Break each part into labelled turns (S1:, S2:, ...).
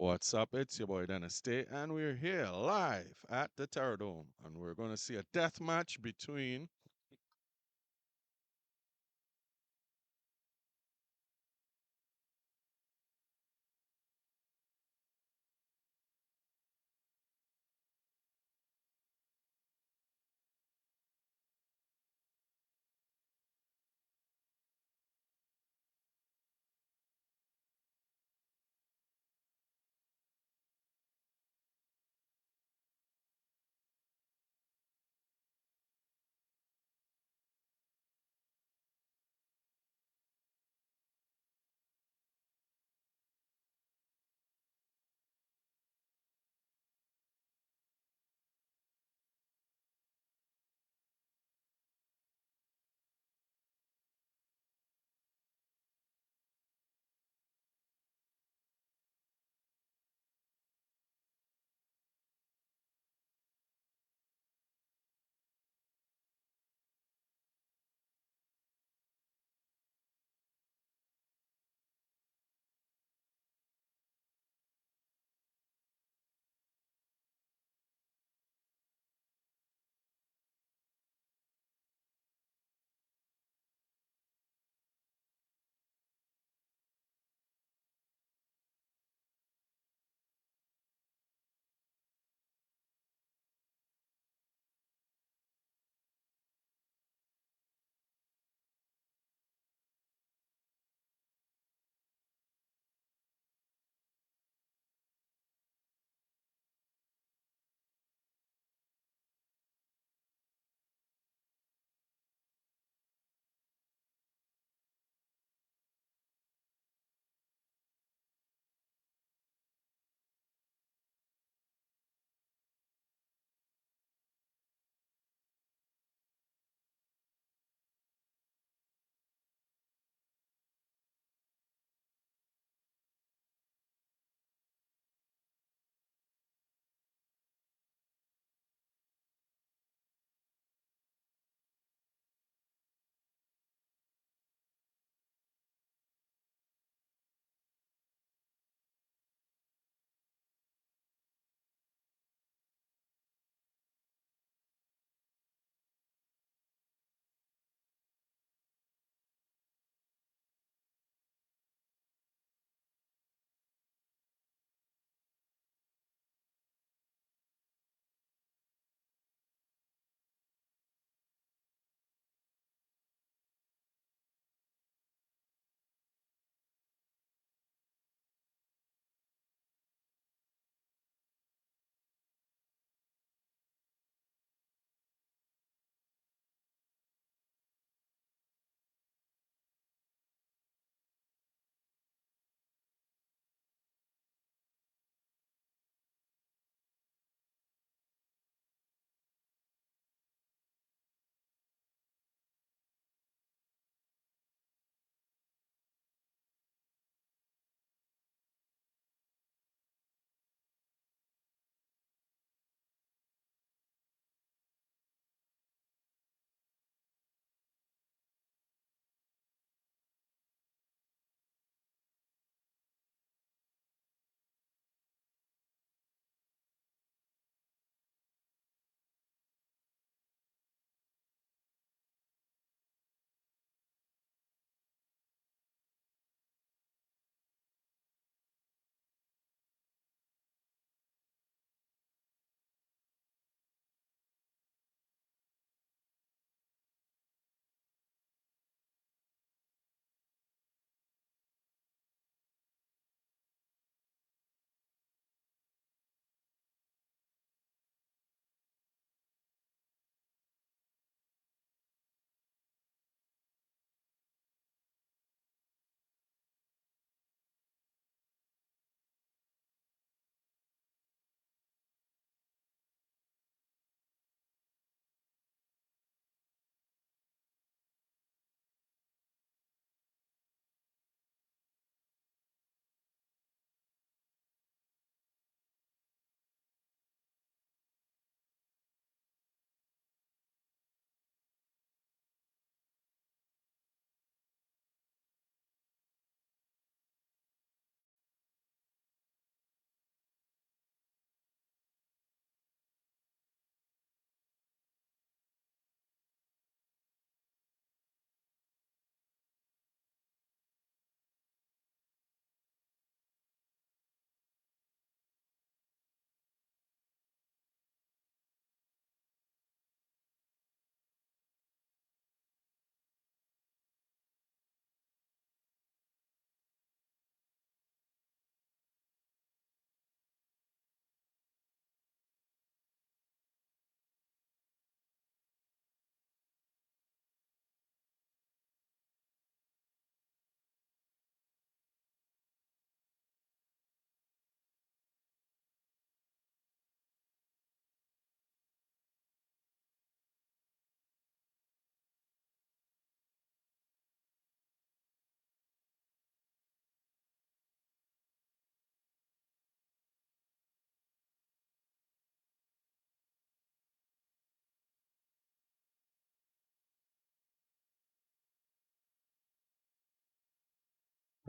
S1: What's up? It's your boy Dennis Day, and we're here live at the Terror Dome, and we're going to see a death match between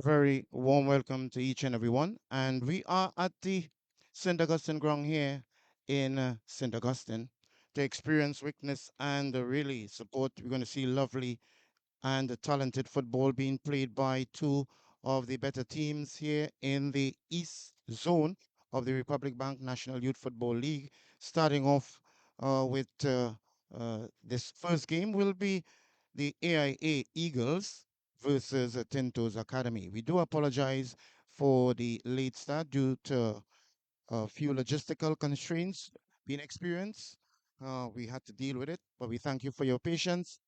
S2: Very warm welcome to each and everyone. And we are at the St. Augustine ground here in St. Augustine to experience, witness, and really support. We're going to see lovely and talented football being played by two of the better teams here in the East Zone of the Republic Bank National Youth Football League. Starting off with this first game will be the AIA Eagles versus Tinto's Academy. We do apologize for the late start due to a few logistical constraints being experienced. We had to deal with it, but we thank you for your patience,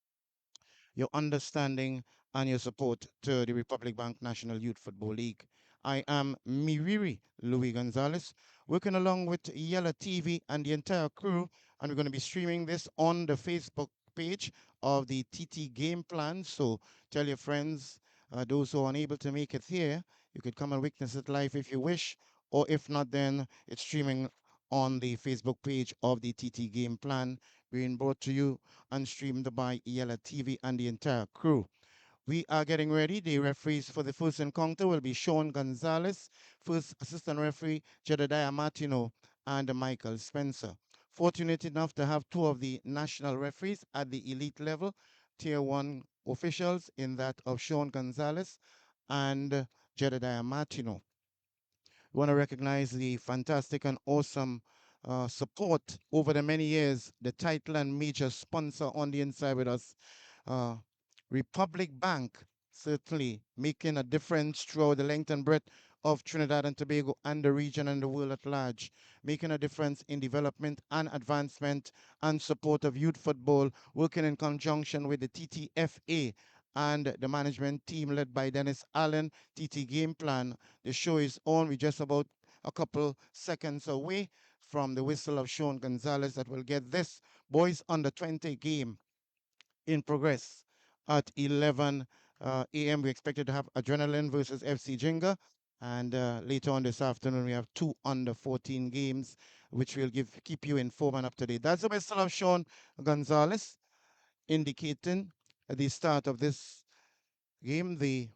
S2: your understanding, and your support to the Republic Bank National Youth Football League. I am Miriri Louis Gonzalez, working along with Yella TV and the entire crew, and we're going to be streaming this on the Facebook page of the TT Game Plan. So tell your friends, those who are unable to make it here, you could come and witness it live if you wish, or if not, then it's streaming on the Facebook page of the TT Game Plan, being brought to you and streamed by Yella TV and the entire crew. We are getting ready. The referees for the first encounter will be Sean Gonzalez, first assistant referee Jedediah Martino, and Michael Spencer. Fortunate enough to have two of the national referees at the elite level, tier one officials, in that of Sean Gonzalez and Jedediah Martino. We want to recognize the fantastic and awesome support over the many years, the title and major sponsor on the inside with us, uh, Republic Bank, certainly making a difference throughout the length and breadth of Trinidad and Tobago and the region and the world at large, making a difference in development and advancement and support of youth football, working in conjunction with the TTFA and the management team led by Dennis Allen, TT Game Plan. The show is on. We're just about a couple seconds away from the whistle of Sean Gonzalez that will get this boys under 20 game in progress at 11 a.m. We expected to have Adrenaline versus FC Jinga. And later on this afternoon, we have two under 14 games, which will keep you informed and up to date. That's the whistle of Sean Gonzalez, indicating at the start of this game, the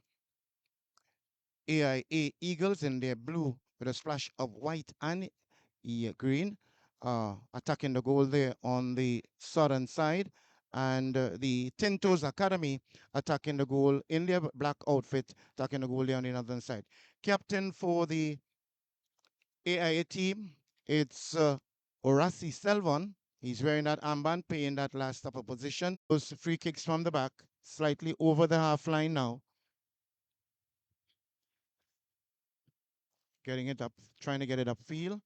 S2: AIA Eagles in their blue with a splash of white and green, attacking the goal there on the southern side. And the Tintos Academy attacking the goal in their black outfit, attacking the goal there on the northern side. Captain for the AIA team, it's Orasi Selvon. He's wearing that armband, playing that last upper position. Those free kicks from the back, slightly over the half line now. Getting it up, trying to get it upfield.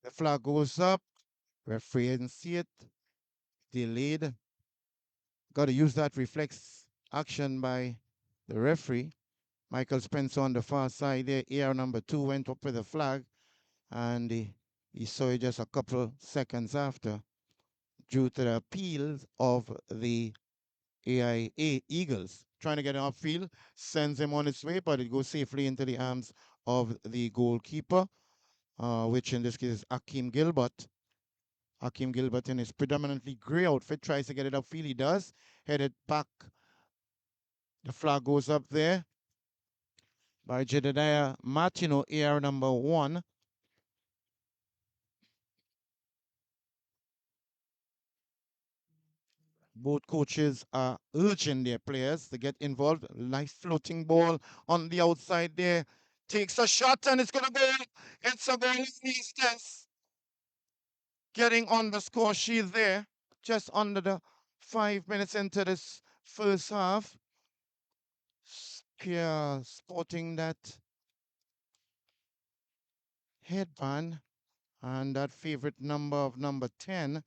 S2: The flag goes up. Referee didn't see it. Delayed. Got to use that reflex action by the referee. Michael Spencer on the far side there. AR number 2 went up with the flag, and he saw it just a couple seconds after due to the appeals of the AIA Eagles. Trying to get him upfield, sends him on its way, but it goes safely into the arms of the goalkeeper, which in this case is Akeem Gilbert. Akeem Gilbert in his predominantly grey outfit tries to get it upfield. He does. Headed back. The flag goes up there by Jedediah Martino, AR number 1. Both coaches are urging their players to get involved. Nice floating ball on the outside there. Takes a shot and it's going to go. It's a goal. This getting on the score sheet there. Just under the 5 minutes into this first half. Spear sporting that headband and that favorite number of number 10,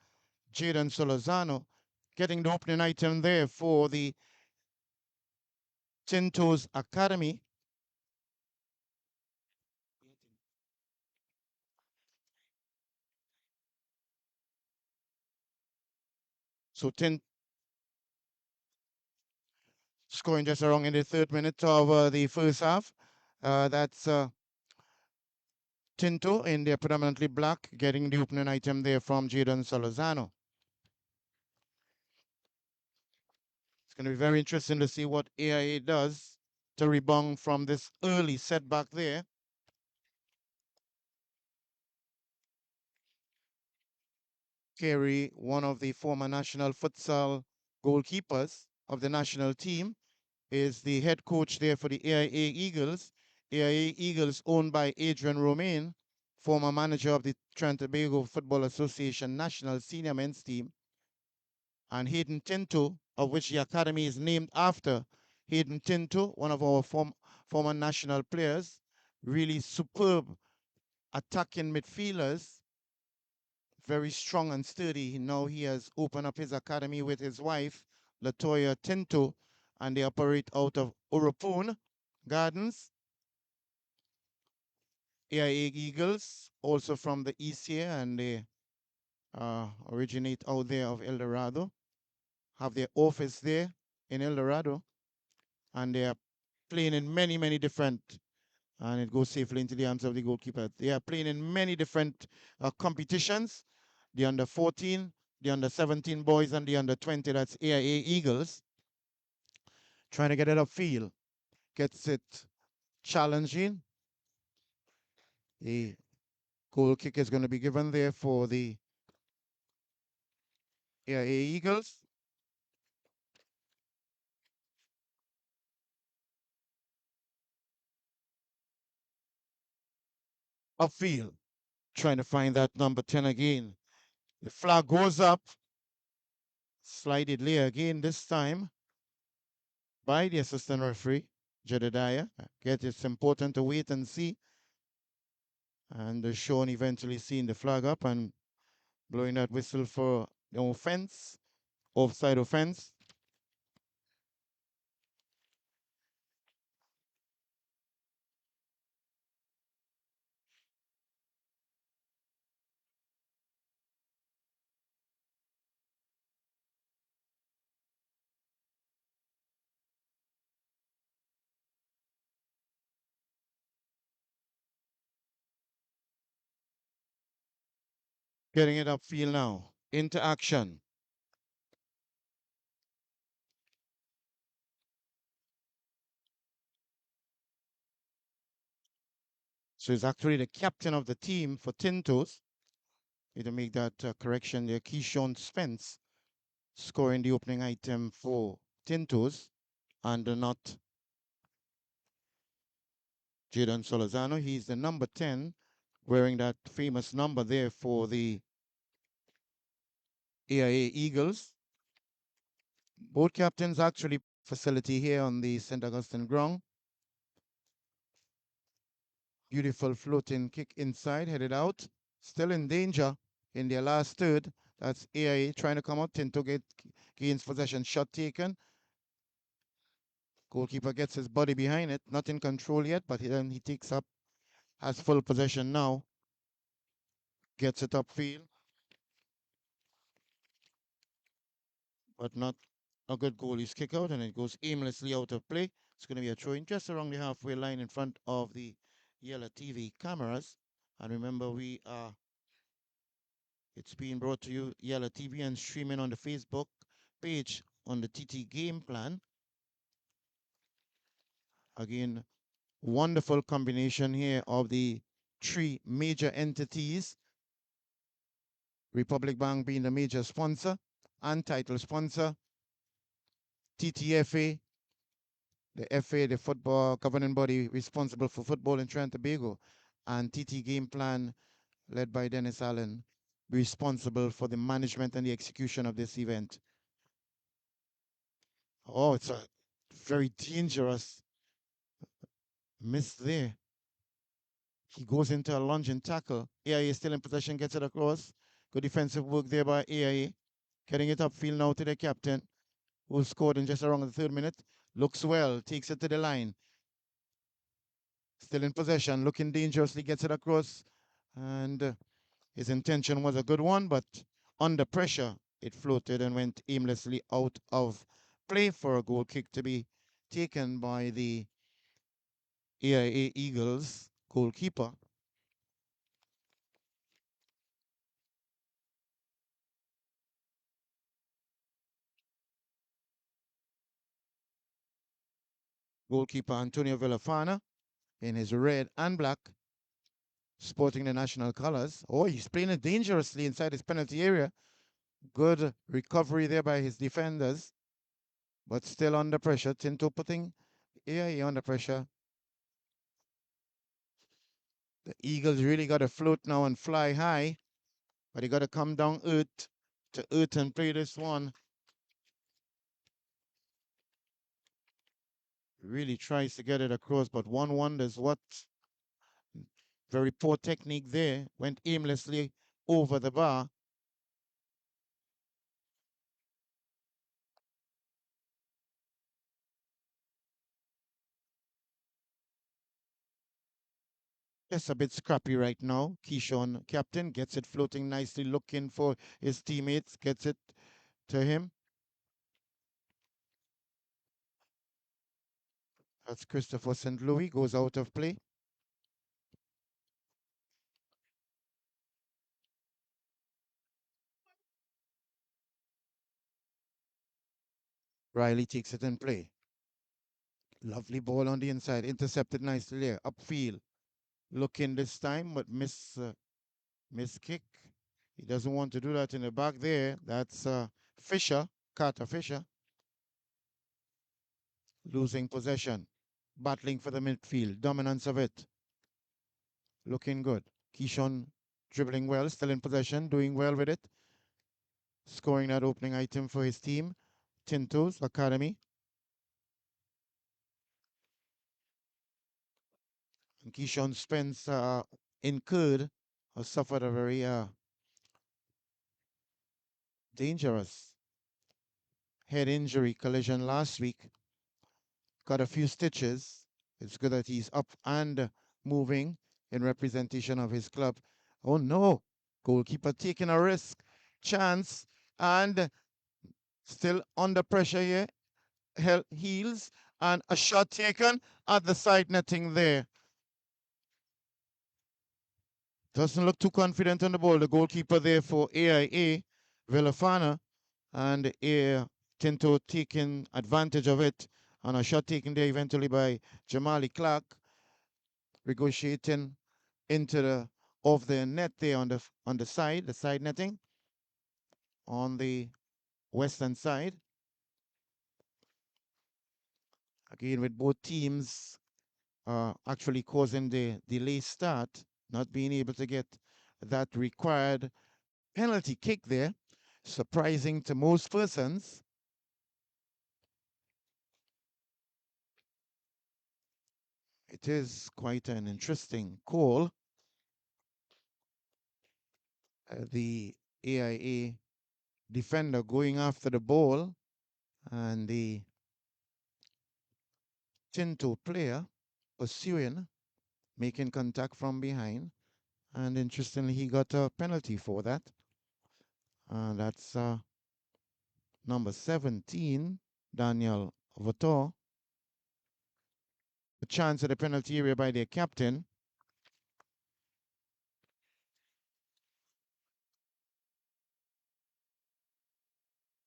S2: Jaden Solozano, getting the opening item there for the Tintos Academy. So 10 scoring just around in the 3rd minute of the first half. That's Tinto in their predominantly black, getting the opening item there from Jaden Solozano. going to be very interesting to see what AIA does to rebound from this early setback there. Carey, one of the former national futsal goalkeepers of the national team, is the head coach there for the AIA Eagles. AIA Eagles owned by Adrian Romain, former manager of the Trinidad and Tobago Football Association national senior men's team. And Hayden Tinto, of which the academy is named after Hayden Tinto, one of our former national players. Really superb attacking midfielders, very strong and sturdy. Now he has opened up his academy with his wife, Latoya Tinto, and they operate out of Urupoon Gardens. AIA Eagles, also from the east here, and they originate out there of El Dorado, have their office there in El Dorado, and they are playing in many, many different, and it goes safely into the hands of the goalkeeper. They are playing in many different competitions, the under 14, the under 17 boys, and the under 20. That's AIA Eagles. Trying to get it upfield. Gets it challenging. The goal kick is going to be given there for the AIA Eagles. Upfield. Trying to find that number 10 again. The flag goes up. Slided lay again this time by the assistant referee, Jedediah. Get it's important to wait and see. And Sean eventually seeing the flag up and blowing that whistle for the offense, offside offense. Getting it upfield now. Into action. So he's actually the captain of the team for Tintos. Need to make that correction there. Keyshawn Spence scoring the opening item for Tintos and not Jadon Solazano. He's the number 10, wearing that famous number there for the AIA Eagles. Both captains actually facility here on the St. Augustine ground. Beautiful floating kick inside, headed out. Still in danger in their last third. That's AIA trying to come out. Tinto gains possession. Shot taken. Goalkeeper gets his body behind it. Not in control yet, but then he takes up, has full possession now. Gets it upfield. But not a good goalie's kick out, and it goes aimlessly out of play. It's going to be a throw in just around the halfway line in front of the Yellow TV cameras. And remember, it's being brought to you Yellow TV and streaming on the Facebook page on the TT Game Plan. Again, wonderful combination here of the three major entities. Republic Bank being the major sponsor and title sponsor. TTFA, the FA, the football governing body responsible for football in Trinidad and Tobago, and TT Game Plan, led by Dennis Allen, responsible for the management and the execution of this event. Oh, it's a very dangerous miss there. He goes into a lunging tackle. AIA still in possession, gets it across. Good defensive work there by AIA. Getting it upfield now to the captain, who scored in just around the 3rd minute. Looks well, takes it to the line. Still in possession, looking dangerously, gets it across. And his intention was a good one, but under pressure, it floated and went aimlessly out of play for a goal kick to be taken by the AIA Eagles goalkeeper. Goalkeeper Antonio Villafana in his red and black, sporting the national colors. Oh, he's playing it dangerously inside his penalty area. Good recovery there by his defenders, but still under pressure. Tinto putting AIA under pressure. The Eagles really got to float now and fly high, but they got to come down to earth and play this one. Really tries to get it across, but one wonders what. Very poor technique there. Went aimlessly over the bar. Just a bit scrappy right now. Keyshawn, captain, gets it floating nicely, looking for his teammates, gets it to him. That's Christopher St. Louis, goes out of play. Riley takes it in play. Lovely ball on the inside, intercepted nicely there, upfield. Looking this time, but miss kick. He doesn't want to do that in the back there. That's Fisher, Carter Fisher, losing possession, battling for the midfield, dominance of it. Looking good. Keyshawn dribbling well, still in possession, doing well with it. Scoring that opening item for his team. Tinto's Academy. And Keyshawn Spence incurred or suffered a very dangerous head injury collision last week. Got a few stitches. It's good that he's up and moving in representation of his club. Oh no, goalkeeper taking a risk, chance, and still under pressure here. Heels and a shot taken at the side netting there. Doesn't look too confident on the ball. The goalkeeper there for AIA, Villafana, and Tinto taking advantage of it. And a shot taken there eventually by Jamali Clark, negotiating into the of the net there on the side netting on the western side. Again, with both teams actually causing the delay start, not being able to get that required penalty kick there. Surprising to most persons. It is quite an interesting call. The AIA defender going after the ball and the Tinto player pursuing, making contact from behind. And interestingly, he got a penalty for that. That's number 17, Daniel Vator. A chance at a penalty area by their captain.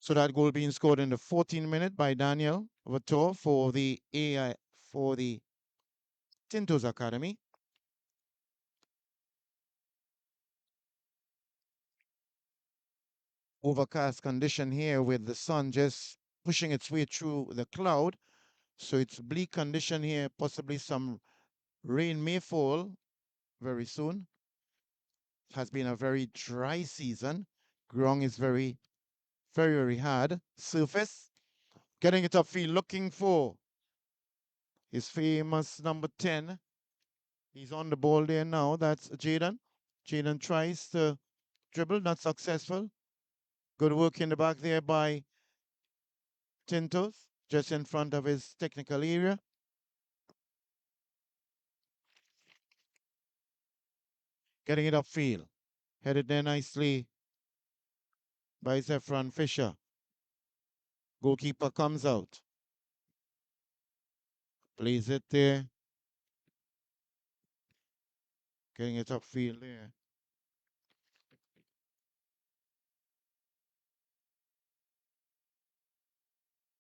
S2: So that goal being scored in the 14th minute by Daniel Vator for the Tinto's Academy. Overcast condition here with the sun just pushing its way through the cloud. So it's bleak condition here. Possibly some rain may fall very soon. It has been a very dry season. Ground is very, very, very hard. Surface. Getting it upfield, looking for his famous number 10. He's on the ball there now. That's Jaden. Jaden tries to dribble, not successful. Good work in the back there by Tintos, just in front of his technical area. Getting it upfield. Headed there nicely by Zephron Fisher. Goalkeeper comes out. Plays it there. Getting it upfield there.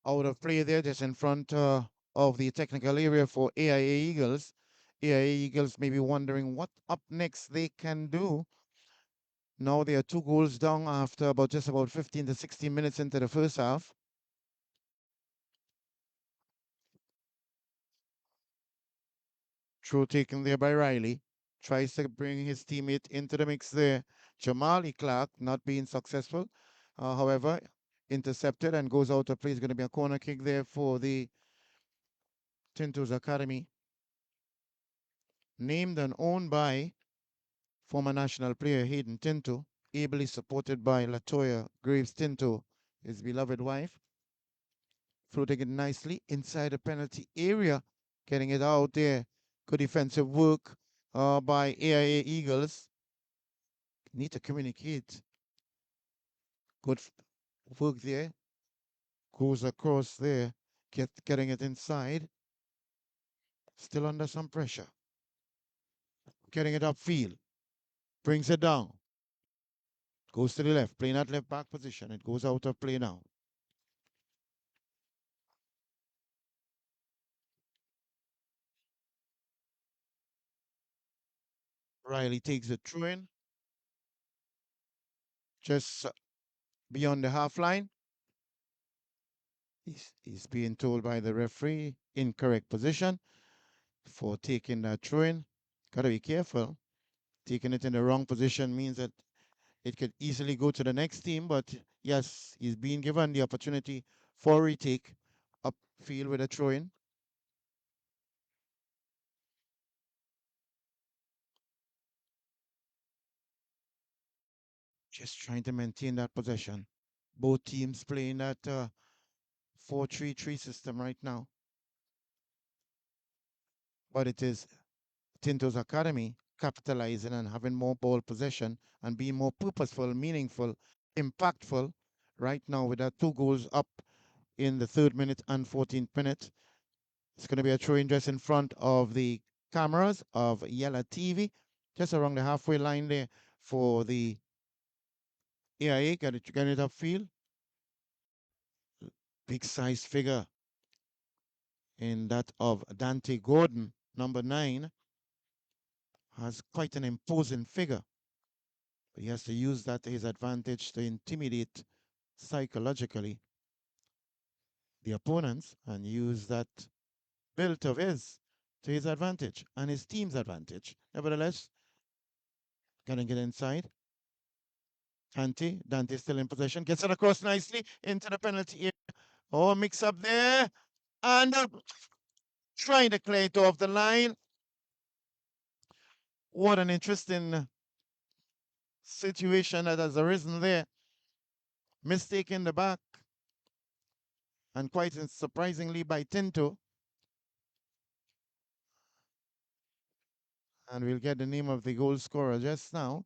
S2: Out of play there, just in front of the technical area for AIA Eagles. AIA Eagles may be wondering what up next they can do. Now they are 2 goals down after just about 15 to 16 minutes into the first half. Throw taken there by Riley. Tries to bring his teammate into the mix there. Jamali Clark not being successful. However, intercepted and goes out of play. It's going to be a corner kick there for the Tinto's Academy. Named and owned by former national player Hayden Tinto, ably supported by Latoya Graves Tinto, his beloved wife. Floating it nicely inside the penalty area, getting it out there. Good defensive work by AIA Eagles. Need to communicate. Good work there. Goes across there, getting it inside. Still under some pressure. Getting it upfield. Brings it down. Goes to the left. Playing at left back position. It goes out of play now. Riley takes the throw in. Just beyond the half line. He's being told by the referee incorrect position for taking that throw in. Gotta be careful. Taking it in the wrong position means that it could easily go to the next team, but yes, he's being given the opportunity for retake upfield with a throw in. Just trying to maintain that possession. Both teams playing that 4-3-3 system right now. But it is Tinto's Academy capitalizing and having more ball possession and being more purposeful, meaningful, impactful right now with that 2 goals up in the 3rd minute and 14th minute. It's going to be a throw in just in front of the cameras of Yella TV, just around the halfway line there for the AIA. Get it upfield. Big size figure in that of Dante Gordon, number 9, has quite an imposing figure. But he has to use that to his advantage to intimidate psychologically the opponents and use that build of his to his advantage and his team's advantage. Nevertheless, gonna get inside. Dante still in possession, gets it across nicely into the penalty area. Oh, mix up there. And trying to clear it off the line. What an interesting situation that has arisen there. Mistake in the back. And quite surprisingly by Tinto. And we'll get the name of the goal scorer just now.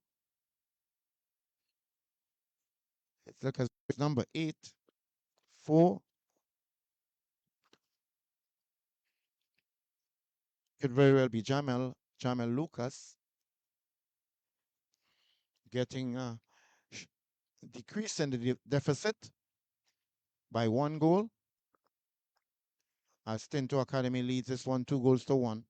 S2: It's like number 8, 4. Could very well be Jamel Lucas getting decreased in the deficit by 1 goal as Tinto Academy leads this one 2 goals to 1.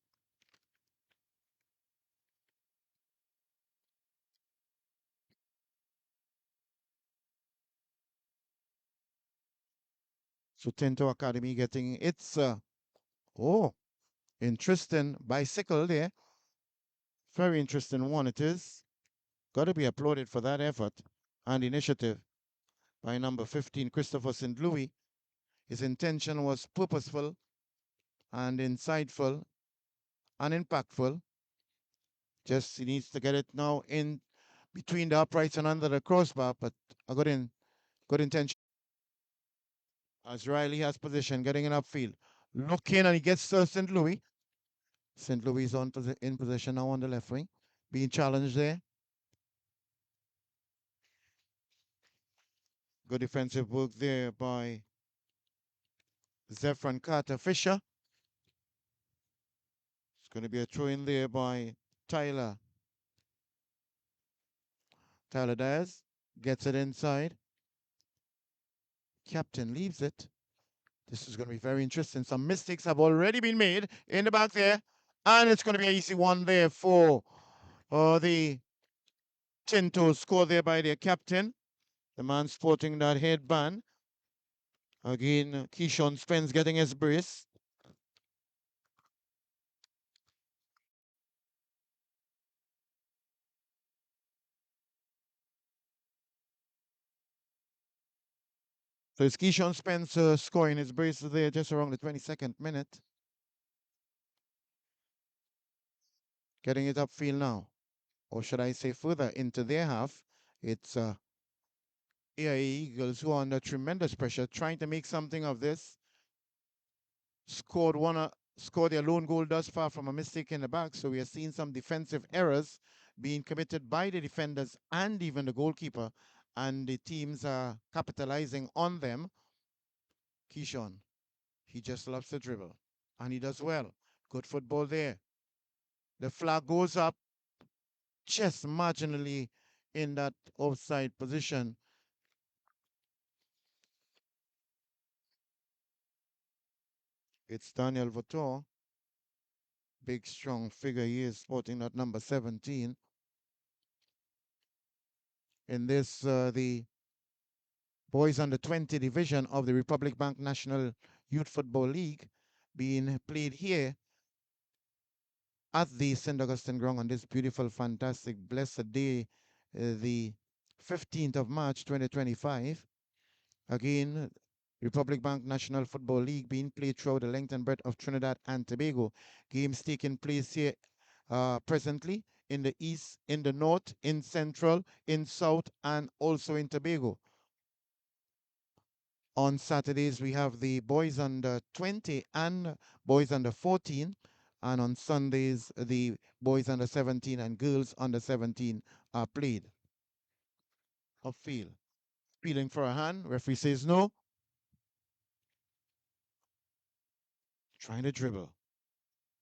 S2: So Tinto Academy getting its interesting bicycle there. Very interesting one it is. Got to be applauded for that effort and initiative by number 15, Christopher St. Louis. His intention was purposeful and insightful and impactful. Just he needs to get it now in between the uprights and under the crossbar, but a good intention. As Riley has position, getting an upfield. Looking and he gets to St. Louis. St. Louis is in position now on the left wing. Being challenged there. Good defensive work there by Zephron Carter Fisher. It's going to be a throw in there by Tyler. Tyler Diaz gets it inside. Captain leaves it. This is going to be very interesting. Some mistakes have already been made in the back there. And it's going to be an easy one there for the Tinto score there by their captain. The man sporting that headband. Again, Keyshawn Spence getting his brace. So it's Keyshawn Spence scoring his brace there just around the 22nd minute. Getting it upfield now. Or should I say further into their half. It's AIA Eagles who are under tremendous pressure, trying to make something of this. Scored their lone goal thus far from a mistake in the back. So we are seeing some defensive errors being committed by the defenders and even the goalkeeper. And the teams are capitalizing on them. Keyshawn, he just loves to dribble. And he does well. Good football there. The flag goes up just marginally in that offside position. It's Daniel Votor. Big, strong figure he is, sporting that number 17. In this, the boys under 20 division of the Republic Bank National Youth Football League being played here at the St. Augustine ground on this beautiful, fantastic, blessed day, the 15th of March 2025. Again, Republic Bank National Football League being played throughout the length and breadth of Trinidad and Tobago. Games taking place here presently in the east, in the north, in central, in south, and also in Tobago. On Saturdays, we have the boys under 20 and boys under 14. And on Sundays, the boys under 17 and girls under 17 are played. Upfield. Feeling for a hand. Referee says no. Trying to dribble.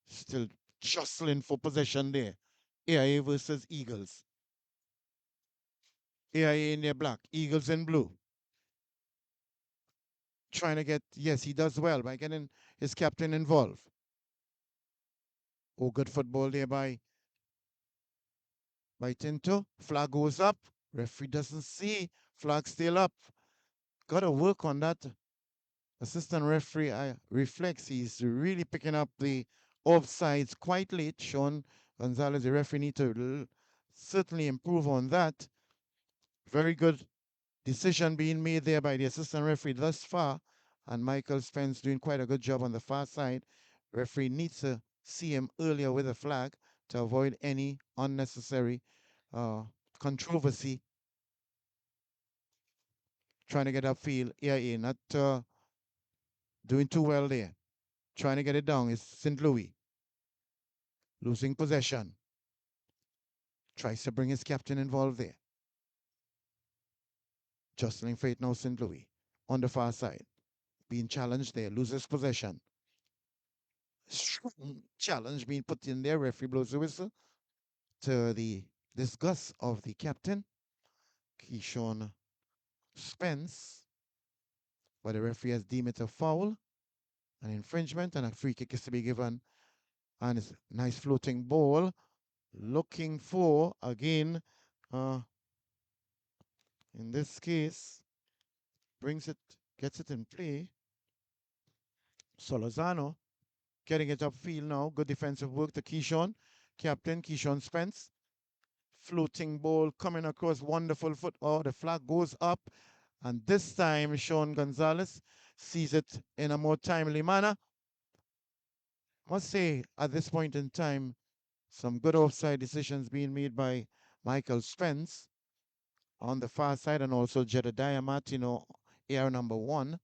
S2: Still jostling for possession there. AIA versus Eagles. AIA in their black, Eagles in blue. Trying to get, yes, he does well by getting his captain involved. Oh, good football there by Tinto. Flag goes up. Referee doesn't see. Flag still up. Got to work on that. Assistant referee reflex. He's really picking up the offsides quite late. Sean Gonzalez, the referee, need to certainly improve on that. Very good decision being made there by the assistant referee thus far. And Michael Spence doing quite a good job on the far side. Referee needs to see him earlier with a flag to avoid any unnecessary controversy. Trying to get upfield. AIA not doing too well there. Trying to get it down is St. Louis. Losing possession. Tries to bring his captain involved there. Jostling for it now, St. Louis. On the far side. Being challenged there. Loses possession. Strong challenge being put in there. Referee blows the whistle to the disgust of the captain, Keyshawn Spence. But the referee has deemed it a foul, an infringement, and a free kick is to be given. And it's a nice floating ball. Looking for, again, in this case, gets it in play. Solozano getting it upfield now. Good defensive work to Keyshawn. Captain Keyshawn Spence. Floating ball coming across, wonderful foot. Oh, the flag goes up. And this time, Sean Gonzalez sees it in a more timely manner. Must say, at this point in time, some good offside decisions being made by Michael Spence on the far side and also Jedediah Martino, air number 1.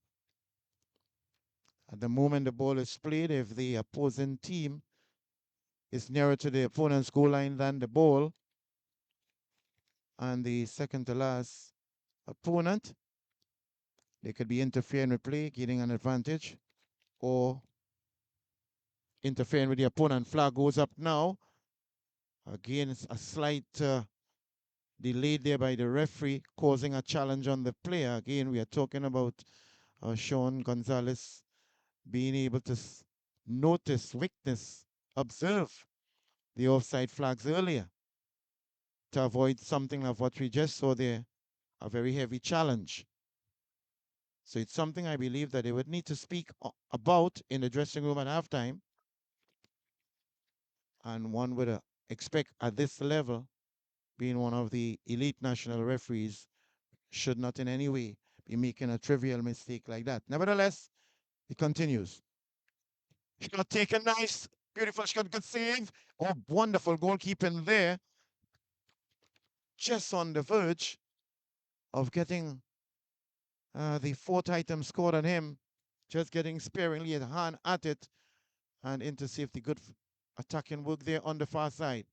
S2: At the moment the ball is played, if the opposing team is nearer to the opponent's goal line than the ball, and the second to last opponent, they could be interfering with play, getting an advantage, or interfering with the opponent. Flag goes up now. Again, it's a slight delay there by the referee, causing a challenge on the player. Again, we are talking about Sean Gonzalez being able to notice, witness, observe the offside flags earlier to avoid something of what we just saw there, a very heavy challenge. So it's something I believe that they would need to speak about in the dressing room at halftime, and one would expect at this level, being one of the elite national referees, should not in any way be making a trivial mistake like that. Nevertheless, it continues. Shot taken, nice, beautiful shot, good save. Oh, wonderful goalkeeping there. Just on the verge of getting the fourth item scored on him. Just getting sparingly a hand at it and into safety. Good attacking work there on the far side.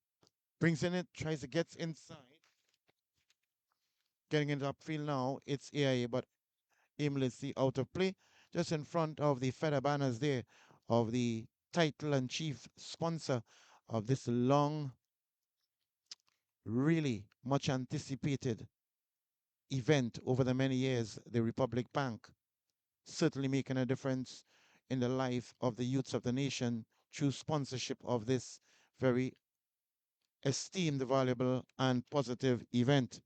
S2: Brings in it, tries to get inside. Getting into upfield now. It's AIA, but aimlessly out of play. Just in front of the feather banners there of the title and chief sponsor of this long, really much anticipated event over the many years, the Republic Bank, certainly making a difference in the life of the youths of the nation through sponsorship of this very esteemed, valuable, and positive event.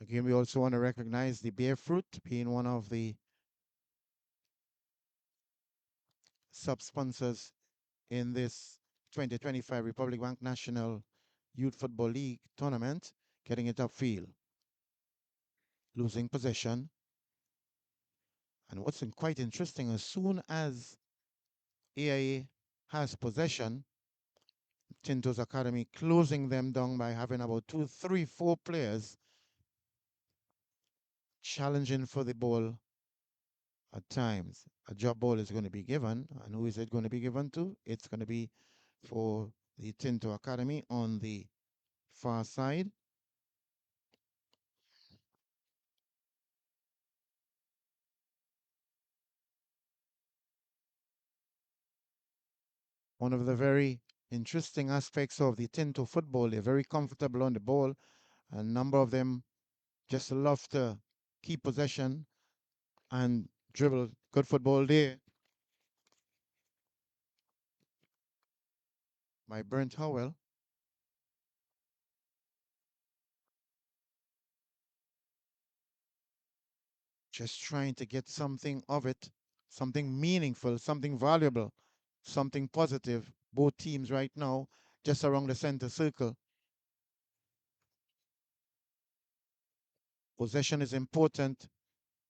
S2: Again, we also want to recognize the bear fruit being one of the sub-sponsors in this 2025 Republic Bank National Youth Football League tournament, getting it upfield, losing possession. And what's quite interesting, as soon as AIA has possession, Tinto's Academy closing them down by having about 2, 3, 4 players challenging for the ball at times. A drop ball is going to be given, and who is it going to be given to? It's going to be for the Tinto Academy on the far side. One of the very interesting aspects of the Tinto football, they're very comfortable on the ball. A number of them just love to keep possession and dribble. Good football there by Brent Howell. Just trying to get something of it, something meaningful, something valuable, something positive. Both teams right now just around the center circle. Possession is important,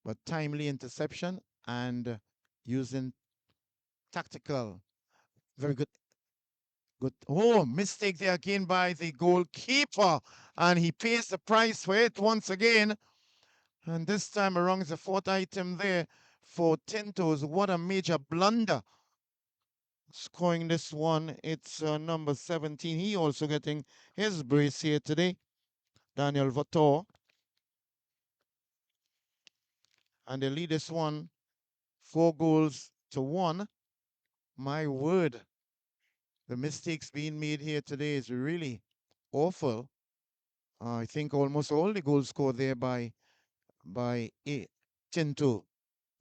S2: but timely interception and using tactical. Very good. Good. Oh, mistake there again by the goalkeeper. And he pays the price for it once again. And this time around is a fourth item there for Tintos. What a major blunder. Scoring this one, it's number 17. He also getting his brace here today. Daniel Votor. And they lead this one 4-1. My word. The mistakes being made here today is really awful. I think almost all the goals scored there by Tinto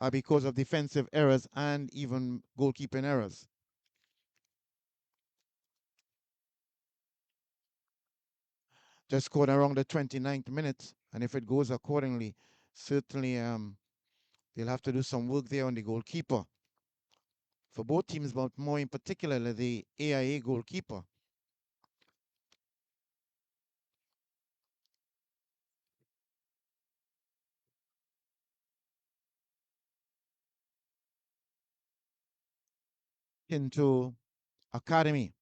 S2: are because of defensive errors and even goalkeeping errors. Just scored around the 29th minute, and if it goes accordingly, certainly they'll have to do some work there on the goalkeeper for both teams, but more in particular the AIA goalkeeper. Into Academy,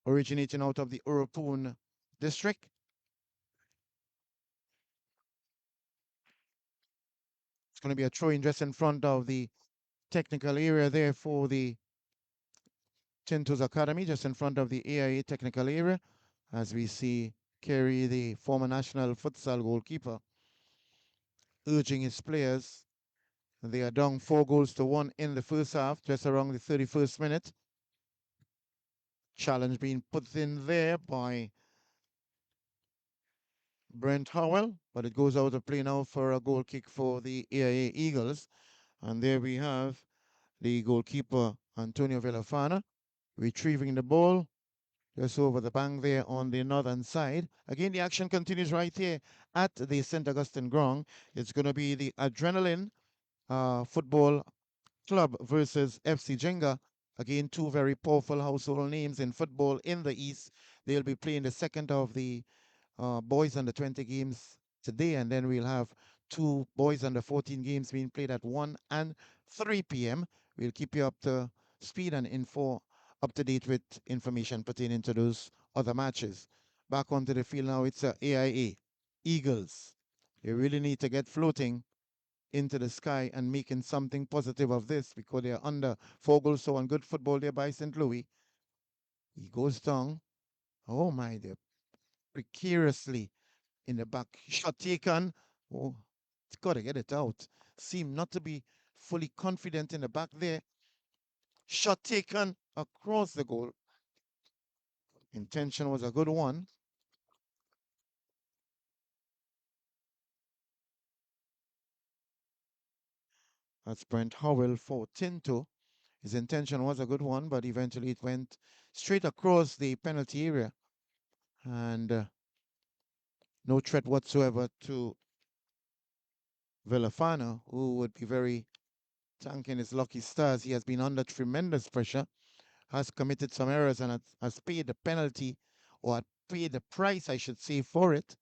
S2: originating out of the Urupun district. It's going to be a throw-in just in front of the technical area there for the Tintos Academy, just in front of the AIA technical area, as we see Kerry, the former national futsal goalkeeper, urging his players. They are down 4-1 in the first half, just around the 31st minute. Challenge being put in there by Brent Howell, but it goes out of play now for a goal kick for the AIA Eagles. And there we have the goalkeeper, Antonio Villafana, retrieving the ball just over the bank there on the northern side. Again, the action continues right here at the St. Augustine ground. It's going to be the Adrenaline Football Club versus FC Jenga. Again, two very powerful household names in football in the East. They'll be playing the second of the boys under 20 games today, and then we'll have two boys under 14 games being played at 1 and 3 p.m. We'll keep you up to speed and info up to date with information pertaining to those other matches. Back onto the field now, it's AIA Eagles. They really need to get floating into the sky and making something positive of this because they are under 4 goals so on good football there by St. Louis. He goes down. Oh my, they're precariously in the back. Shot taken. Oh, it's got to get it out. Seem not to be fully confident in the back there. Shot taken across the goal. Intention was a good one. That's Brent Howell for Tinto. His intention was a good one, but eventually it went straight across the penalty area. And no threat whatsoever to Villafana, who would be very thanking his lucky stars. He has been under tremendous pressure, has committed some errors, and has paid the penalty, or had paid the price, I should say, for it.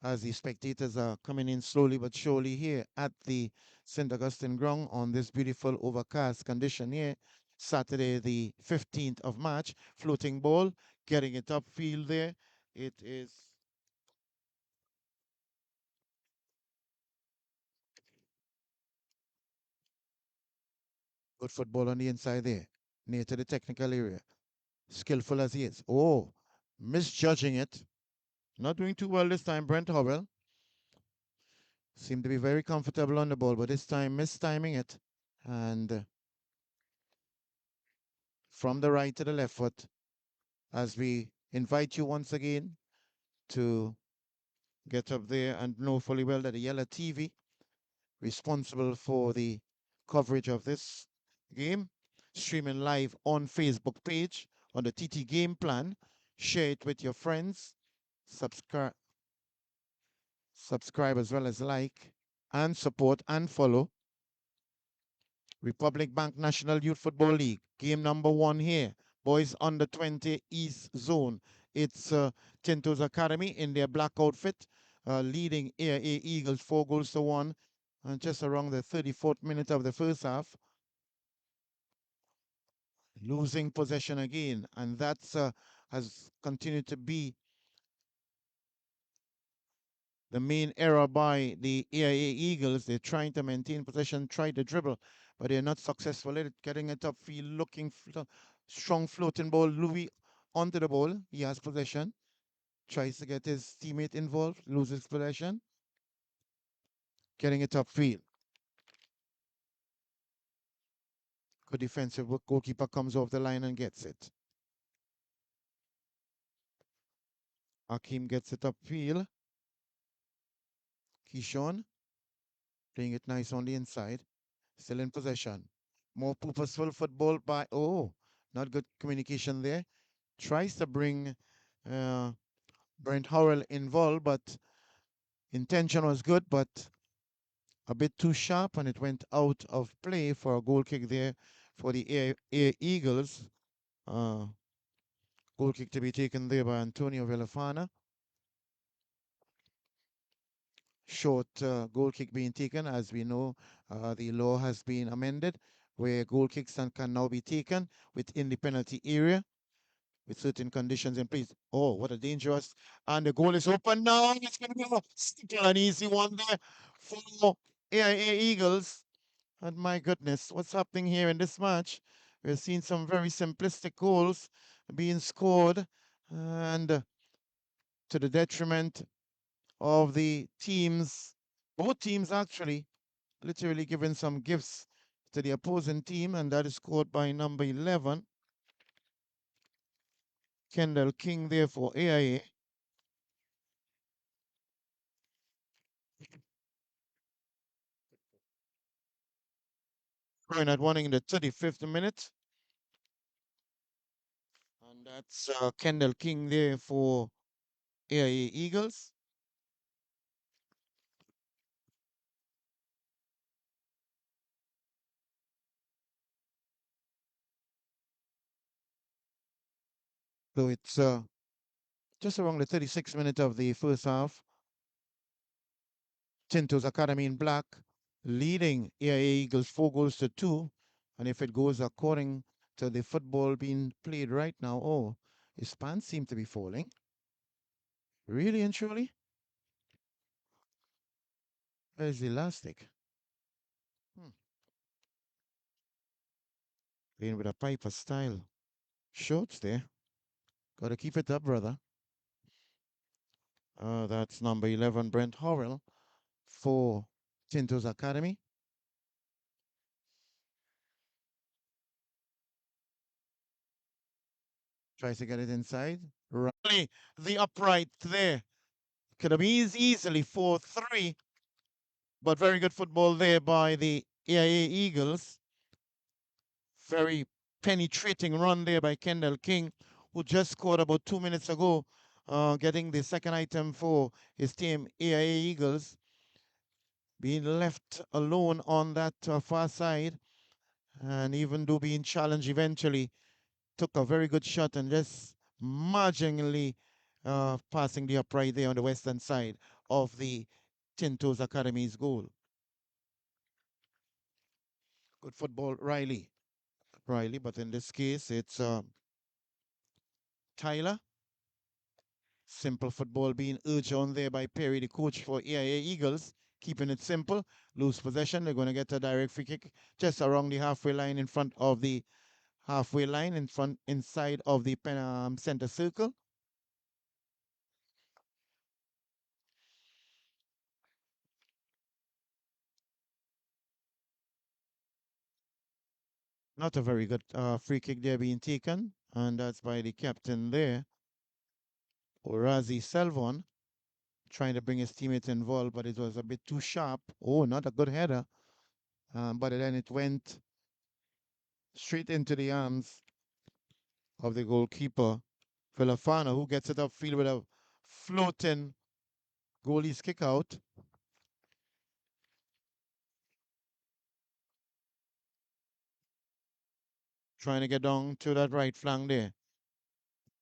S2: As the spectators are coming in slowly but surely here at the St. Augustine ground on this beautiful overcast condition here. Saturday, the 15th of March. Floating ball, getting it upfield there. It is good football on the inside there, near to the technical area. Skillful as he is. Oh, misjudging it. Not doing too well this time, Brent Howell. Seemed to be very comfortable on the ball, but this time mistiming it. And from the right to the left foot, as we invite you once again to get up there and know fully well that the Yellow TV, responsible for the coverage of this game, streaming live on Facebook page on the TT Game Plan. Share it with your friends. Subscribe, subscribe as well as like and support and follow. Republic Bank National Youth Football League, game number 1 here. Boys under 20 East Zone. It's Tinto's Academy in their black outfit, leading AIA Eagles 4 goals to 1, just around the 34th minute of the first half. Losing possession again, and that's has continued to be the main error by the AIA Eagles. They're trying to maintain possession, try to dribble, but they're not successful at it. Getting it upfield, looking strong floating ball. Louis onto the ball. He has possession. Tries to get his teammate involved, loses possession. Getting it upfield. Good defensive work. Goalkeeper comes off the line and gets it. Akeem gets it upfield. Keyshawn playing it nice on the inside. Still in possession. More purposeful football by, oh, not good communication there. Tries to bring uh, Brent Howell involved, but intention was good, but a bit too sharp, and it went out of play for a goal kick there for the Air Eagles. Uh, Goal kick to be taken there by Antonio Villafana. Short goal kick being taken. As we know, the law has been amended where goal kicks can now be taken within the penalty area with certain conditions in place. Oh, what a dangerous. And the goal is open now. It's going to be a simple and easy one there for AIA Eagles. And my goodness, what's happening here in this match? We're seeing some very simplistic goals being scored, and to the detriment of the teams, both teams actually, literally giving some gifts to the opposing team, and that is scored by number 11. Kendall King there for AIA. Going at one in the 35th minute. And that's Kendall King there for AIA Eagles. So it's just around the 36th minute of the first half. Tinto's Academy in black leading AIA Eagles 4 goals to 2. And if it goes according to the football being played right now, oh, his pants seem to be falling. Really and truly? Where's the elastic? Hmm. Playing with a Piper style shorts there. Gotta keep it up, brother. That's number 11, Brent Horrell for Tinto's Academy. Tries to get it inside. Really, the upright there. Could have been easily 4-3, but very good football there by the AIA Eagles. Very penetrating run there by Kendall King, who just scored about 2 minutes ago, getting the second item for his team, AIA Eagles. Being left alone on that far side, and even though being challenged eventually, took a very good shot and just marginally passing the upright there on the western side of the Tinto's Academy's goal. Good football, Riley. Riley, but in this case, it's Tyler. Simple football being urged on there by Perry, the coach for AIA Eagles, keeping it simple. Lose possession. They're going to get a direct free kick just around the halfway line in front of the halfway line in front inside of the center circle. Not a very good free kick there being taken, and that's by the captain there, Orazi Selvon, trying to bring his teammates involved, but it was a bit too sharp. Oh, not a good header, but then it went straight into the arms of the goalkeeper, Villafana, who gets it upfield with a floating goalie's kick out. Trying to get down to that right flank there.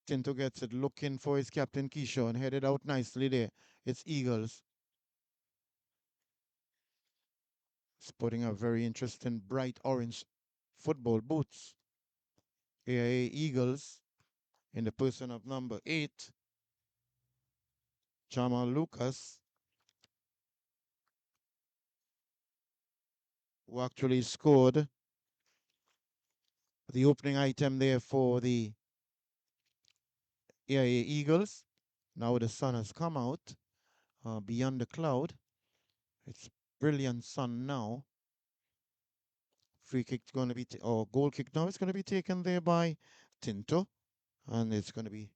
S2: Tinto gets it, looking for his captain Keyshawn, headed out nicely there. It's Eagles. Sporting a very interesting bright orange football boots. AIA Eagles in the person of number 8, Jamal Lucas, who actually scored the opening item there for the AIA Eagles. Now the sun has come out beyond the cloud. It's brilliant sun now. Free kick going to be, or goal kick now, it's going to be taken there by Tinto. And it's going to be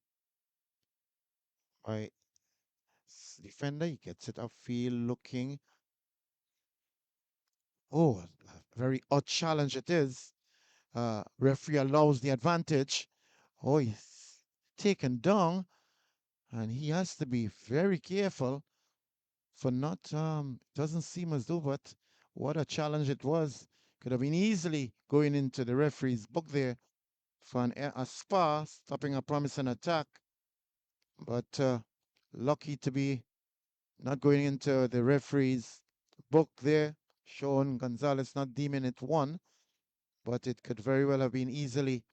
S2: by defender. He gets it upfield looking. Oh, a very odd challenge it is. Referee allows the advantage. Oh, he's taken down, and he has to be very careful for not. Doesn't seem as though, but what a challenge it was. Could have been easily going into the referee's book there for a spar, stopping a promising attack. But lucky to be not going into the referee's book there. Sean Gonzalez not deeming it one, but it could very well have been easily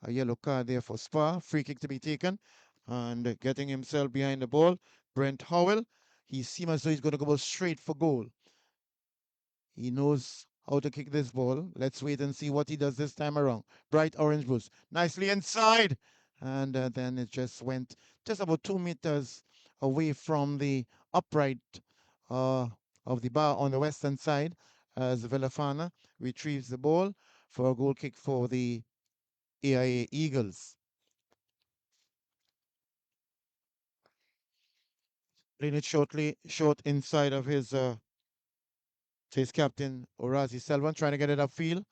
S2: a yellow card there for Spa. Free kick to be taken, and getting himself behind the ball. Brent Howell, he seems as though he's going to go straight for goal. He knows how to kick this ball. Let's wait and see what he does this time around. Bright orange boost. Nicely inside. And then it just went just about 2 meters away from the upright uh, of the bar on the western side as Villafana retrieves the ball for a goal kick for the AIA Eagles. Playing it short inside of his captain, Orazi Selvan, trying to get it upfield.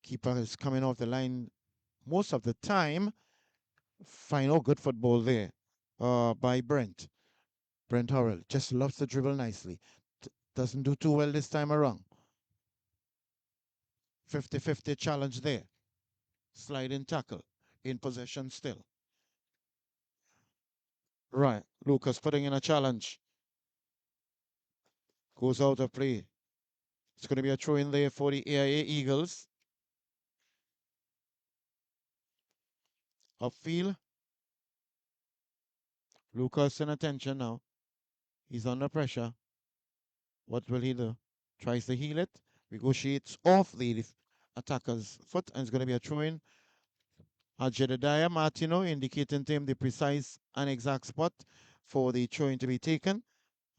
S2: Keeper is coming off the line most of the time. Final good football there by Brent. Brent Hurrell just loves to dribble nicely. Doesn't do too well this time around. 50-50 challenge there. Sliding tackle. In possession still. Right. Lucas putting in a challenge. Goes out of play. It's going to be a throw in there for the AIA Eagles. Upfield. Lucas in attention now. He's under pressure. What will he do? Tries to heal it. Negotiates off the attacker's foot, and it's going to be a throw in. Jedediah Martino indicating to him the precise and exact spot for the throw in to be taken.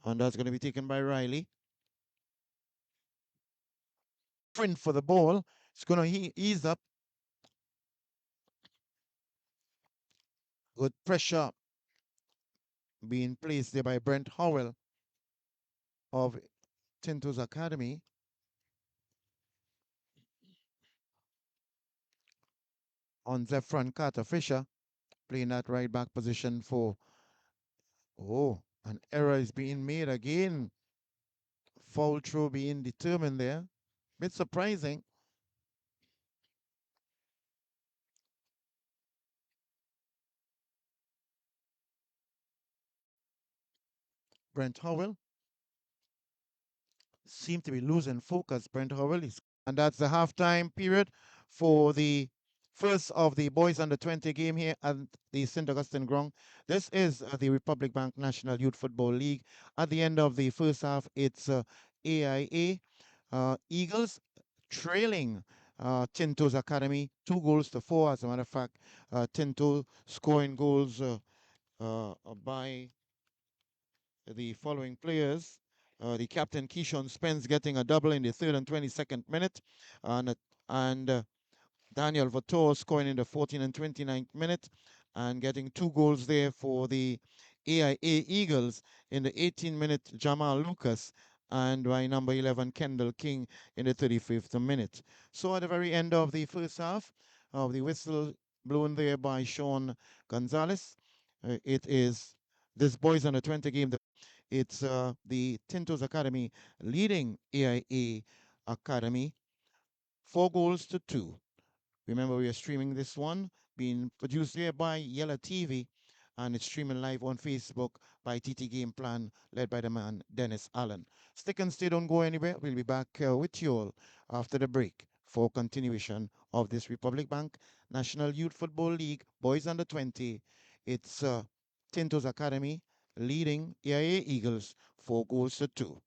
S2: And that's going to be taken by Riley. Sprint for the ball. It's going to ease up. Good pressure being placed there by Brent Howell of Tinto's Academy. On Zephron Carter Fisher, playing that right back position for. Oh, an error is being made again. Foul throw being determined there. Bit surprising. Brent Howell seemed to be losing focus. Brent Howell is, and that's the halftime period for the first of the boys under 20 game here at the St. Augustine Ground. This is the Republic Bank National Youth Football League. At the end of the first half, it's AIA Eagles trailing Tinto's Academy 2 goals to 4. As a matter of fact, Tinto scoring goals by the following players. The captain Keyshawn Spence getting a double in the 3rd and 22nd minute, and Daniel Vator scoring in the 14th and 29th minute, and getting 2 goals there for the AIA Eagles in the 18th minute. Jamal Lucas and by number 11 Kendall King in the 35th minute. So at the very end of the first half of the whistle blown there by Sean Gonzalez, it is this boys under 20 game. It's the Tintos Academy leading AIA Academy 4 goals to 2. Remember, we are streaming this one, being produced here by Yellow TV, and it's streaming live on Facebook by TT Game Plan, led by the man Dennis Allen. Stick and stay, don't go anywhere. We'll be back with you all after the break for continuation of this Republic Bank National Youth Football League Boys Under 20. It's Tintos Academy leading AIA Eagles 4 goals to 2.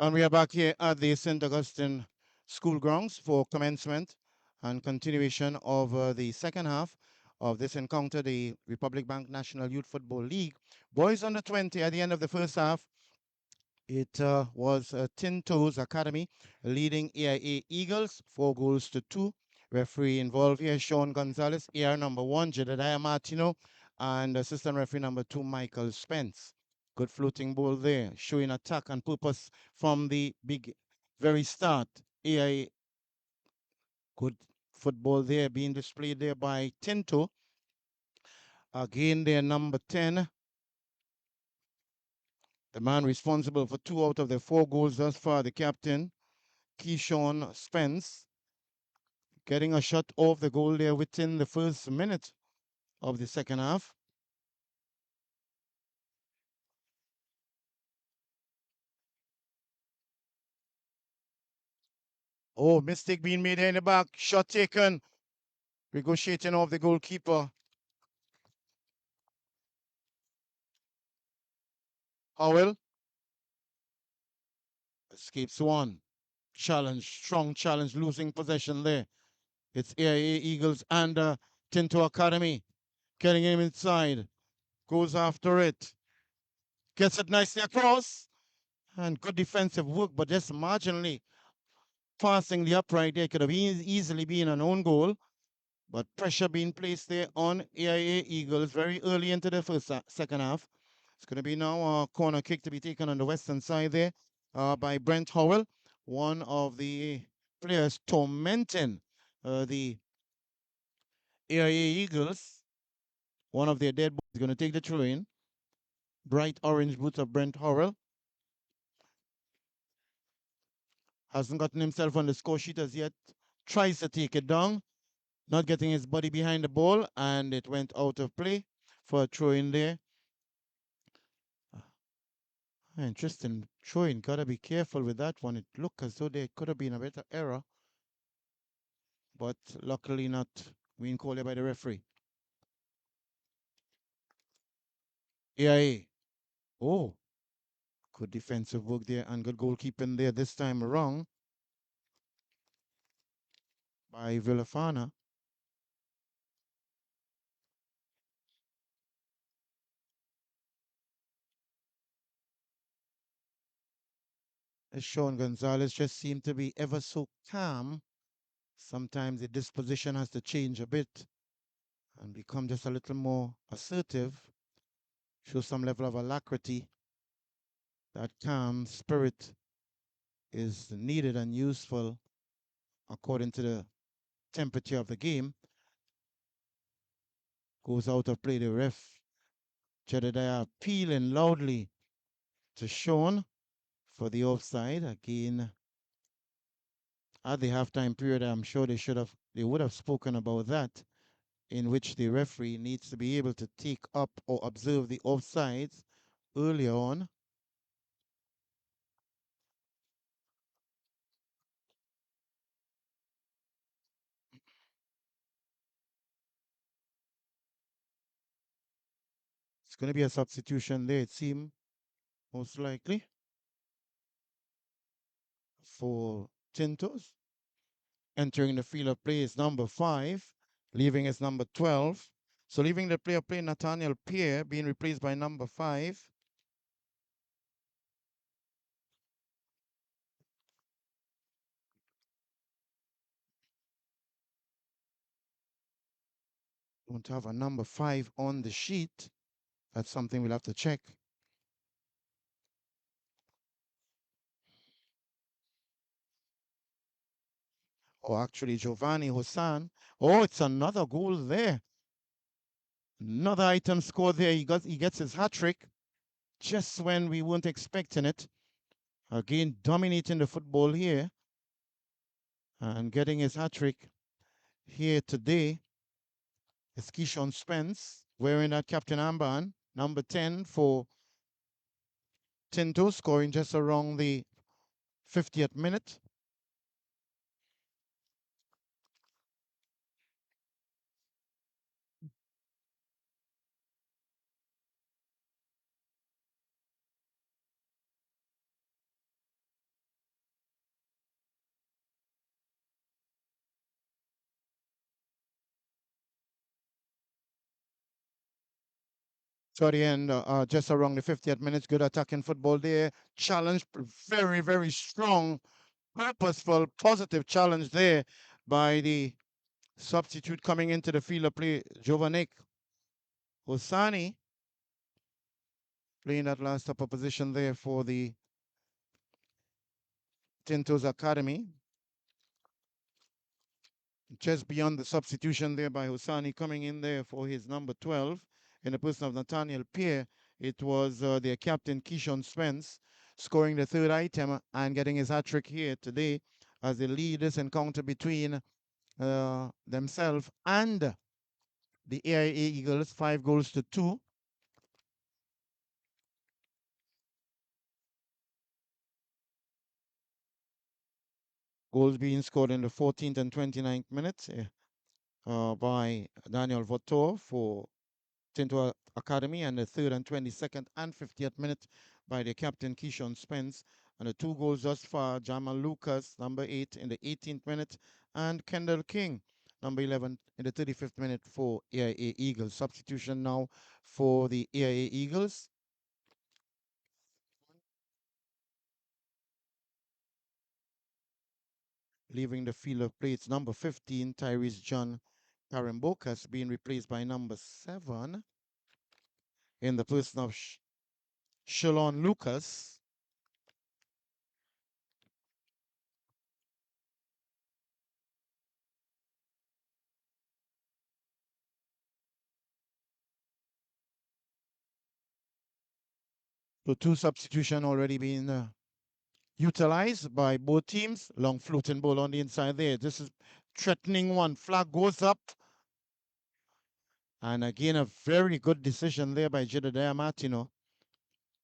S2: And we are back here at the St. Augustine School grounds for commencement and continuation of the second half of this encounter, the Republic Bank National Youth Football League. Boys under 20 at the end of the first half. It was Tinto's Academy leading AIA Eagles 4 goals to 2. Referee involved here, Sean Gonzalez, AR number 1, Jedediah Martino, and assistant referee number 2, Michael Spence. Good floating ball there, showing attack and purpose from the very start. AIA, good football there being displayed there by Tinto. Again, their number 10, the man responsible for 2 out of the 4 goals thus far, the captain, Keyshawn Spence, getting a shot off the goal there within the first minute of the second half. Oh, mistake being made there in the back. Shot taken. Negotiating off the goalkeeper. Howell escapes one. Challenge, strong challenge, losing possession there. It's AIA Eagles and Tinto Academy. Getting him inside. Goes after it. Gets it nicely across. And good defensive work, but just marginally passing the upright there. Could have easily been an own goal. But pressure being placed there on AIA Eagles very early into the second half. It's going to be now a corner kick to be taken on the western side there by Brent Howell, one of the players tormenting the AIA Eagles. One of their dead boys is going to take the throw in. Bright orange boots of Brent Howell. Hasn't gotten himself on the score sheet as yet. Tries to take it down. Not getting his body behind the ball, and it went out of play for a throw in there. Interesting throwing. Gotta be careful with that one. It looked as though there could have been a better error, but luckily not being called by the referee. AIA. Oh, good defensive work there and good goalkeeping there this time around by Villafana. As Sean Gonzalez just seemed to be ever so calm. Sometimes the disposition has to change a bit and become just a little more assertive, show some level of alacrity. That calm spirit is needed and useful according to the temperature of the game. Goes out of play. The ref, Jedediah, appealing loudly to Sean for the offside. Again, at the halftime period, I'm sure they would have spoken about that, in which the referee needs to be able to take up or observe the offsides earlier on. It's going to be a substitution there, it seems, most likely, for Tintos. Entering the field of play is number 5, leaving is number 12. So leaving the player play, Nathaniel Pierre, being replaced by number 5. Don't have a number 5 on the sheet. That's something we'll have to check. Oh, actually, Giovanni Hossan. Oh, it's another goal there. Another item scored there. He gets his hat trick just when we weren't expecting it. Again, dominating the football here and getting his hat trick here today is Keyshawn Spence wearing that captain armband, number 10 for Tinto, scoring just around the 50th minute. So the end, just around the 50th minutes, good attacking football there. Challenge, very, very strong, purposeful, positive challenge there by the substitute coming into the field of play, Jovanik Hosani, playing that last upper position there for the Tintos Academy. Just beyond the substitution there by Hosani coming in there for his number 12 in the person of Nathaniel Pierre. It was their captain Keishon Spence scoring the third item and getting his hat trick here today as they lead this encounter between themselves and the AIA Eagles, 5 goals to 2. Goals being scored in the 14th and 29th minutes by Daniel Votor for Tinto Academy, and the third and 22nd and 50th minute by the captain Keishon Spence. And the 2 goals thus far, Jamal Lucas, number 8, in the 18th minute, and Kendall King, number 11, in the 35th minute for AIA Eagles. Substitution now for the AIA Eagles. Leaving the field of play, it's number 15, Tyrese John Karimbokas, being replaced by number 7 in the person of Shalon Lucas. So 2 substitution already being utilized by both teams. Long floating ball on the inside there. This is threatening one. Flag goes up. And again, a very good decision there by Jedediah Martino.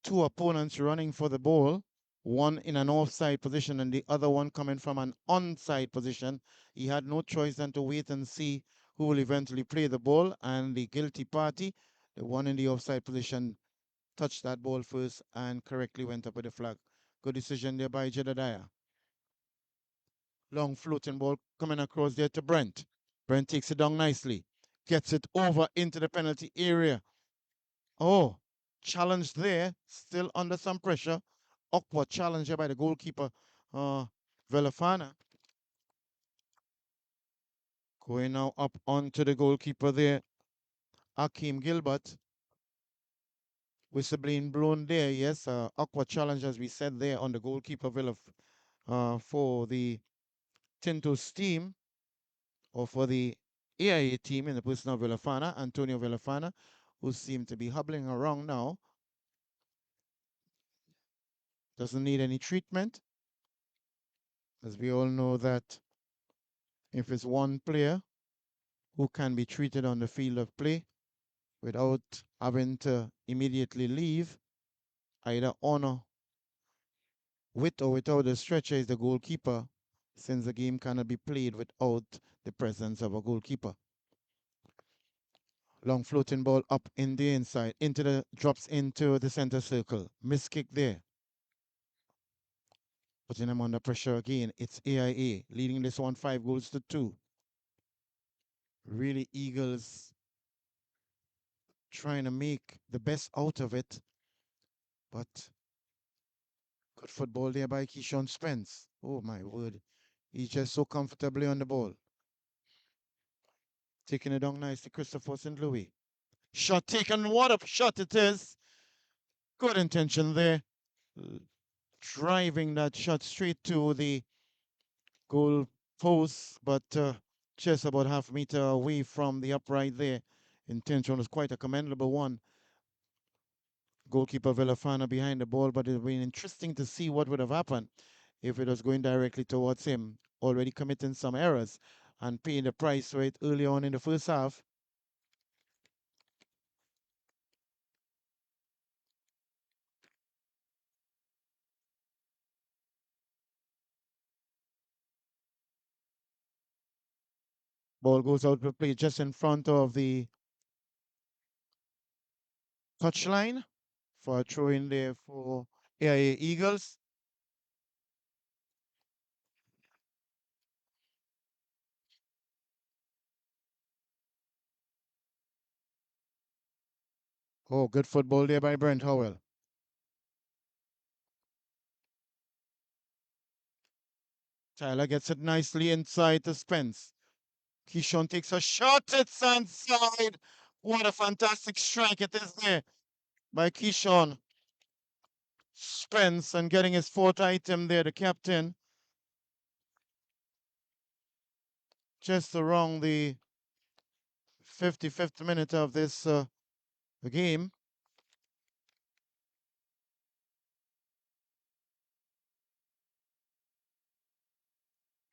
S2: 2 opponents running for the ball. One in an offside position and the other one coming from an onside position. He had no choice than to wait and see who will eventually play the ball. And the guilty party, the one in the offside position, touched that ball first and correctly went up with the flag. Good decision there by Jedediah. Long floating ball coming across there to Brent. Brent takes it down nicely. Gets it over into the penalty area. Oh, challenge there. Still under some pressure. Awkward challenge here by the goalkeeper, Velafana. Going now up onto the goalkeeper there, Akeem Gilbert. Whistle being blown there, yes. Awkward challenge, as we said there, on the goalkeeper for the Tintos team, or for the AIA team in the person of Villafana, Antonio Villafana, who seemed to be hobbling around now. Doesn't need any treatment, as we all know that if it's one player who can be treated on the field of play without having to immediately leave, either on or with or without a stretcher, is the goalkeeper, since the game cannot be played without the presence of a goalkeeper. Long floating ball up in the inside, drops into the center circle. Miss kick there. Putting them under pressure again. It's AIA leading this one 5 goals to 2. Really, Eagles trying to make the best out of it. But good football there by Keishon Spence. Oh my word. He's just so comfortably on the ball. Taking it down nicely, Christopher St. Louis. Shot taken. What a shot it is. Good intention there. Driving that shot straight to the goal post, but just about half a meter away from the upright there. Intention was quite a commendable one. Goalkeeper Villafana behind the ball, but it would have been interesting to see what would have happened if it was going directly towards him, already committing some errors and paying the price for it early on in the first half. Ball goes out to play just in front of the touchline for a throw in there for AIA Eagles. Oh, good football there by Brent Howell. Tyler gets it nicely inside to Spence. Keyshawn takes a shot. It's inside. What a fantastic strike it is there by Keyshawn Spence and getting his fourth item there, the captain. Just around the 55th minute of this game.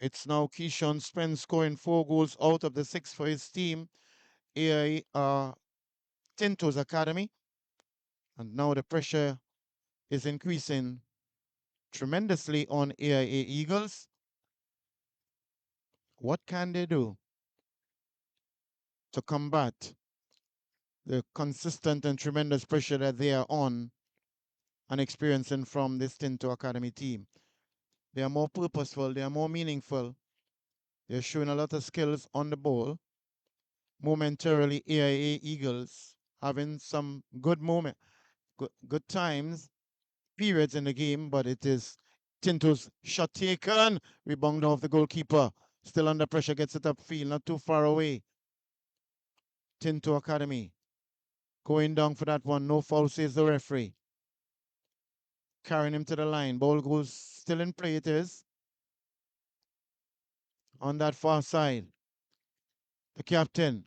S2: It's now Keyshawn Spence scoring 4 goals out of the 6 for his team, AI Tinto's Academy. And now the pressure is increasing tremendously on AIA Eagles. What can they do to combat the consistent and tremendous pressure that they are on and experiencing from this Tinto Academy team? They are more purposeful, they are more meaningful, they're showing a lot of skills on the ball. Momentarily, AIA Eagles having some good times, periods in the game, but it is Tinto's shot taken. Rebound off the goalkeeper. Still under pressure, gets it upfield, not too far away. Tinto Academy going down for that one. No foul, says the referee. Carrying him to the line. Ball goes still in play, it is. On that far side. The captain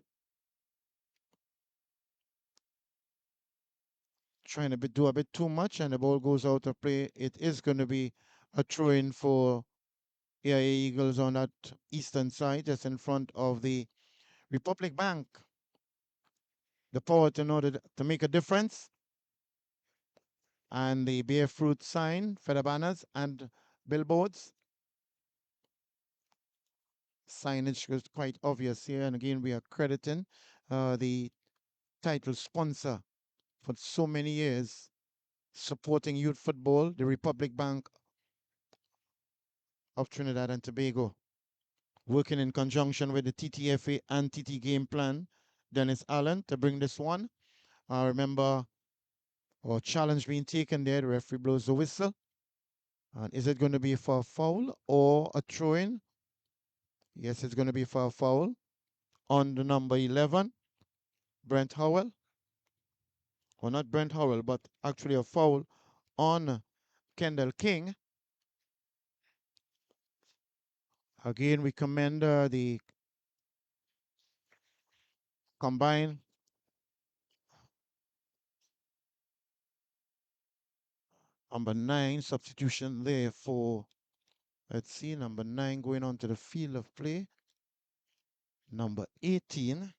S2: trying to do a bit too much, and the ball goes out of play. It is going to be a throw in for AIA Eagles on that eastern side, just in front of the Republic Bank. The power to know to make a difference. And the bear fruit sign, feather banners, and billboards. Signage was quite obvious here. And again, we are crediting the title sponsor for so many years, supporting youth football, the Republic Bank of Trinidad and Tobago, working in conjunction with the TTFA and TT Game Plan, Dennis Allen, to bring this one. I remember a challenge being taken there. The referee blows the whistle. And is it going to be for a foul or a throw-in? Yes, it's going to be for a foul on the number 11, Brent Howell. Or not Brent Howell, but actually a foul on Kendall King. Again, we commend the combined number 9 substitution there for, let's see, number 9 going on to the field of play. Number 18.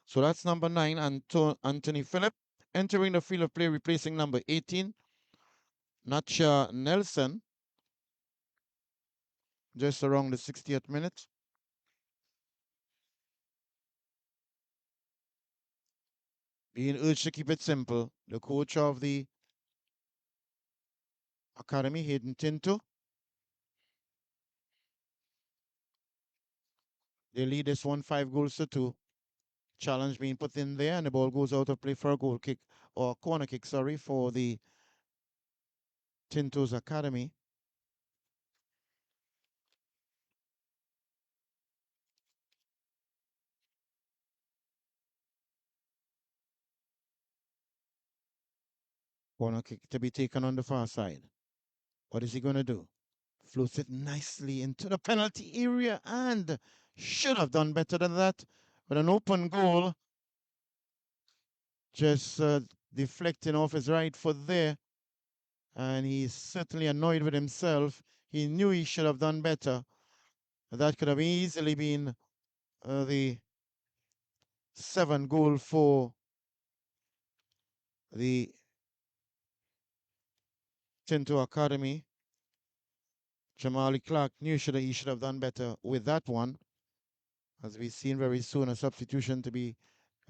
S2: So that's number 9, Anthony Phillip, entering the field of play, replacing number 18, Nacha Nelson, just around the 60th minute. Being urged to keep it simple. The coach of the academy, Hayden Tinto, they lead this one 5 goals to 2. Challenge being put in there, and the ball goes out of play for a goal kick, or corner kick, sorry, for the Tinto's academy. Corner kick to be taken on the far side. What is he going to do? Floats it nicely into the penalty area and should have done better than that. With an open goal, just deflecting off his right foot there. And he's certainly annoyed with himself. He knew he should have done better. That could have easily been the 7th goal for the Tinto Academy. Jamali Clark knew he should have done better with that one. As we've seen very soon, a substitution to be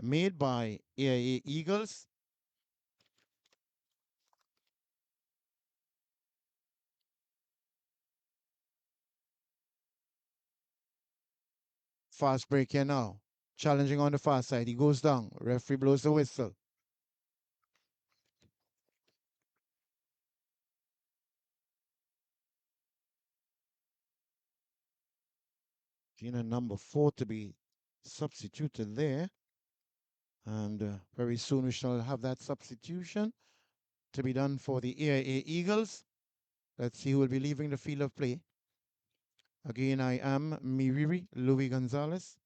S2: made by AIA Eagles. Fast break here now. Challenging on the far side. He goes down. Referee blows the whistle. Gina number 4 to be substituted there. And very soon we shall have that substitution to be done for the AIA Eagles. Let's see who will be leaving the field of play. Again, I am Miriri Louis Gonzalez.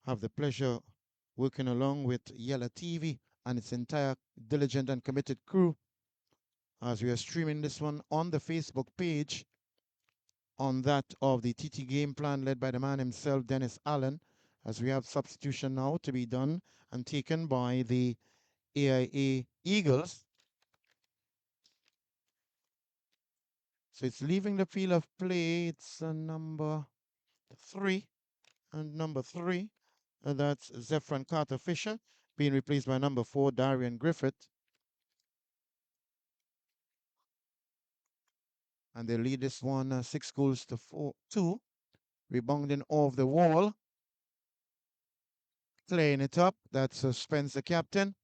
S2: Have the pleasure working along with Yella TV and its entire diligent and committed crew as we are streaming this one on the Facebook page on that of the TT game plan led by the man himself, Dennis Allen, as we have substitution now to be done and taken by the AIA Eagles. So it's leaving the field of play. It's number 3. And number 3, that's Zephron Carter Fisher, being replaced by number 4, Darian Griffith. And they lead this one 6 goals to 2. Rebounding off the wall. Playing it up. That's Spencer Captain.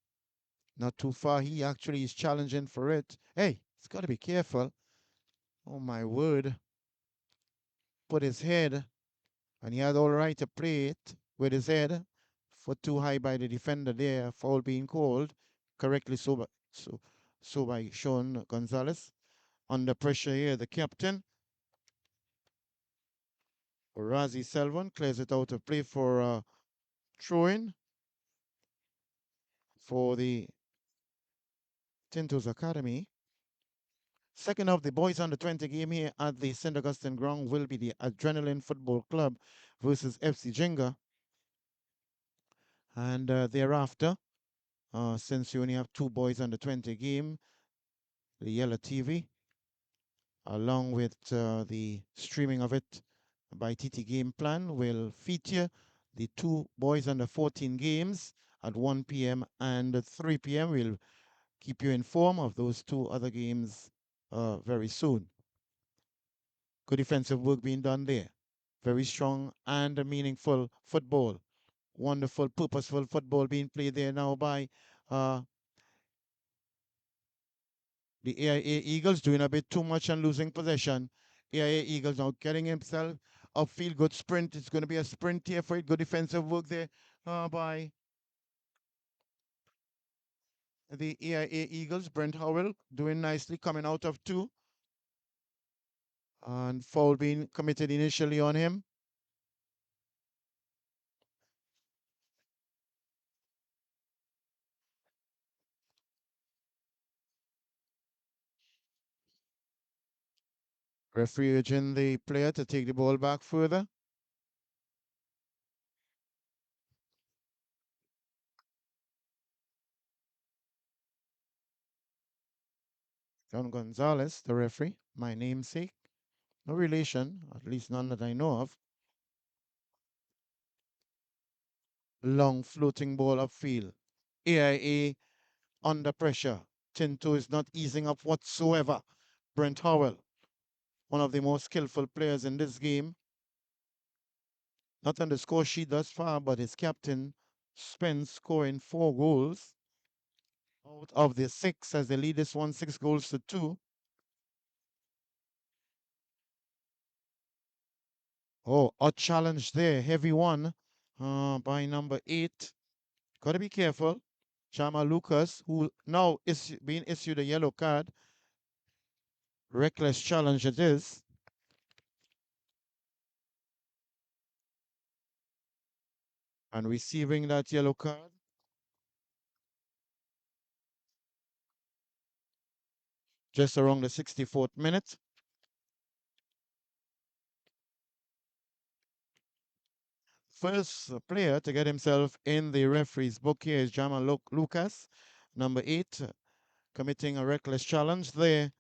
S2: Not too far. He actually is challenging for it. Hey, he's got to be careful. Oh, my word. Put his head. And he had all right to play it with his head. Foot too high by the defender there. Foul being called. Correctly so by Sean Gonzalez. Under pressure here, the captain. Razi Selvon clears it out of play for throw-in for the Tintos Academy. Second of the boys under 20 game here at the St. Augustine ground will be the Adrenaline Football Club versus FC Jenga. And thereafter, since you only have 2 boys under 20 game, the Yellow TV, along with the streaming of it by TT Game Plan, will feature the 2 boys under 14 games at 1 p.m. and 3 p.m. We'll keep you informed of those 2 other games very soon. Good defensive work being done there. Very strong and meaningful football. Wonderful, purposeful football being played there now by the AIA Eagles, doing a bit too much and losing possession. AIA Eagles now getting himself upfield. Good sprint. It's going to be a sprint here for it. Good defensive work there by the AIA Eagles. Brent Howell doing nicely, coming out of 2. And foul being committed initially on him. Referee urging the player to take the ball back further. John Gonzalez, the referee, my namesake. No relation, at least none that I know of. Long floating ball upfield. AIA under pressure. Tinto is not easing up whatsoever. Brent Howell, one of the most skillful players in this game. Not on the score sheet thus far, but his captain, Spence, scoring 4 goals out of the 6 as they lead this one 6 goals to 2. Oh, a challenge there. Heavy one by number 8. Got to be careful. Chama Lucas, who now is being issued a yellow card. Reckless challenge it is. And receiving that yellow card. Just around the 64th minute. First player to get himself in the referee's book here is Jamal Lucas, number 8, committing a reckless challenge there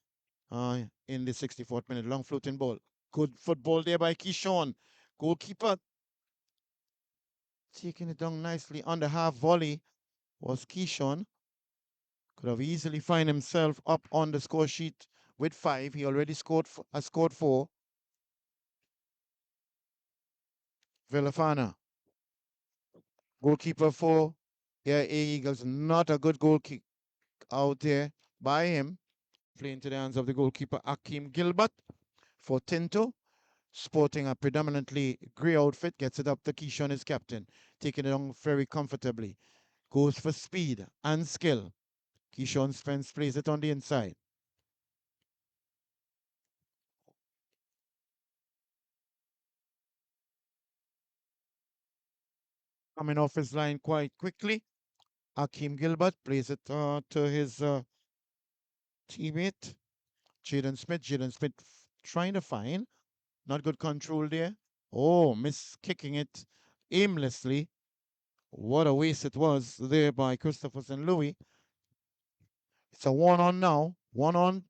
S2: in the 64th minute. Long floating ball. Good football there by Keyshawn. Goalkeeper taking it down nicely on the half volley was Keyshawn. Could have easily find himself up on the score sheet with 5. He already scored 4. Villafana, goalkeeper for AIA Eagles. Not a good goal kick out there by him. Playing to the hands of the goalkeeper Akeem Gilbert for Tinto. Sporting a predominantly grey outfit, gets it up to Keyshawn, his captain, taking it on very comfortably. Goes for speed and skill. Keyshawn Spence plays it on the inside. Coming off his line quite quickly. Akeem Gilbert plays it to his teammate, Jaden Smith. Jaden Smith trying to find. Not good control there. Oh, miss kicking it aimlessly. What a waste it was there by Christopher St. Louis. It's a one on now. One on.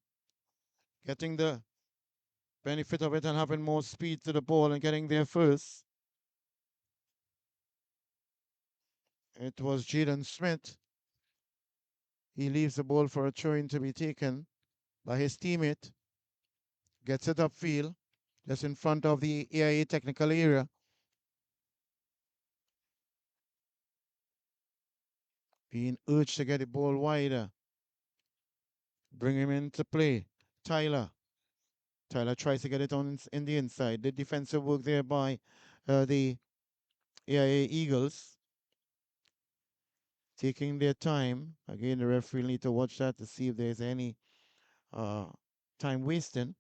S2: Getting the benefit of it and having more speed to the ball and getting there first. It was Jaden Smith. He leaves the ball for a throw-in to be taken by his teammate. Gets it upfield, just in front of the AIA technical area. Being urged to get the ball wider. Bring him into play. Tyler. Tyler tries to get it on in the inside. The defensive work there by the AIA Eagles. Taking their time. Again, the referee will need to watch that to see if there's any time wasting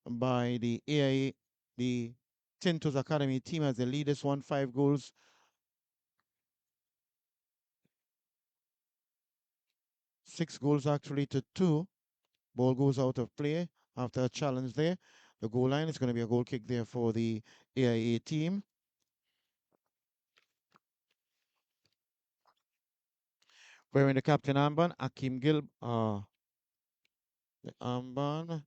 S2: by the AIA, the Tintos Academy team as the leaders won 5 goals. 6 goals actually to 2. Ball goes out of play after a challenge there. The goal line is going to be a goal kick there for the AIA team. Wearing the captain armband, Akeem Gil, the armband.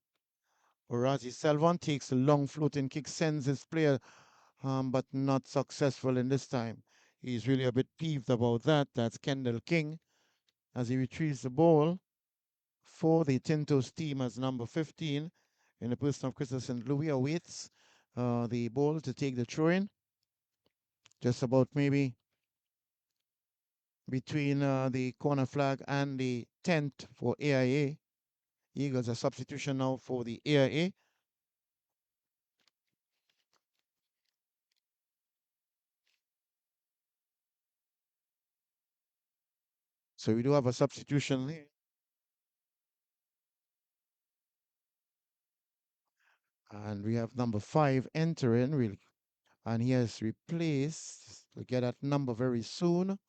S2: Orazi Selvon takes a long floating kick, sends his player, but not successful in this time. He's really a bit peeved about that. That's Kendall King as he retrieves the ball for the Tintos team as number 15 in the person of Christopher St. Louis awaits the ball to take the throw in. Just about maybe between the corner flag and the tent for AIA. Eagles a substitution now for the AIA. So we do have a substitution here. And we have number 5 entering, really. And he has replaced, we'll get that number very soon.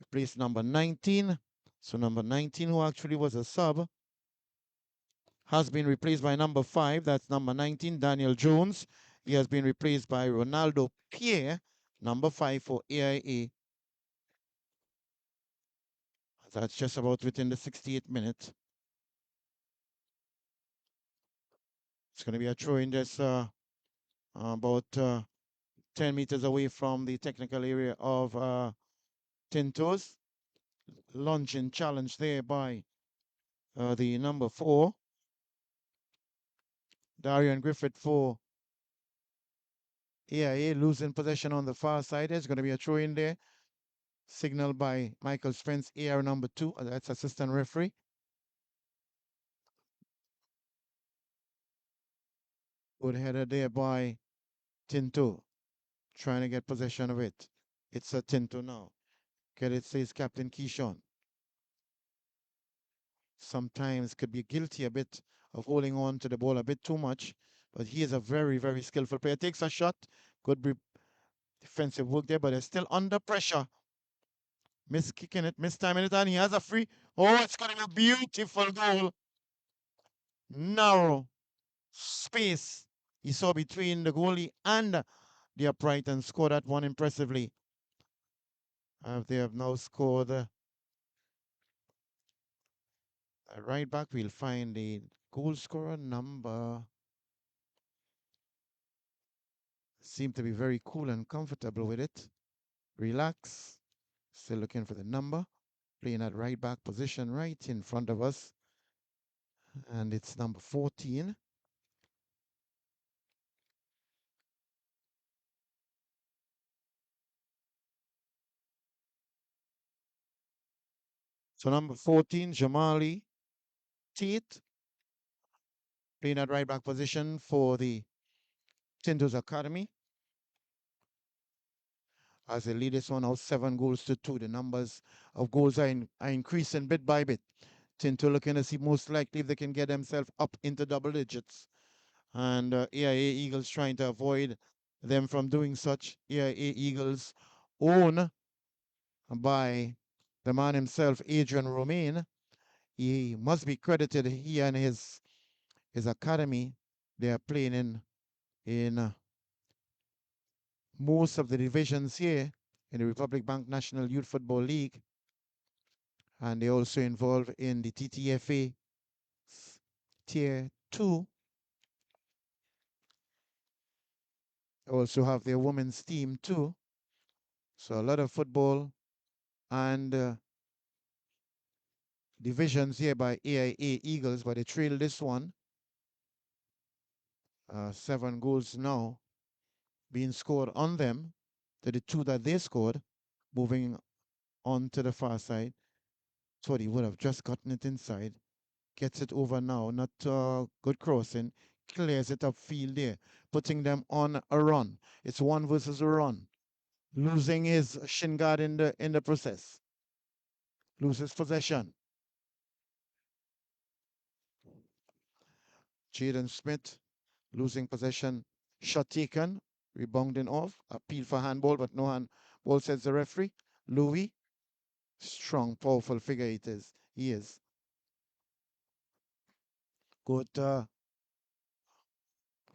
S2: Replaced number 19. So number 19, who actually was a sub, has been replaced by number 5. That's number 19, Daniel Jones. He has been replaced by Ronaldo Pierre, number 5 for AIA. That's just about within the 68th minute. It's going to be a throw in just about 10 meters away from the technical area of Tintos. Lunging challenge there by the number 4. Darian Griffith for AIA losing possession on the far side. There's going to be a throw in there. Signaled by Michael Spence, AR number 2. That's assistant referee. Good header there by Tinto. Trying to get possession of it. It's a Tinto now. Get it, says Captain Keyshawn. Sometimes could be guilty a bit of holding on to the ball a bit too much. But he is a very, very skillful player. Takes a shot. Good defensive work there, but they're still under pressure. Miss kicking it, miss timing it, and he has a free. Oh, it's going to be a beautiful goal. Narrow space he saw between the goalie and the upright and scored that one impressively. They have now scored right back. We'll find the goal scorer number. Seem to be very cool and comfortable with it. Relax. Still looking for the number. Playing at right back position right in front of us. And it's number 14. So number 14, Jamali Tate, playing at right back position for the Tintos Academy. As they lead this one out 7 goals to 2. The numbers of goals are increasing bit by bit. Tinto looking to see most likely if they can get themselves up into double digits. And AIA Eagles trying to avoid them from doing such. AIA Eagles owned by the man himself, Adrian Romain. He must be credited, he and his academy. They are playing in most of the divisions here in the Republic Bank National Youth Football League. And they also involved in the TTFA Tier 2. Also have their women's team too. So a lot of football and divisions here by AIA Eagles, but they trail this one. 7 goals now being scored on them to the 2 that they scored, moving on to the far side. Thought he would have just gotten it inside. Gets it over now, not good crossing. Clears it upfield there, putting them on a run. It's one versus a run. Losing his shin guard in the process. Loses possession. Jaden Smith losing possession. Shot taken. Rebounding off. Appeal for handball, but no handball, says the referee. Louis. Strong, powerful figure it is. He is. Good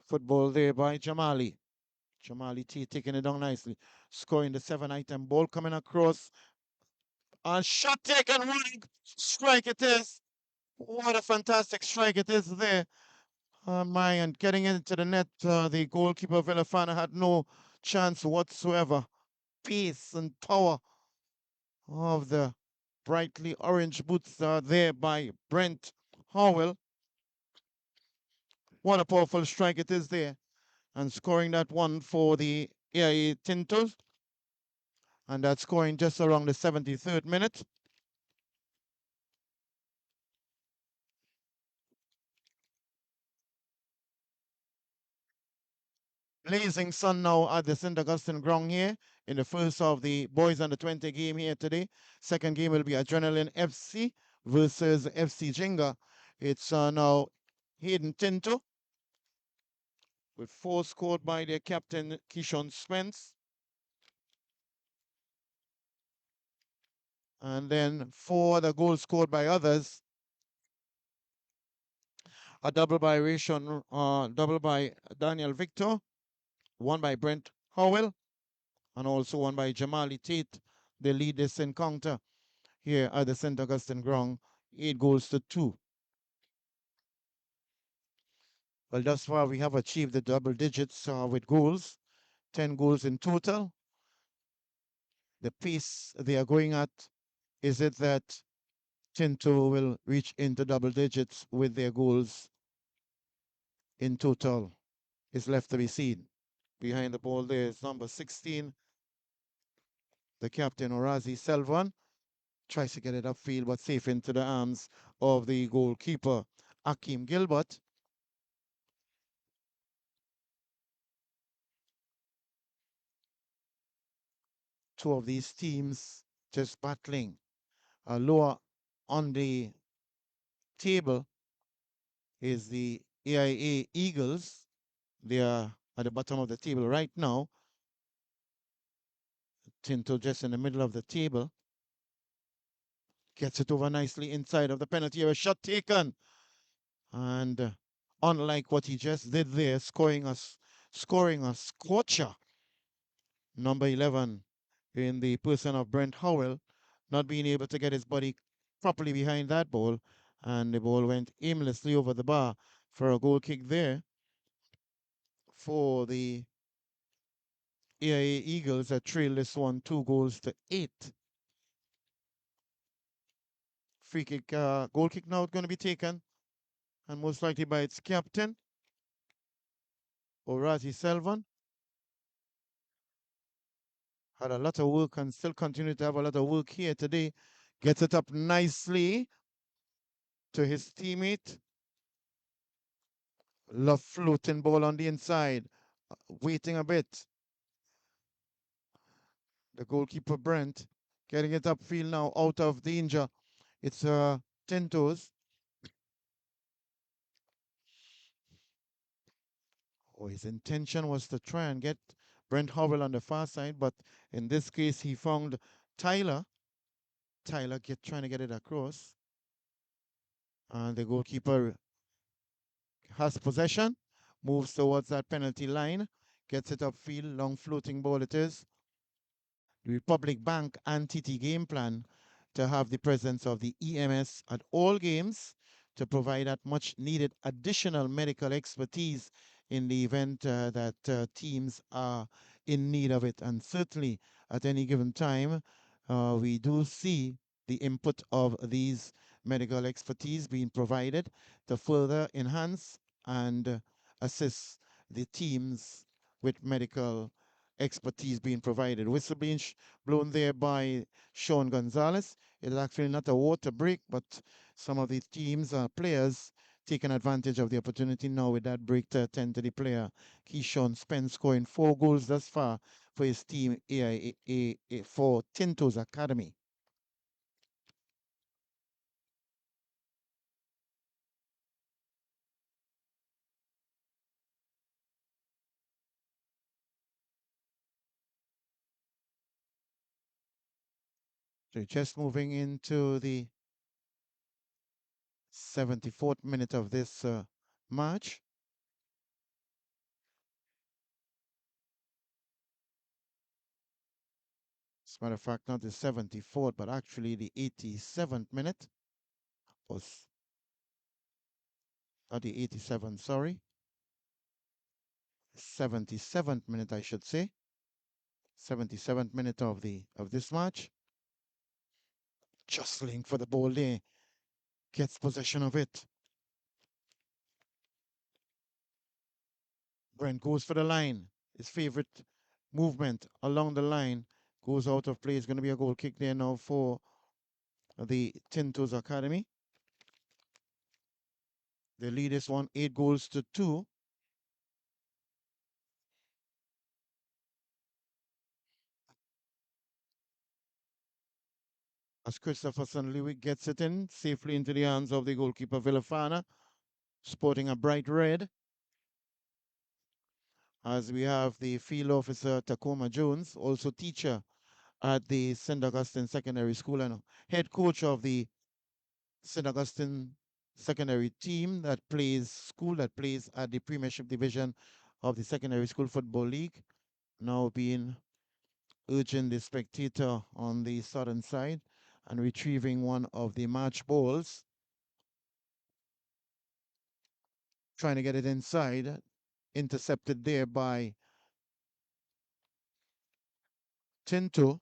S2: football there by Jamali. Jamali T taking it down nicely. Scoring the 7-item ball coming across. And shot taken. What a strike it is. What a fantastic strike it is there. My, and getting into the net, the goalkeeper Villafana had no chance whatsoever. Pace and power of the brightly orange boots are there by Brent Howell. What a powerful strike it is there. And scoring that one for the AIA Tintos. And that's scoring just around the 73rd minute. Blazing sun now at the St. Augustine ground here in the first of the boys under 20 game here today. Second game will be Adrenaline FC versus FC Jenga. It's now Hayden Tinto with 4 scored by their captain Kishon Spence. And then 4 other goals scored by others. A double by double by Daniel Victor, one by Brent Howell, and also one by Jamali Tate. They lead this encounter here at the St. Augustine ground, 8 goals to 2. Well, thus far we have achieved the double digits with goals, 10 goals in total. The pace they are going at, is it that Tinto will reach into double digits with their goals in total? Is left to be seen. Behind the ball there is number 16, the captain Orazi Selvan. Tries to get it upfield, but safe into the arms of the goalkeeper, Akeem Gilbert. Two of these teams just battling. Lower on the table is the AIA Eagles. They are at the bottom of the table right now. Tinto just in the middle of the table. Gets it over nicely inside of the penalty area. Shot taken. And unlike what he just did there, scoring a scorcher. Number 11 in the person of Brent Howell, not being able to get his body properly behind that ball. And the ball went aimlessly over the bar for a goal kick there for the AIA Eagles that trail this one 2 goals to 8. Free kick, goal kick now going to be taken, and most likely by its captain, Orazi Selvan. Had a lot of work and still continue to have a lot of work here today, Gets it up nicely to his teammate. Love floating ball on the inside. Waiting a bit. The goalkeeper Brent getting it upfield now, out of danger. It's Tintos. Oh, his intention was to try and get Brent Howell on the far side, but in this case he found Tyler. Tyler trying to get it across. And the goalkeeper has possession, moves towards that penalty line, gets it upfield, long floating ball it is. The Republic Bank and TT game plan to have the presence of the EMS at all games to provide that much needed additional medical expertise in the event that teams are in need of it. And certainly at any given time, we do see the input of these medical expertise being provided to further enhance and assist the teams with medical expertise being provided. Whistle being blown there by Sean Gonzalez. It is actually not a water break, but some of the teams, players, taking advantage of the opportunity now with that break to attend to the player. Keyshawn Spence scoring 4 goals thus far for his team for Tinto's Academy. So just moving into the 74th minute of this match. As a matter of fact, not the 74th, but actually the 87th minute. Was not the 87th, sorry. 77th minute, I should say. 77th minute of this match. Jostling for the ball there. Gets possession of it. Brent goes for the line. His favorite movement along the line. Goes out of play. It's going to be a goal kick there now for the Tintos Academy. The lead is 8 goals to 2. As Christopherson Lewick gets it in safely into the hands of the goalkeeper Villafana, sporting a bright red. As we have the field officer Tacoma Jones, also teacher at the St. Augustine Secondary School and head coach of the St. Augustine secondary team that plays at the Premiership Division of the Secondary School Football League, now being urging the spectator on the southern side and retrieving one of the match balls, trying to get it inside, intercepted there by Tinto.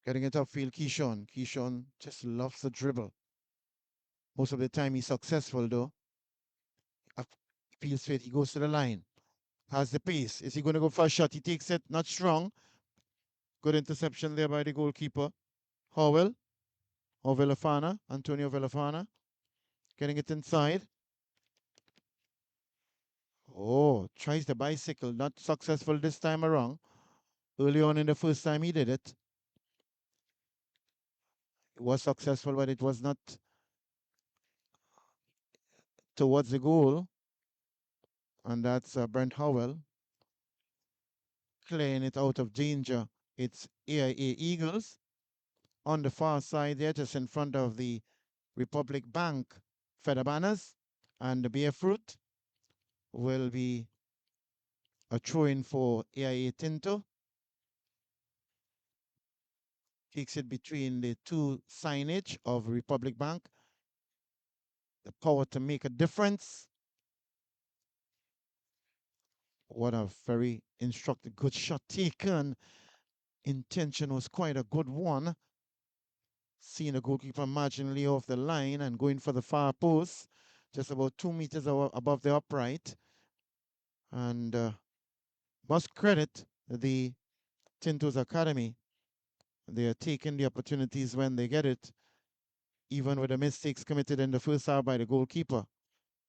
S2: Getting it upfield, Keyshawn. Keyshawn just loves the dribble. Most of the time he's successful though. Feels fit, he goes to the line. Has the pace. Is he going to go for a shot? He takes it, not strong. Good interception there by the goalkeeper. Howell, or Villafana, Antonio Villafana. Getting it inside. Oh, tries the bicycle. Not successful this time around. Early on in the first time he did it. It was successful, but it was not towards the goal. And that's Brent Howell clearing it out of danger. It's AIA Eagles on the far side there, just in front of the Republic Bank feather banners. And the Bearfruit will be a throw-in for AIA Tinto. Kicks it between the two signage of Republic Bank. The power to make a difference. What a very instructive, good shot taken. Intention was quite a good one. Seeing the goalkeeper marginally off the line and going for the far post, just about 2 meters above the upright. And must credit the Tinto's Academy, they are taking the opportunities when they get it, even with the mistakes committed in the first half by the goalkeeper.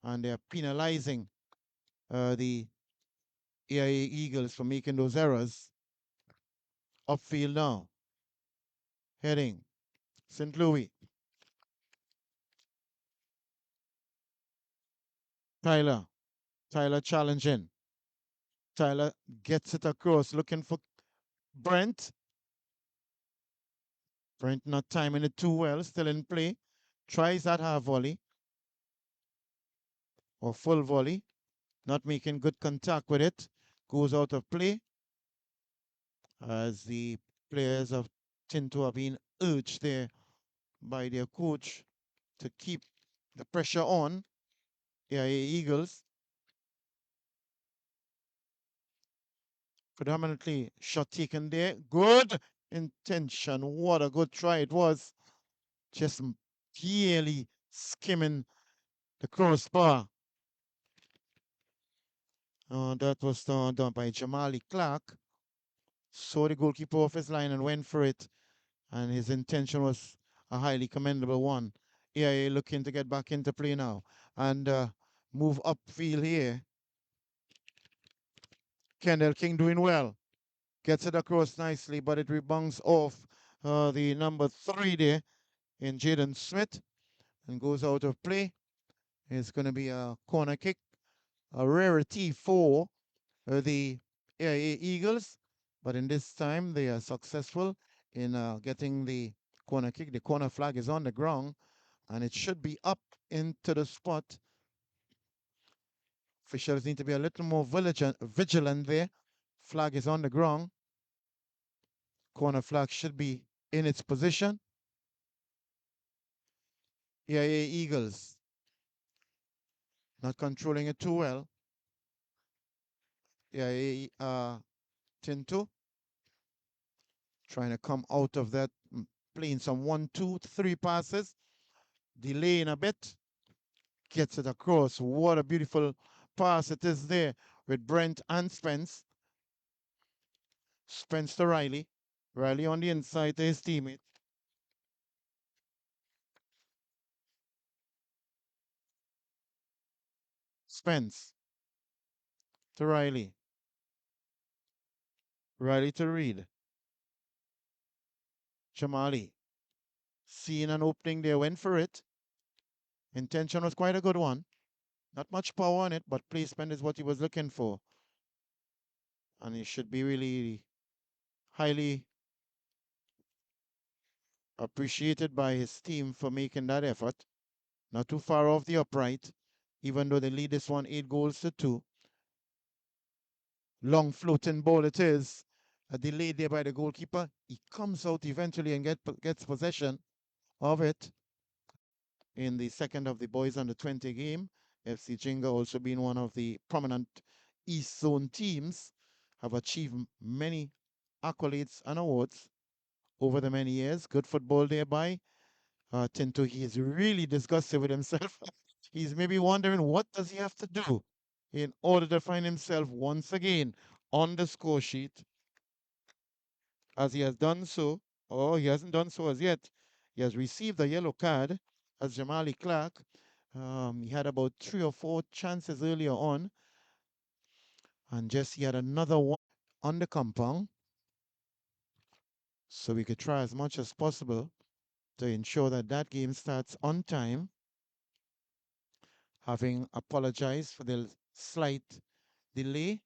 S2: And they are penalizing the AIA Eagles for making those errors. Upfield now. Heading. St. Louis. Tyler. Tyler challenging. Tyler gets it across, looking for Brent. Brent not timing it too well, still in play. Tries that half volley or full volley, not making good contact with it. Goes out of play as the players of Tinto are being urged there by their coach to keep the pressure on. AIA Eagles predominantly shot taken there. Good intention. What a good try it was. Just barely skimming the crossbar. That was done by Jamali Clark. Saw the goalkeeper off his line and went for it. And his intention was a highly commendable one. AIA looking to get back into play now and move upfield here. Kendall King doing well. Gets it across nicely, but it rebounds off the number 3 there in Jaden Smith and goes out of play. It's going to be a corner kick, a rarity for the AIA Eagles, but in this time they are successful in getting the corner kick. The corner flag is on the ground and it should be up into the spot. Officials need to be a little more vigilant there. Flag is on the ground. Corner flag should be in its position. AIA Eagles not controlling it too well. AIA Tinto trying to come out of that, playing some 1, 2, 3 passes, delaying a bit, gets it across. What a beautiful pass it is there with Brent and Spence. Spence to Riley. Riley on the inside to his teammate. Spence to Riley. Riley to Reed. Jamali. Seeing an opening there, went for it. Intention was quite a good one. Not much power on it, but placement is what he was looking for. And he should be really highly appreciated by his team for making that effort. Not too far off the upright, even though they lead this one 8 goals to 2. Long floating ball it is. A delay there by the goalkeeper. He comes out eventually and gets possession of it in the second of the boys under 20 game. FC Jinga also being one of the prominent East Zone teams, have achieved many accolades and awards over the many years. Good football there by Tinto. He is really disgusted with himself. He's maybe wondering what does he have to do in order to find himself once again on the score sheet, as he has done so, or he hasn't done so as yet. He has received a yellow card as Jamali Clark. He had about 3 or 4 chances earlier on, and just he had another one on the compound. So we could try as much as possible to ensure that that game starts on time. Having apologized for the slight delay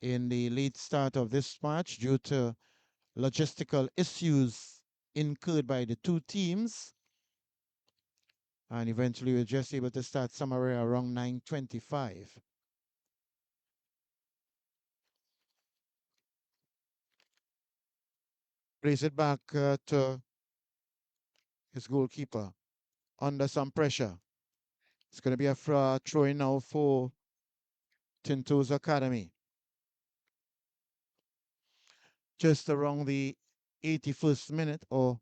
S2: in the late start of this match due to logistical issues incurred by the two teams. And eventually we're just able to start somewhere around 9:25. Plays it back to his goalkeeper under some pressure. It's going to be a throw-in now for Tinto's Academy. Just around the 81st minute or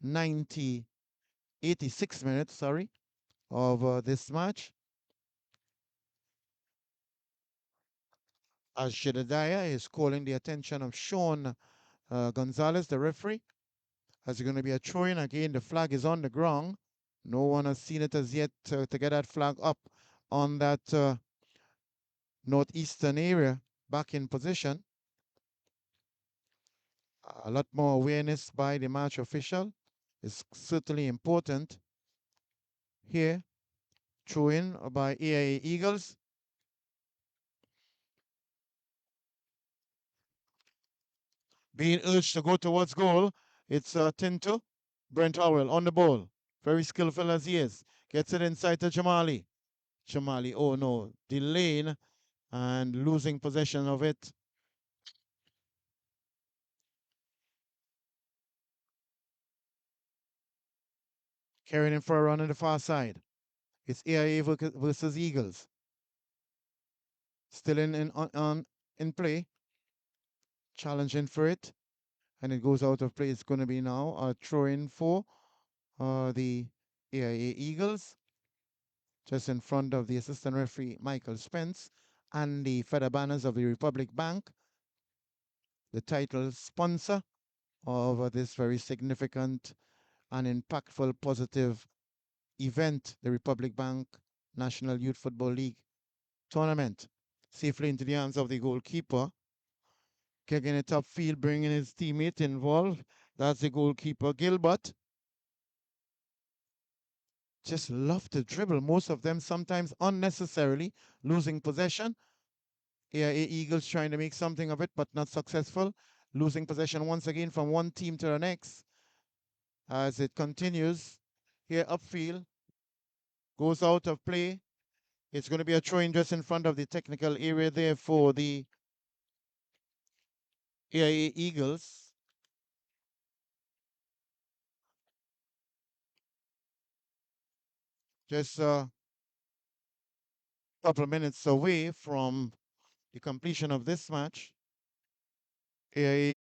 S2: 86th minute, sorry, of this match. as Jedediah is calling the attention of Sean Gonzalez, the referee. As going to be a throw-in again, the flag is on the ground. No one has seen it as yet to get that flag up on that northeastern area back in position. A lot more awareness by the match official is certainly important here. Throw-in by AIA Eagles. Being urged to go towards goal. It's Tinto. Brent Howell on the ball. Very skillful as he is. Gets it inside to Jamali. Jamali, oh no, delaying and losing possession of it. Carrying in for a run on the far side. It's AIA versus Eagles. Still in play. Challenging for it. And it goes out of play. It's going to be now a throw in for the AIA Eagles. Just in front of the assistant referee, Michael Spence, and the feather banners of the Republic Bank, the title sponsor of this very significant and impactful positive event, the Republic Bank National Youth Football League tournament. Safely into the hands of the goalkeeper. Kicking it upfield, bringing his teammate involved. That's the goalkeeper, Gilbert. Just love to dribble. Most of them sometimes unnecessarily losing possession. AIA Eagles trying to make something of it, but not successful. Losing possession once again from one team to the next. As it continues here upfield. Goes out of play. It's going to be a throw-in just in front of the technical area there for the AIA Eagles. Just a couple of minutes away from the completion of this match. AIA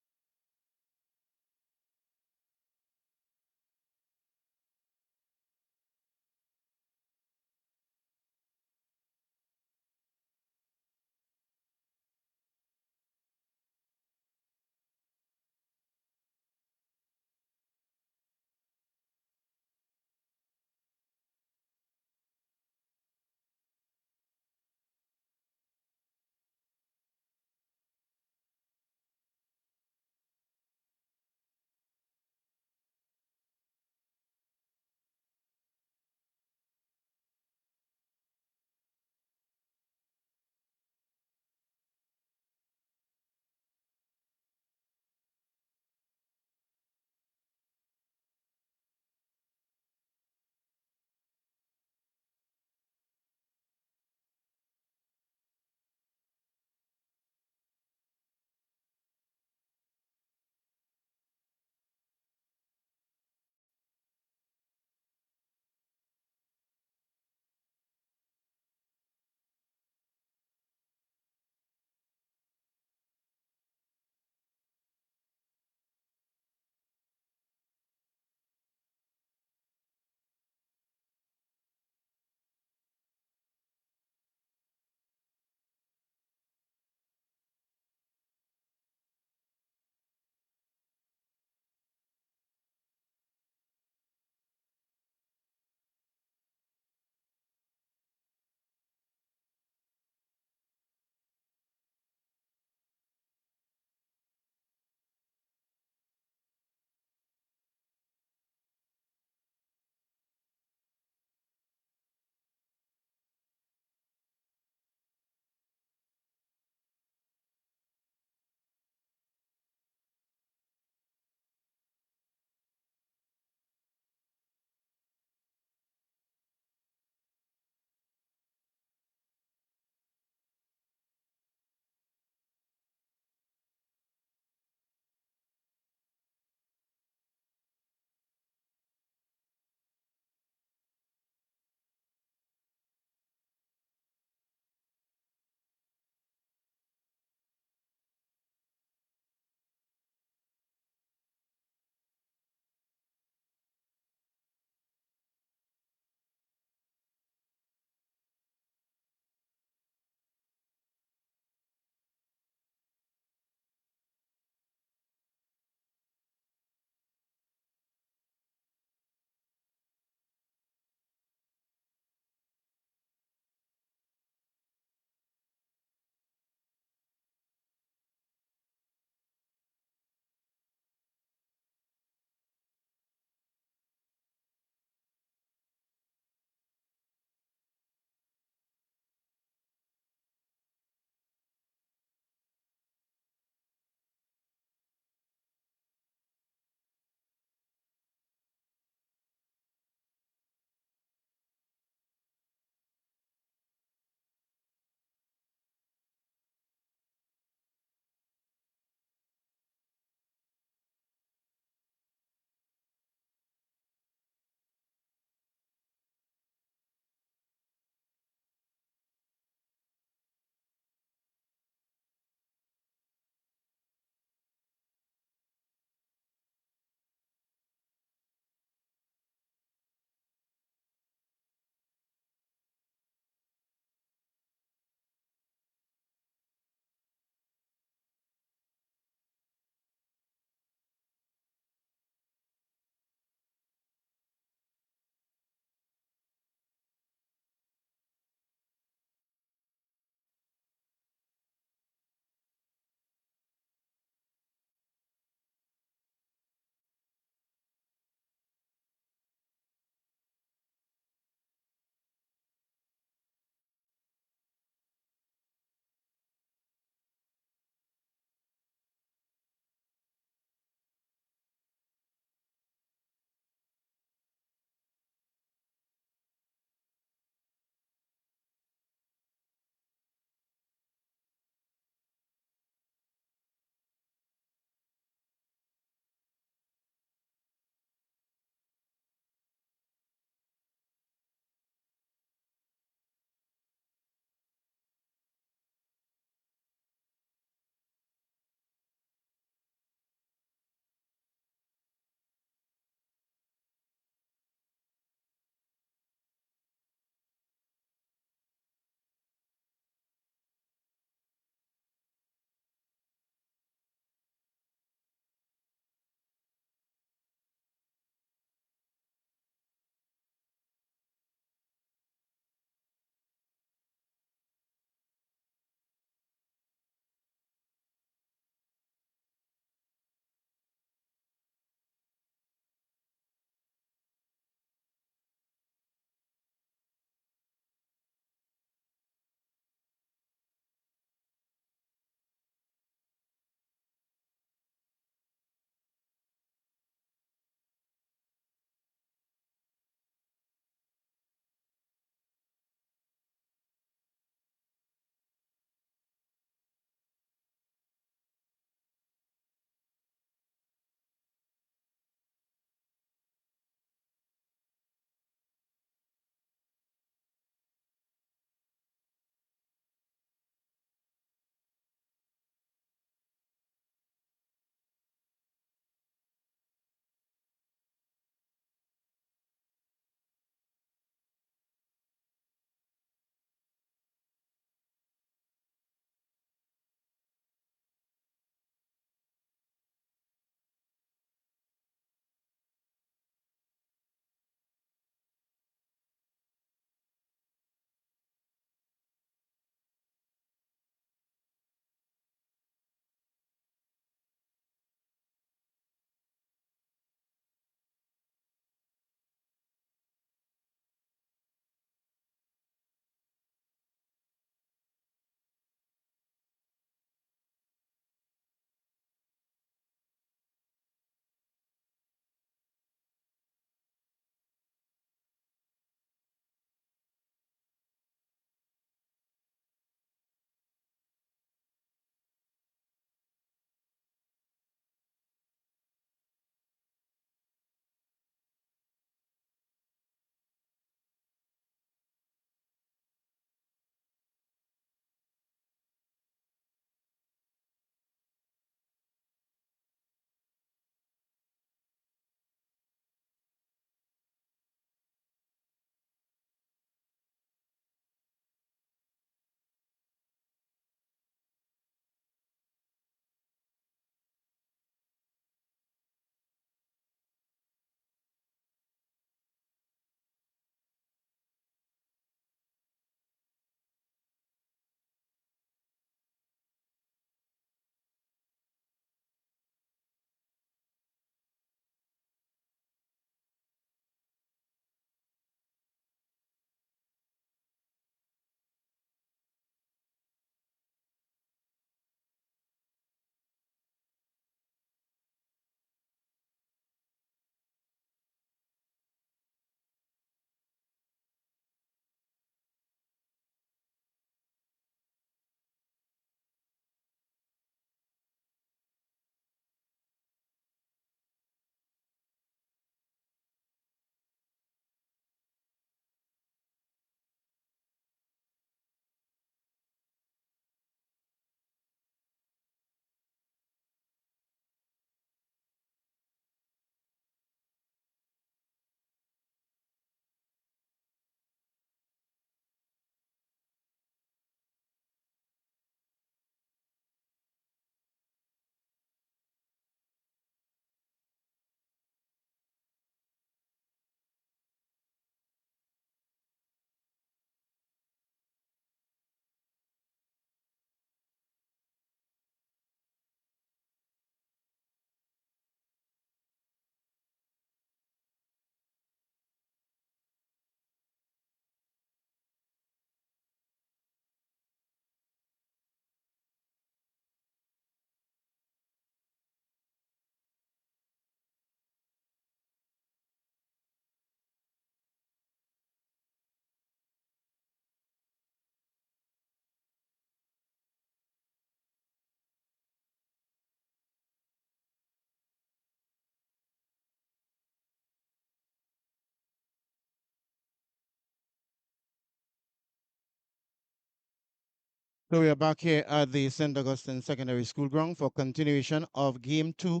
S2: So we are back here at the St. Augustine Secondary School ground for continuation of Game 2,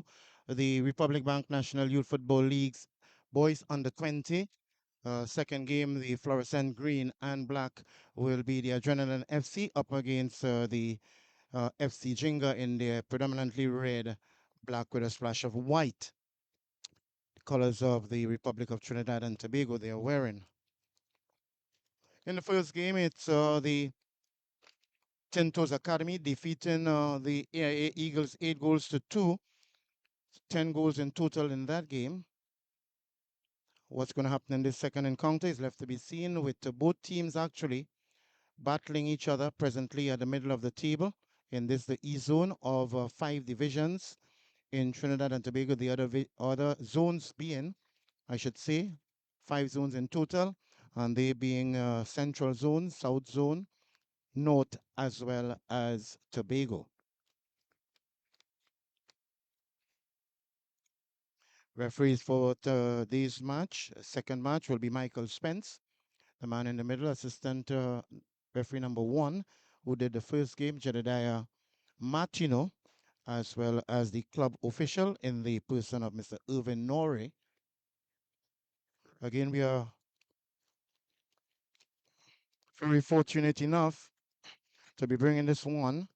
S2: the Republic Bank National Youth Football League's Boys Under 20. Second game, the fluorescent green and black will be the Adrenaline FC up against the FC Jinga in their predominantly red, black with a splash of white. The colors of the Republic of Trinidad and Tobago they are wearing. In the first game, it's the Tintos Academy defeating the AIA Eagles 8 goals to 2. 10 goals in total in that game. What's going to happen in this second encounter is left to be seen, with both teams actually battling each other presently at the middle of the table. In this, the E zone of 5 divisions in Trinidad and Tobago, the other zones being, I should say, 5 zones in total, and they being Central Zone, South Zone, North, as well as Tobago. Referees for today's match, second match, will be Michael Spence, the man in the middle, assistant referee number 1, who did the first game, Jedediah Martino, as well as the club official in the person of Mr. Rbnyfl2025. Again, we are very fortunate enough to be bringing this one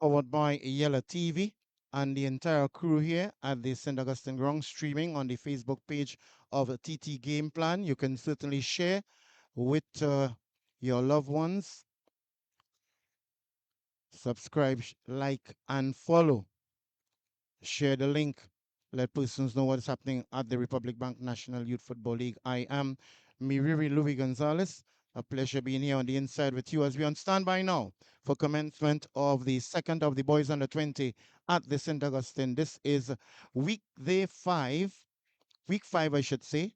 S2: powered by Yellow TV and the entire crew here at the St. Augustine Ground, streaming on the Facebook page of TT Game Plan. You can certainly share with your loved ones. Subscribe, like, and follow. Share the link. Let persons know what's happening at the Republic Bank National Youth Football League. I am Miriri Louis Gonzalez. A pleasure being here on the inside with you as we on standby now for commencement of the second of the Boys Under 20 at the St. Augustine. This is week 5, I should say,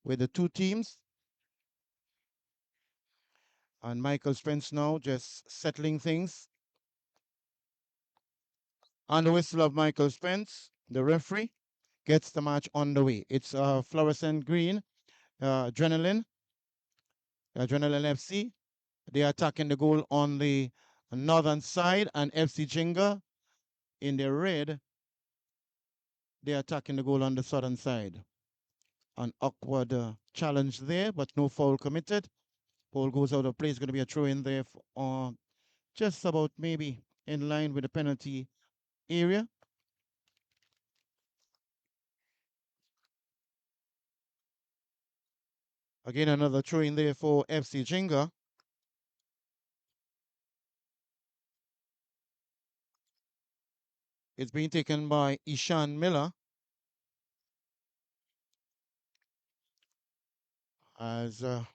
S2: with the two teams. And Michael Spence now just settling things. On the whistle of Michael Spence, the referee gets the match on the way. It's fluorescent green, Adrenaline FC. They are attacking the goal on the northern side, and FC Jinga in the red, they are attacking the goal on the southern side. An awkward challenge there, but no foul committed. Ball goes out of play. It's going to be a throw in there for, just about maybe in line with the penalty area. Again, another throw in there for FC Jinga. It's being taken by Ishan Miller as the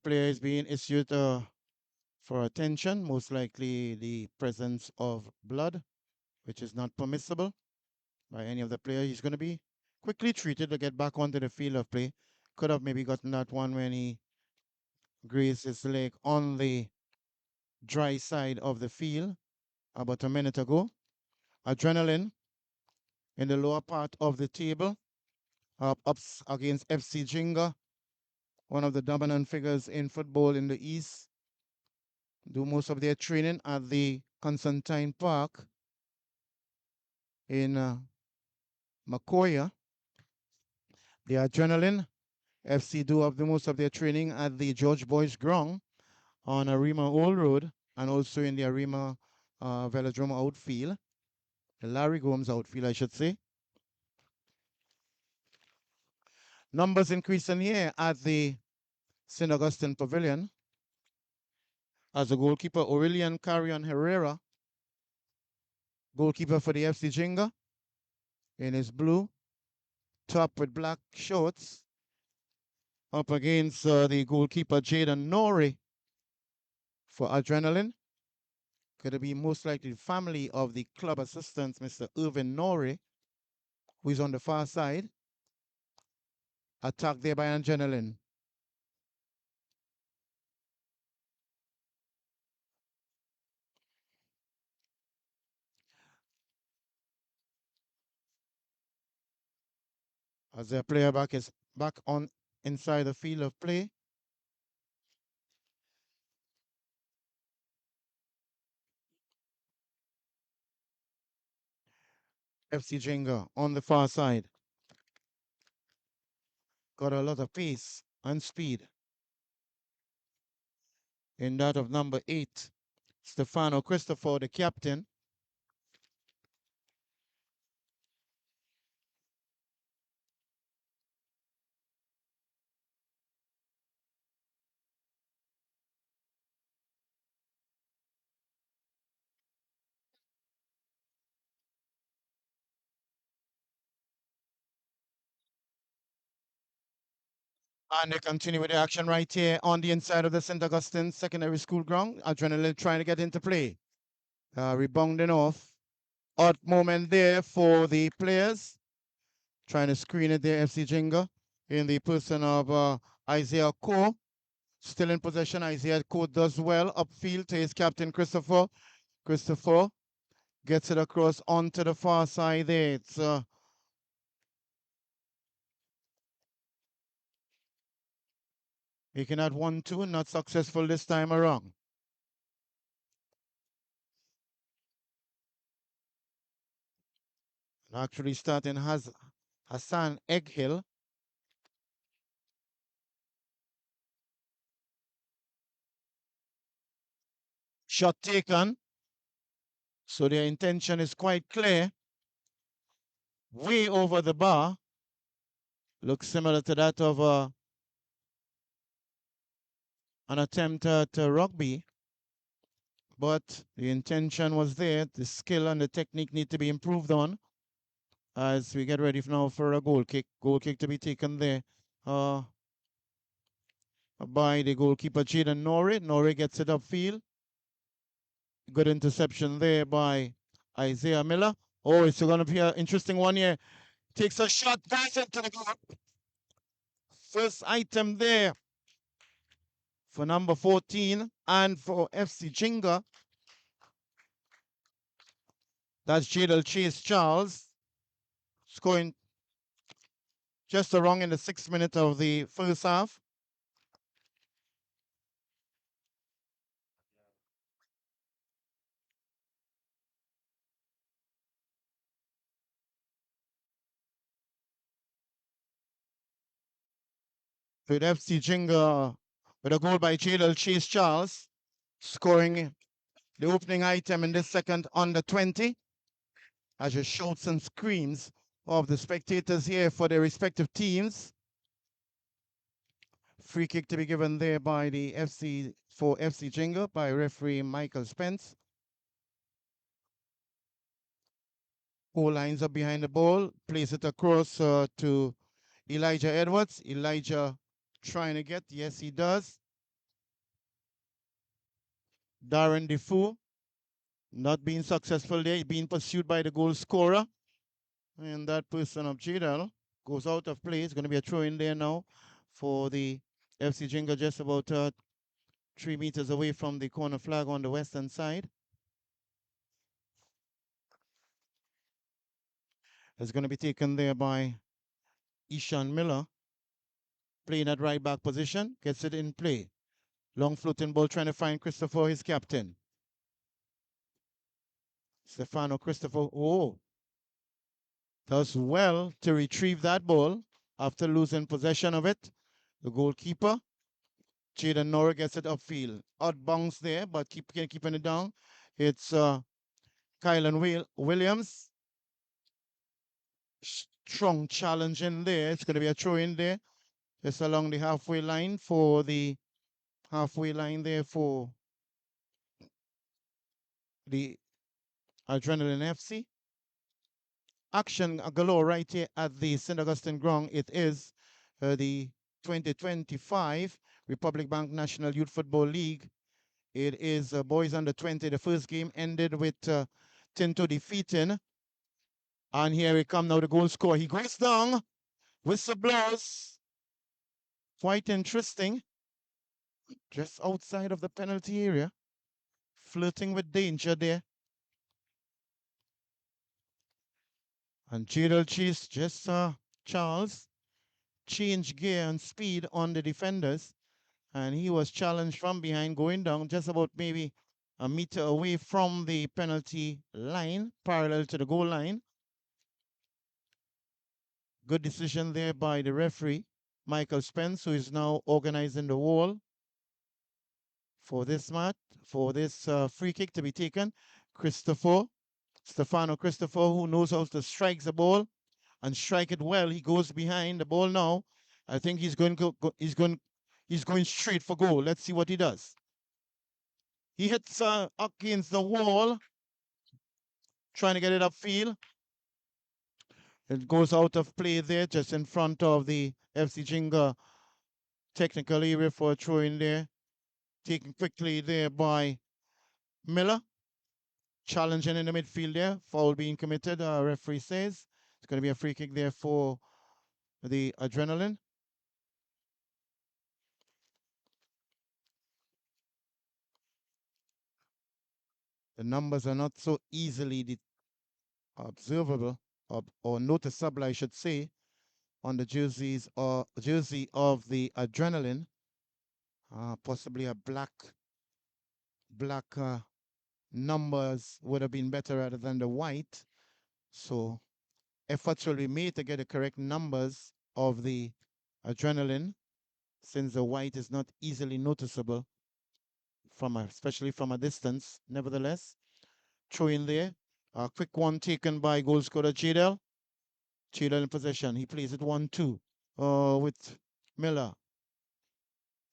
S2: player is being issued for attention, most likely the presence of blood, which is not permissible by any of the players. He's going to be quickly treated to get back onto the field of play. Could have maybe gotten that one when he grazed his leg on the dry side of the field about a minute ago. Adrenaline in the lower part of the table, up against FC Jinga, one of the dominant figures in football in the East. Do most of their training at the Constantine Park in Makoya. The Adrenaline FC do have the most of their training at the George Boys Ground on Arima Old Road, and also in the Arima Velodrome outfield, the Larry Gomes outfield, I should say. Numbers increasing here at the St. Augustine Pavilion as the goalkeeper Aurelian Carrion Herrera, goalkeeper for the FC Jinga, in his blue top with black shorts, up against the goalkeeper Jaden Nori for Adrenaline. Could it be most likely the family of the club assistant, Mr. Rbnyfl2025, who is on the far side. Attacked there by Adrenaline. as their player back is back on inside the field of play. FC Jenga on the far side. Got a lot of pace and speed in that of number 8, Stefano Christopher, the captain. And they continue with the action right here on the inside of the St. Augustine Secondary School ground. Adrenaline trying to get into play. Rebounding off. Odd moment there for the players. Trying to screen it there, FC Jinga, in the person of Isaiah Coe. Still in possession. Isaiah Coe does well upfield to his captain, Christopher. Christopher gets it across onto the far side there. It's he can add 1-2, not successful this time around. Actually starting has Hassan Egghill. Shot taken. So their intention is quite clear. Way over the bar. Looks similar to that of an attempt at rugby. But the intention was there. The skill and the technique need to be improved on as we get ready now for a goal kick. Goal kick to be taken there by the goalkeeper, Jaden Norrie. Norrie gets it upfield. Good interception there by Isaiah Miller. Oh, it's going to be an interesting one here. Takes a shot, goes into the goal. First item there for number 14 and for FC Jinga. That's Jadal Chase Charles scoring just around in the 6th minute of the first half. With FC Jinga with a goal by Jadal Chase Charles scoring the opening item in this second under 20. As your shouts and screams of the spectators here for their respective teams. Free kick to be given there by the FC Jingle by referee Michael Spence. 4 lines up behind the ball. Plays it across to Elijah Edwards. Elijah trying to get. Yes, he does. Darren Defoe not being successful there. Being pursued by the goal scorer. And that person of Jadal goes out of play. It's going to be a throw in there now for the FC Jingle just about 3 meters away from the corner flag on the western side. It's going to be taken there by Ishan Miller. Playing at right back position. Gets it in play. Long floating ball trying to find Christopher, his captain. Stefano Christopher. Oh. Does well to retrieve that ball after losing possession of it. The goalkeeper. Jaden Nora gets it upfield. Odd bounce there, but keeping it down. It's Kylan Williams. Strong challenge in there. It's going to be a throw in there. Just along the halfway line for the there for the Adrenaline FC. Action galore right here at the St. Augustine ground. It is the 2025 Republic Bank National Youth Football League. It is boys under 20. The first game ended with Tinto defeating. And here we come now, the goal scorer. He goes down. Whistle blows. Quite interesting. Just outside of the penalty area. Flirting with danger there. And Gerald Chase just Charles change gear and speed on the defenders, and he was challenged from behind, going down just about maybe a meter away from the penalty line, parallel to the goal line. Good decision there by the referee, Michael Spence, who is now organizing the wall for this match, for this free kick to be taken. Stefano Christopher, who knows how to strike the ball and strike it well. He goes behind the ball now. I think he's going straight for goal. Let's see what he does. He hits against the wall, trying to get it upfield. It goes out of play there, just in front of the FC Jinga technical area for a throw in there. Taken quickly there by Miller. Challenging in the midfield there. Foul being committed, referee says. It's going to be a free kick there for the Adrenaline. The numbers are not so easily observable or noticeable, I should say, on the jersey of the Adrenaline. Possibly a black numbers would have been better rather than the white. So efforts will be made to get the correct numbers of the Adrenaline, since the white is not easily noticeable especially from a distance. Nevertheless, throw in there. A quick one taken by goal scorer Jadel. Jadel in possession. He plays it 1-2 with Miller.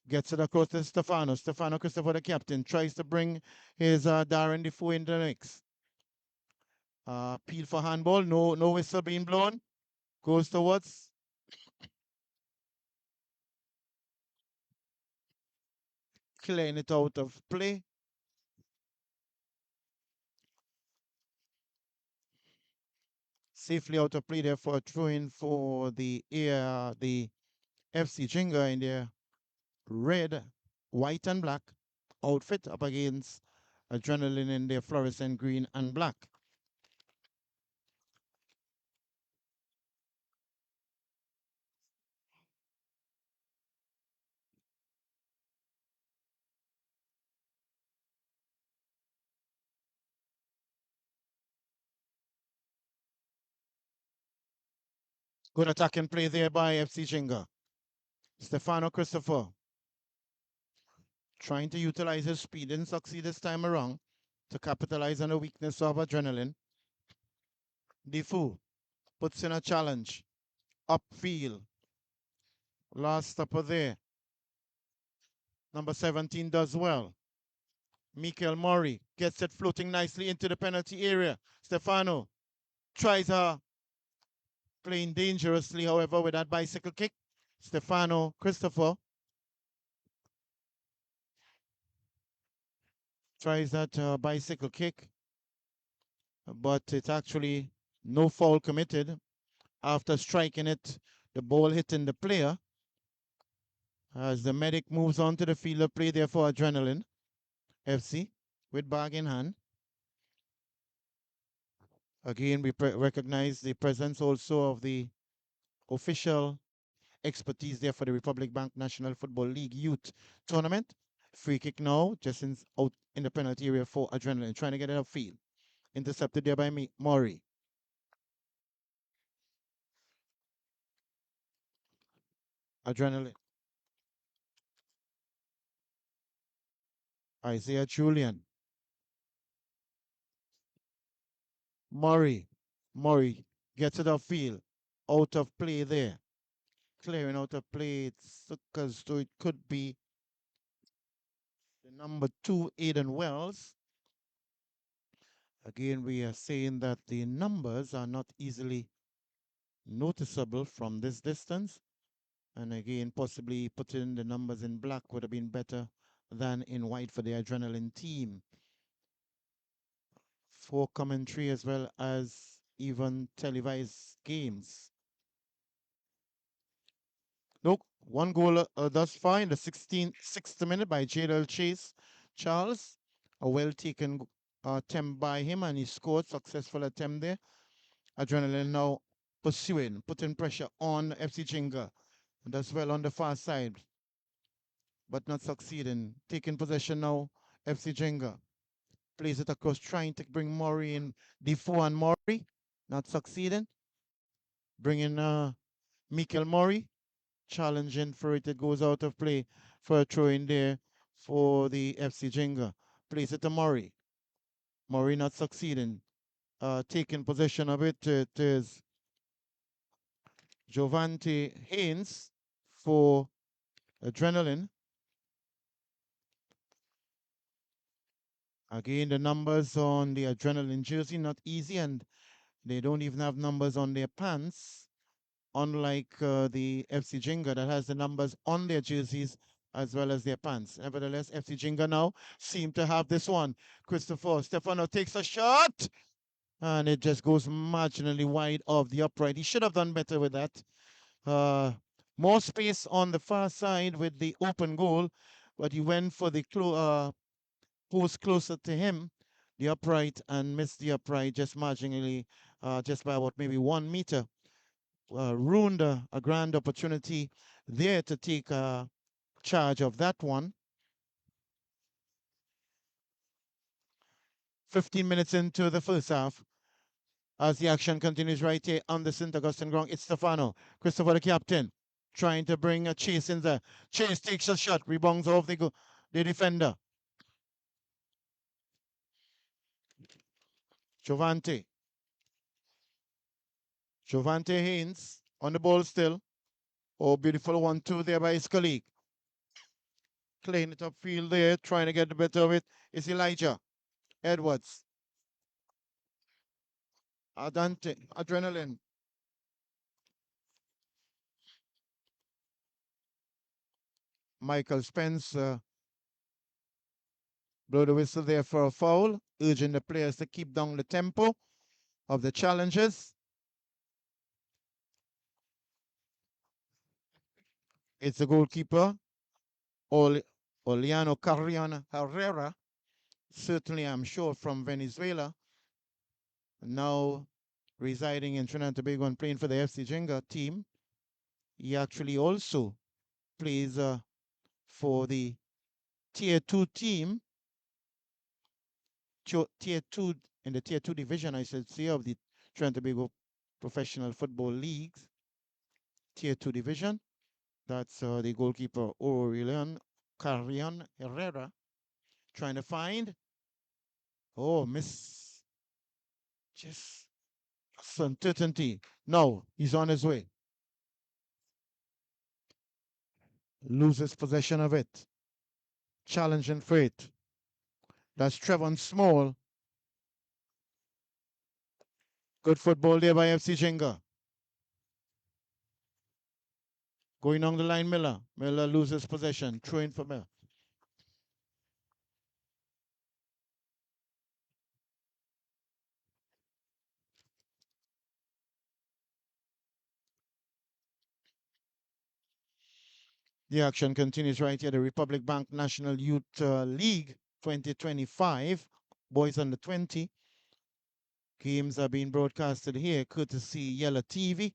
S2: Gets it across to Stefano. Stefano Christopher, the captain, tries to bring his Darren Defoe into the mix. Peel for handball. No whistle being blown. Goes towards. Clearing it out of play. Safely out of play there for a throw in for the FC Jinga in their red, white, and black outfit up against Adrenaline in their fluorescent green and black. Good attacking play there by FC Jinga. Stefano Christopher trying to utilize his speed, didn't succeed this time around to capitalize on the weakness of Adrenaline. Defoe puts in a challenge. Upfield. Last stopper there. Number 17 does well. Mikel Murray gets it floating nicely into the penalty area. Stefano tries playing dangerously, however, with that bicycle kick. Stefano Christopher tries that bicycle kick, but it's actually no foul committed. After striking it, the ball hitting the player. As the medic moves on to the field of play there for Adrenaline FC with bag in hand. Again, we recognize the presence also of the official expertise there for the Republic Bank National Football League Youth Tournament. Free kick now, just out in the penalty area for Adrenaline, trying to get it upfield. Intercepted there by Murray. Adrenaline. Isaiah Julian. Murray. Murray gets it upfield. Out of play there. Clearing out of play. So it could be the number 2, Aiden Wells. Again, we are saying that the numbers are not easily noticeable from this distance. And again, possibly putting the numbers in black would have been better than in white for the Adrenaline team. For commentary as well as even televised games. Nope, one goal thus far in the 6th minute by Jadel Chase Charles. A well taken attempt by him, and he scored. Successful attempt there. Adrenaline now pursuing, putting pressure on FC Jinga. Does well on the far side, but not succeeding. Taking possession now, FC Jenga. Plays it across, trying to bring Murray in. Defoe and Murray, not succeeding. Bringing Mikel Murray, challenging for it. It goes out of play for a throw in there for the FC Jenga. Plays it to Murray. Murray not succeeding. Taking possession of it. It is Giovanni Haynes for Adrenaline. Again, the numbers on the Adrenaline jersey, not easy, and they don't even have numbers on their pants, unlike the FC Jinga that has the numbers on their jerseys as well as their pants. Nevertheless, FC Jinga now seem to have this one. Christopher Stefano takes a shot, and it just goes marginally wide of the upright. He should have done better with that. Uh, More space on the far side with the open goal, but he went for the post closer to him, the upright, and missed the upright just marginally, just by about maybe 1 meter. Ruined a grand opportunity there to take charge of that one. 15 minutes into the first half, as the action continues right here on the St. Augustine ground, it's Stefano, Christopher the captain, trying to bring a Chase in there. Chase takes a shot, rebounds off the defender. Giovanni. Giovanni Haynes on the ball still. Oh, beautiful 1-2 there by his colleague. Playing it upfield there, trying to get the better of it. It's Elijah Edwards. Adante, Adrenaline. Michael Spence blow the whistle there for a foul, urging the players to keep down the tempo of the challenges. It's the goalkeeper, Oliano Carrion Herrera, certainly I'm sure from Venezuela, now residing in Trinidad and Tobago and playing for the FC Jenga team. He actually also plays for the Tier 2 team, Tier 2, in the Tier 2 division, I should say, of the Trinidad and Tobago Professional Football Leagues, Tier 2 division. That's the goalkeeper, Aurelian Carrion Herrera, trying to find. Oh, miss. Just uncertainty. No, he's on his way. Loses possession of it. Challenging for it. That's Trevon Small. Good football there by FC Jenga. Going on the line, Miller. Miller loses possession. Throwing for Miller. The action continues right here. The Republic Bank National Youth League 2025, boys under 20. Games are being broadcasted here, courtesy Yellow TV.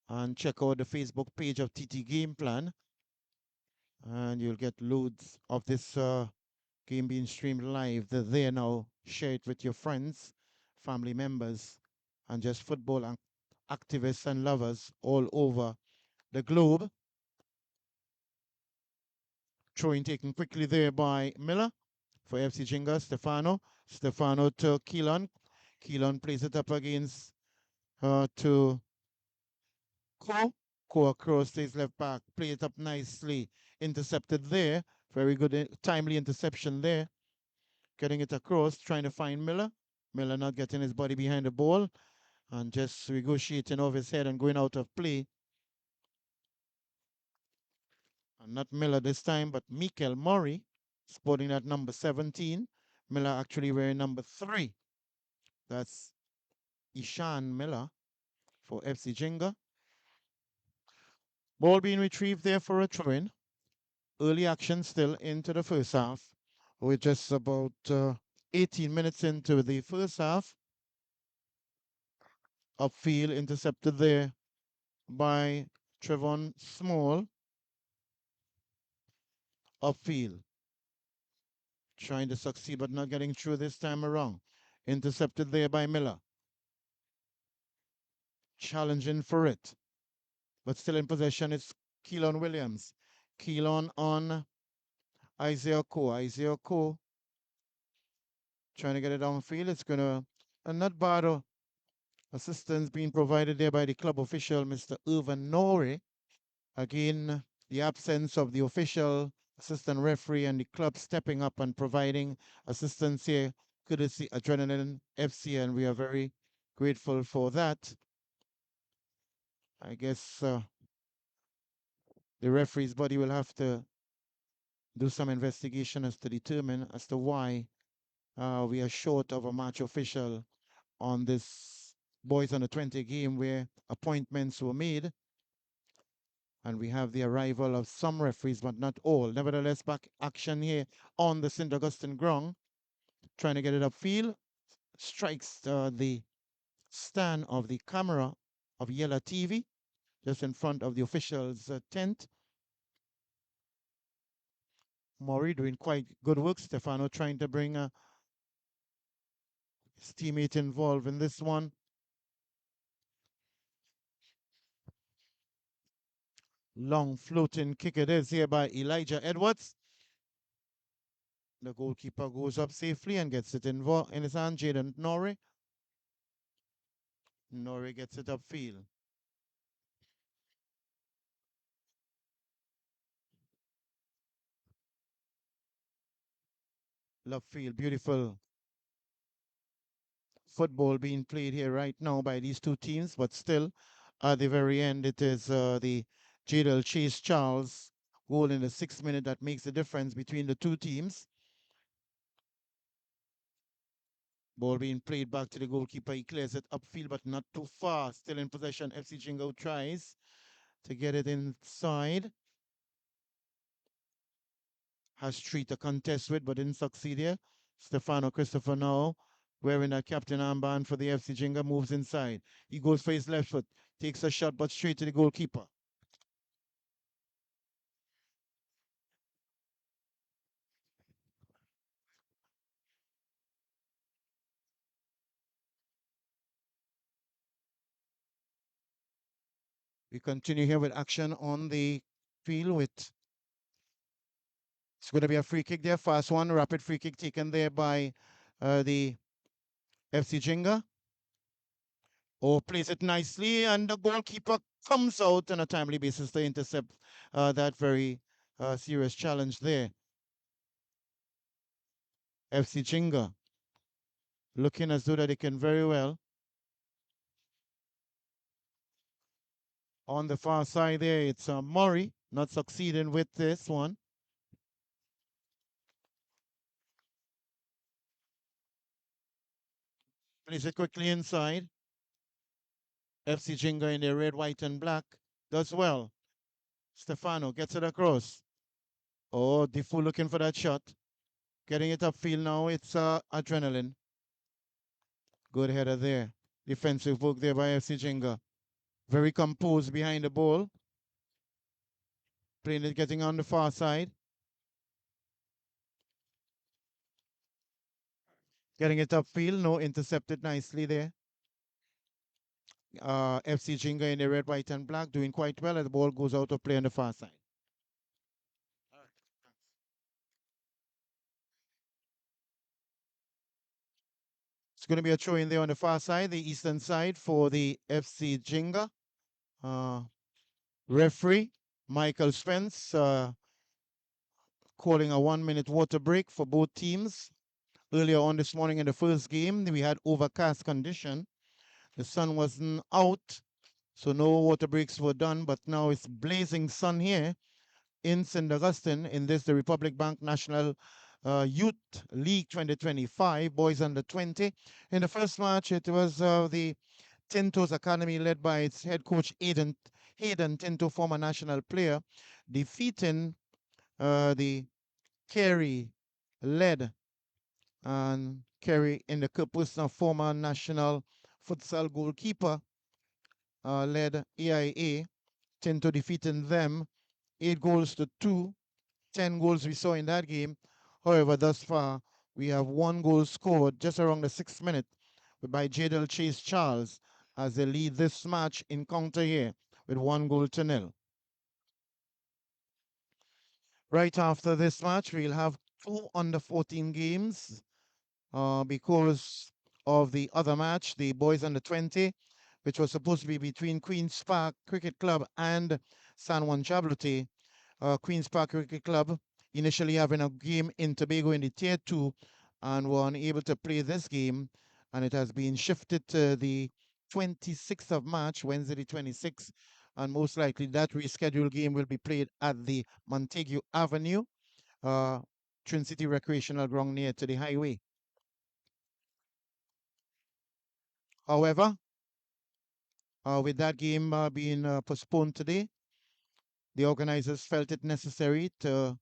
S2: And check out the Facebook page of TT Game Plan. And you'll get loads of this game being streamed live. They're there now. Share it with your friends, family members, and just football activists and lovers all over the globe. Throwing taken quickly there by Miller for FC Jinga. Stefano to Keelan. Keelan plays it up against to Ko. Ko across his left back. Play it up nicely. Intercepted there. Very good timely interception there. Getting it across, trying to find Miller. Miller not getting his body behind the ball and just negotiating off his head and going out of play. And not Miller this time, but Mikel Murray, sporting that number 17. Miller actually wearing number 3. That's Ishan Miller for FC Jenga. Ball being retrieved there for a throw-in. Early action still into the first half. We're just about 18 minutes into the first half. Upfield intercepted there by Trevon Small upfield. Trying to succeed but not getting through this time around. Intercepted there by Miller. Challenging for it. But still in possession is Keelan Williams. Keelan on Isaiah Coe. Isaiah Coe trying to get it downfield. It's going to, not bad assistance being provided there by the club official, Mr. Rbnyfl2025. Again, the absence of the official, assistant referee, and the club stepping up and providing assistance here, courtesy Adrenaline FC, and we are very grateful for that. I guess the referee's body will have to do some investigation as to determine as to why we are short of a match official on this boys under 20 game where appointments were made. And we have the arrival of some referees, but not all. Nevertheless, back action here on the St. Augustine ground. Trying to get it upfield. Strikes the stand of the camera of Yellow TV just in front of the official's tent. Maury doing quite good work. Stefano trying to bring his teammate involved in this one. Long floating kick it is here by Elijah Edwards. The goalkeeper goes up safely and gets it in his hand. Jaden Norrie. Norrie gets it upfield. Love field, beautiful football being played here right now by these two teams, but still, at the very end, it is the Jadel Chase Charles goal in the 6th minute that makes the difference between the two teams. Ball being played back to the goalkeeper. He clears it upfield, but not too far. Still in possession. FC Jingo tries to get it inside. Has Street to contest with, but didn't succeed here. Stefano Christopher now, wearing a captain armband for the FC Jinga, moves inside. He goes for his left foot, takes a shot, but straight to the goalkeeper. We continue here with action on the field with, it's going to be a free kick there, fast one, rapid free kick taken there by the FC Jinga. Oh, plays it nicely, and the goalkeeper comes out on a timely basis to intercept that very serious challenge there. FC Jinga looking as though that they can very well. On the far side there, it's Murray not succeeding with this one. Plays it quickly inside. FC Jinga in their red, white, and black does well. Stefano gets it across. Oh, Defoe looking for that shot. Getting it upfield now. It's Adrenaline. Good header there. Defensive work there by FC Jinga. Very composed behind the ball. Playing it, getting on the far side. Getting it upfield. No, intercepted nicely there. FC Jinga in the red, white, and black doing quite well as the ball goes out of play on the far side. It's going to be a throw in there on the far side, the eastern side for the FC Jinga. Referee Michael Spence calling a 1-minute water break for both teams. Earlier on this morning in the first game, we had overcast condition. The sun wasn't out, so no water breaks were done, but now it's blazing sun here in St. Augustine in this, the Republic Bank National Youth League 2025, boys under 20. In the first match, it was the Tinto's Academy led by its head coach Hayden Tinto, former national player, defeating the Kerry-led and Kerry in the person of former national futsal goalkeeper led AIA Tinto defeating them 8 goals to 2, 10 goals we saw in that game. However, thus far, we have 1 goal scored just around the 6th minute by Jadel Chase Charles as they lead this match encounter here with 1 goal to 0. Right after this match, we'll have 2 under 14 games because of the other match, the boys under 20, which was supposed to be between Queen's Park Cricket Club and San Juan Chablote. Queen's Park Cricket Club initially having a game in Tobago in the Tier 2 and were unable to play this game, and it has been shifted to the 26th of March, Wednesday the 26th, and most likely that rescheduled game will be played at the Montague Avenue, uh, Twin City Recreational Ground near to the highway. However, with that game being postponed today, the organizers felt it necessary to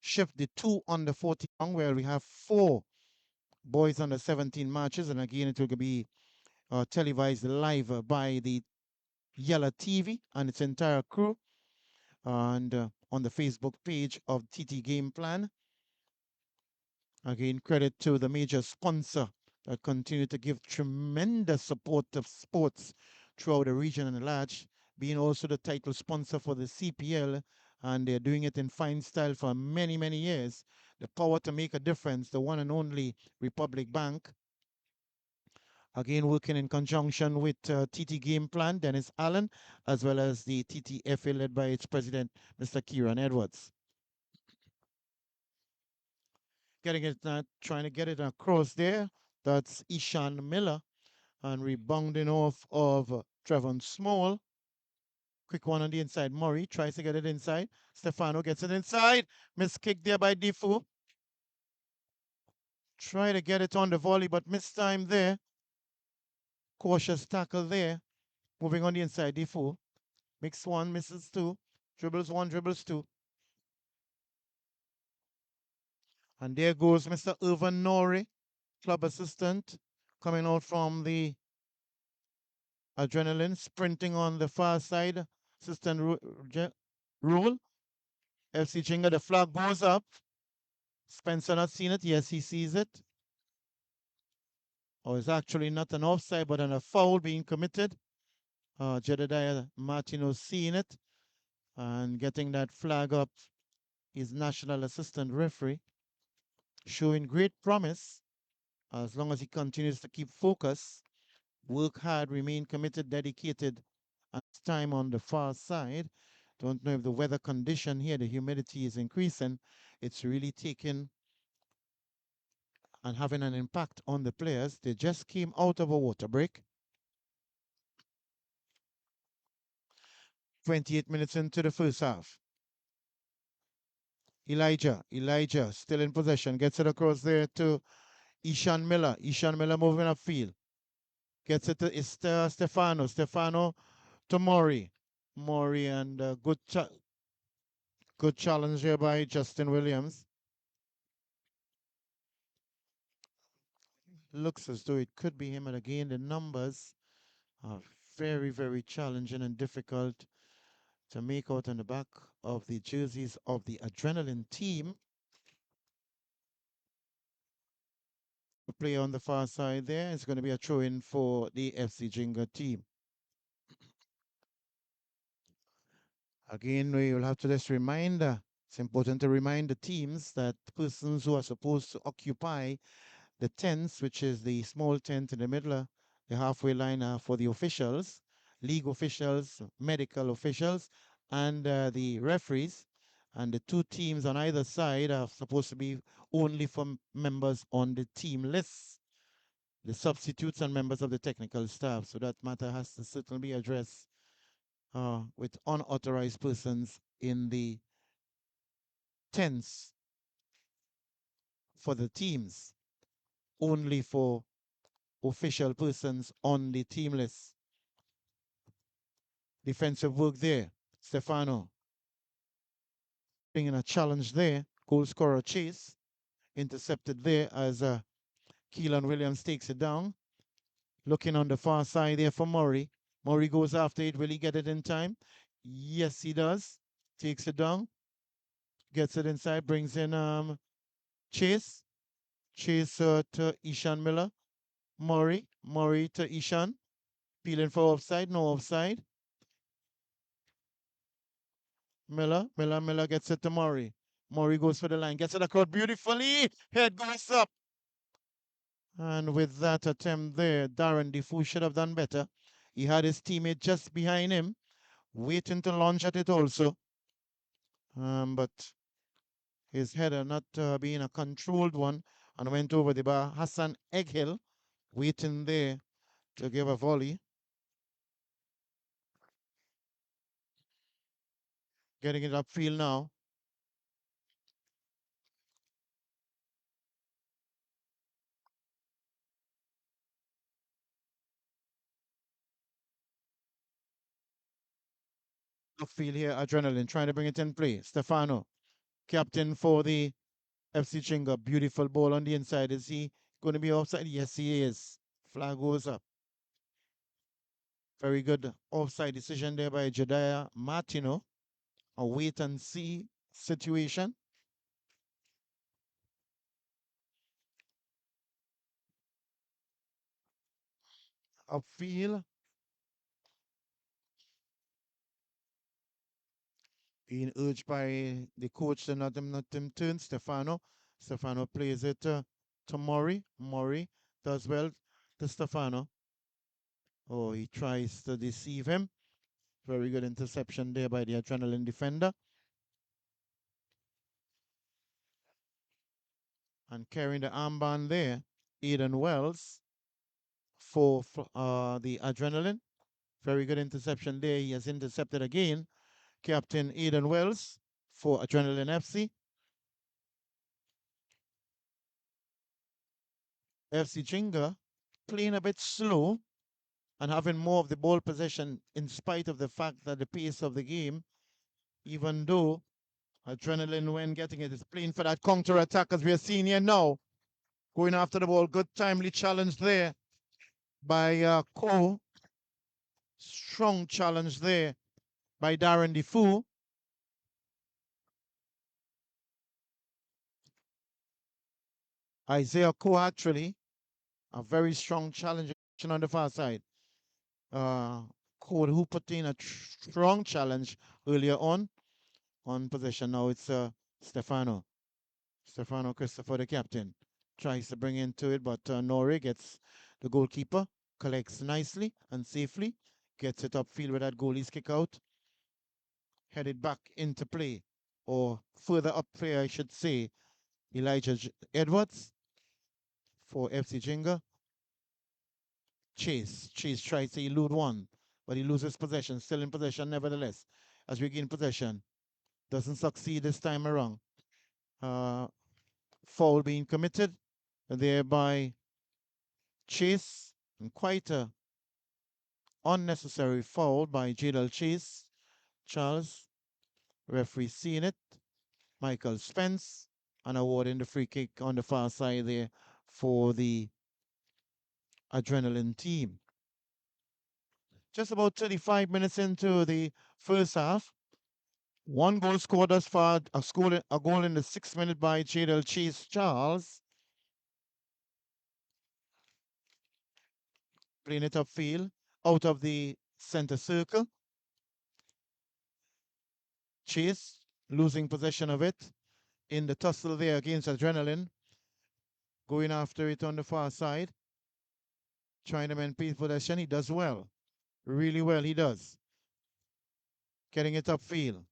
S2: shift the 2 under 14 where we have 4 boys under 17 matches, and again it will be televised live by the Yellow TV and its entire crew, and on the Facebook page of TT Game Plan. Again, credit to the major sponsor that continue to give tremendous support to sports throughout the region and large, being also the title sponsor for the CPL, and they're doing it in fine style for many, many years. The power to make a difference, the one and only Republic Bank. Again, working in conjunction with TT Game Plan, Dennis Allen, as well as the TTFA led by its president, Mr. Kieran Edwards. Trying to get it across there. That's Ishan Miller, and rebounding off of Trevon Small. Quick one on the inside. Murray tries to get it inside. Stefano gets it inside. Miss kick there by Defoe. Try to get it on the volley, but missed time there. Cautious tackle there. Moving on the inside. Defoe. Mix one, misses two. Dribbles one, dribbles two. And there goes Mr. Irvin Nori, club assistant, coming out from the Adrenaline, sprinting on the far side. Assistant rule. FC Jinga, the flag goes up. Spencer not seen it. Yes, he sees it. Oh, it's actually not an offside, but a foul being committed. Jedediah Martino seeing it and getting that flag up. His national assistant referee, showing great promise as long as he continues to keep focus, work hard, remain committed, dedicated, and time on the far side. Don't know if the weather condition here, the humidity is increasing. It's really taking and having an impact on the players. They just came out of a water break. 28 minutes into the first half. Elijah still in possession. Gets it across there to Ishan Miller. Ishan Miller moving upfield. Gets it to Stefano. Stefano to Maury. Maury and good challenge here by Justin Williams. Looks as though it could be him, and again the numbers are very, very challenging and difficult to make out on the back of the jerseys of the Adrenaline team. The player on the far side there is going to be a throw-in for the FC Jinga team. Again, we will have to just remind, it's important to remind the teams that persons who are supposed to occupy the tents, which is the small tent in the middle, the halfway line for the officials, league officials, medical officials, and the referees. And the 2 teams on either side are supposed to be only for members on the team list, the substitutes and members of the technical staff. So that matter has to certainly be addressed with unauthorized persons in the tents for the teams, only for official persons on the team list. Defensive work there. Stefano bringing a challenge there. Goal scorer chase. Intercepted there as Keelan Williams takes it down. Looking on the far side there for Murray. Murray goes after it. Will he get it in time? Yes, he does. Takes it down, gets it inside, brings in Chase. Chase to Ishan Miller. Murray to Ishan. Peeling for offside, no offside. Miller gets it to Murray. Murray goes for the line, gets it across beautifully. Head goes up. And with that attempt there, Darren Defoe should have done better. He had his teammate just behind him, waiting to launch at it also. But his header not being a controlled one and went over the bar. Hassan Egghill waiting there to give a volley. Getting it upfield now. Upfield here, adrenaline, trying to bring it in play. Stefano, captain for the FC Chinga. Beautiful ball on the inside. Is he going to be offside? Yes, he is. Flag goes up. Very good offside decision there by Jediah Martino. A wait and see situation. Upfield, being urged by the coach to not him turn. Stefano. Stefano plays it to Murray. Murray does well to Stefano. Oh, he tries to deceive him. Very good interception there by the adrenaline defender. And carrying the armband there, Eden Wells for the adrenaline. Very good interception there. He has intercepted again. Captain Eden Wells for Adrenaline FC. FC Chinga playing a bit slow and having more of the ball possession in spite of the fact that the pace of the game, even though Adrenaline, when getting it, is playing for that counter attack as we are seeing here now. Going after the ball. Good timely challenge there by Cole. Strong challenge there by Darren Defoe. Isaiah Cole actually. A very strong challenge on the far side. Uh, Cole who put in a strong challenge earlier on possession. Now it's Stefano. Stefano Christopher, the captain, tries to bring into it, but Nori gets the goalkeeper, collects nicely and safely, gets it upfield with that goalie's kick out, headed back into play, or further up play, I should say. Elijah Edwards for FC Jinga. Chase tries to elude one, but he loses possession, still in possession nevertheless. As we gain possession, doesn't succeed this time around. Foul being committed, thereby Chase, and quite a unnecessary foul by Jadal Chase. Charles, referee seeing it. Michael Spence, and awarding the free kick on the far side there for the Adrenaline team. Just about 35 minutes into the first half. One goal scored thus far, a goal in the 6th minute by Jadal Chase Charles. Playing it upfield, out of the center circle. Chase losing possession of it in the tussle there against Adrenaline. Going after it on the far side. Trying to maintain possession. He does well. Really well, he does. Getting it upfield.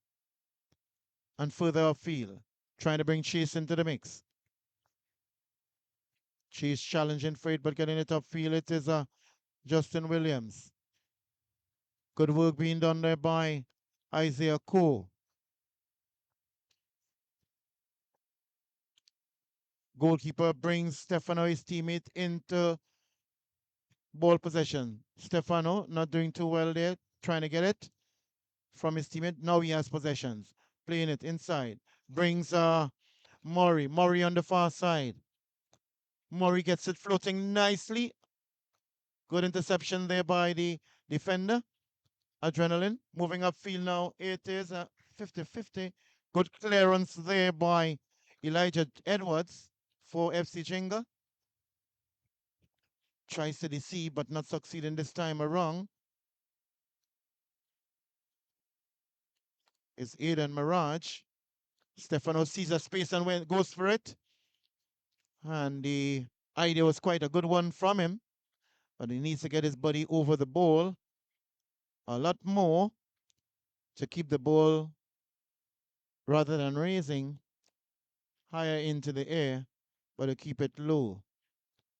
S2: And further upfield. Trying to bring Chase into the mix. Chase challenging for it, but getting it upfield. It is Justin Williams. Good work being done there by Isaiah Cole. Goalkeeper brings Stefano, his teammate, into ball possession. Stefano not doing too well there, trying to get it from his teammate. Now he has possessions. Playing it inside. Brings Murray. Murray on the far side. Murray gets it floating nicely. Good interception there by the defender. Adrenaline moving upfield now. It is a 50-50. Good clearance there by Elijah Edwards for FC Jenga. Tries to deceive but not succeeding this time around. Is Aiden Mirage. Stefano sees a space and goes for it. And the idea was quite a good one from him. But he needs to get his body over the ball a lot more to keep the ball rather than raising higher into the air, but to keep it low.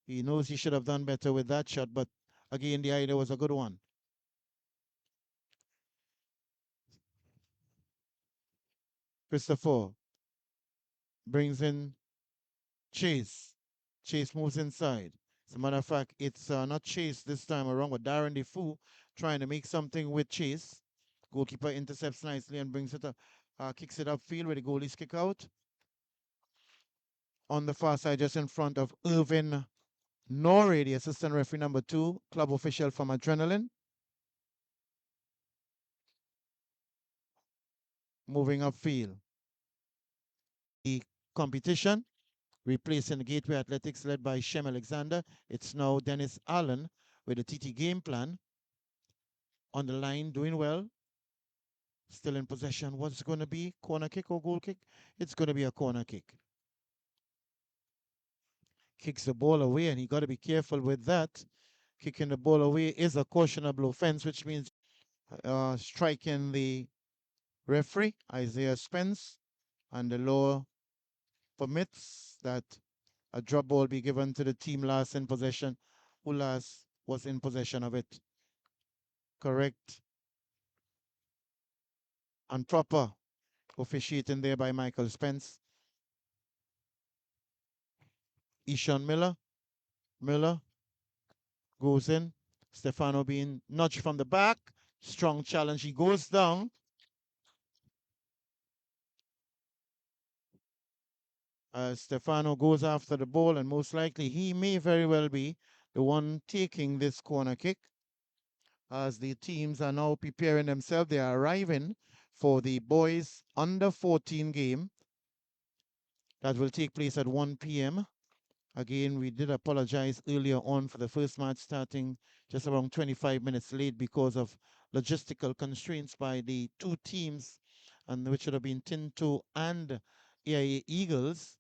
S2: He knows he should have done better with that shot, but again, the idea was a good one. Christopher brings in Chase. Chase moves inside. As a matter of fact, it's not Chase this time around, but Darren Defoe trying to make something with Chase. Goalkeeper intercepts nicely and brings it up, kicks it upfield where the goalie's kick out. On the far side, just in front of Irvin Norrie, the assistant referee number 2, club official from Adrenaline. Moving upfield. The competition, replacing the Gateway Athletics led by Shem Alexander. It's now Dennis Allen with the TT game plan. On the line, doing well. Still in possession. What's it going to be? Corner kick or goal kick? It's going to be a corner kick. Kicks the ball away, and he got to be careful with that. Kicking the ball away is a cautionable offense, which means striking the referee, Isaiah Spence, and the law permits that a drop ball be given to the team last in possession, who last was in possession of it. Correct and proper officiating there by Michael Spence. Ishan Miller goes in. Stefano being nudged from the back. Strong challenge. He goes down. Stefano goes after the ball, and most likely he may very well be the one taking this corner kick. As the teams are now preparing themselves, they are arriving for the boys under 14 game that will take place at 1 p.m. Again, we did apologize earlier on for the first match starting just around 25 minutes late because of logistical constraints by the two teams, and which should have been Tinto and AIA Eagles,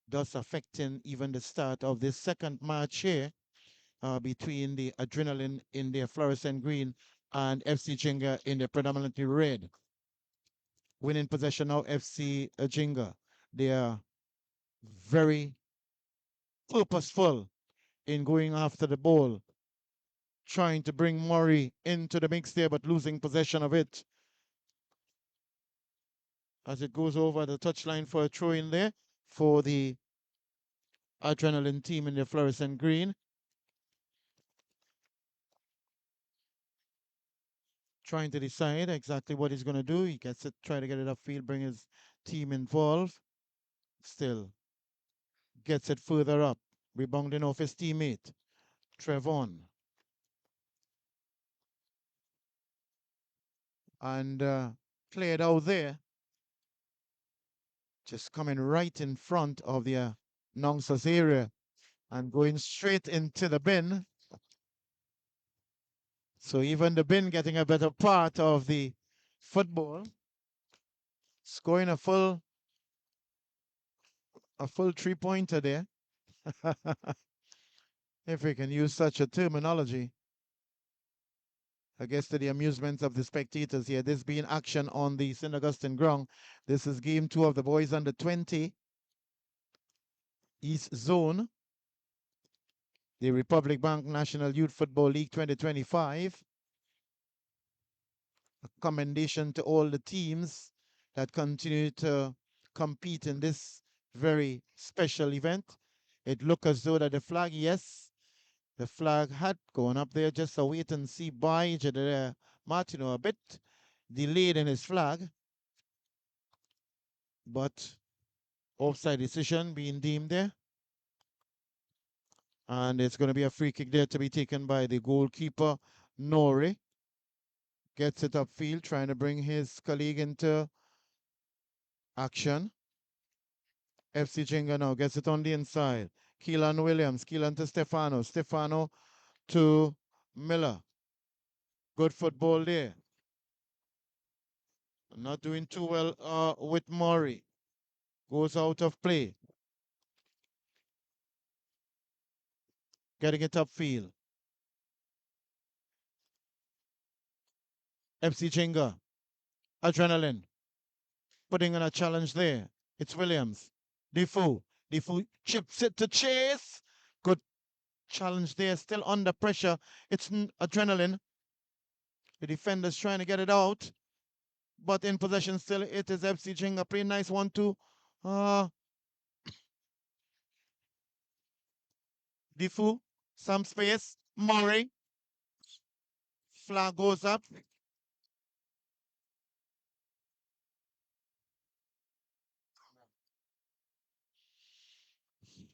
S2: thus affecting even the start of this second match here between the Adrenaline in their fluorescent green and FC Jinga in their predominantly red. Winning possession now, FC Jinga. They are very purposeful in going after the ball, trying to bring Murray into the mix there, but losing possession of it. As it goes over the touchline for a throw in there for the Adrenaline team in the fluorescent green. Trying to decide exactly what he's going to do. He gets it, try to get it upfield, bring his team involved. Still gets it further up, rebounding off his teammate, Trevon. And cleared out there. Just coming right in front of the announcers area and going straight into the bin. So even the bin getting a better part of the football. Scoring a full 3-pointer there. If we can use such a terminology. I guess to the amusement of the spectators here. This being action on the St. Augustine ground. This is game 2 of the boys under 20 East Zone. The Republic Bank National Youth Football League 2025. A commendation to all the teams that continue to compete in this very special event. It looked as though that the flag, yes, the flag had gone up there. Just a wait and see by Martino, a bit delayed in his flag, but offside decision being deemed there. And it's going to be a free kick there to be taken by the goalkeeper, Norrie. Gets it upfield, trying to bring his colleague into action. FC Jenga now gets it on the inside. Keelan Williams. Keelan to Stefano. Stefano to Miller. Good football there. Not doing too well with Murray. Goes out of play. Getting it upfield. FC Jenga. Adrenaline. Putting in a challenge there. It's Williams. Defoe. Defoe chips it to Chase. Good challenge there. Still under pressure. It's Adrenaline. The defender's trying to get it out. But in possession still, it is FC Jenga. Pretty nice 1-2. Defoe. Some space. Murray. Flag goes up.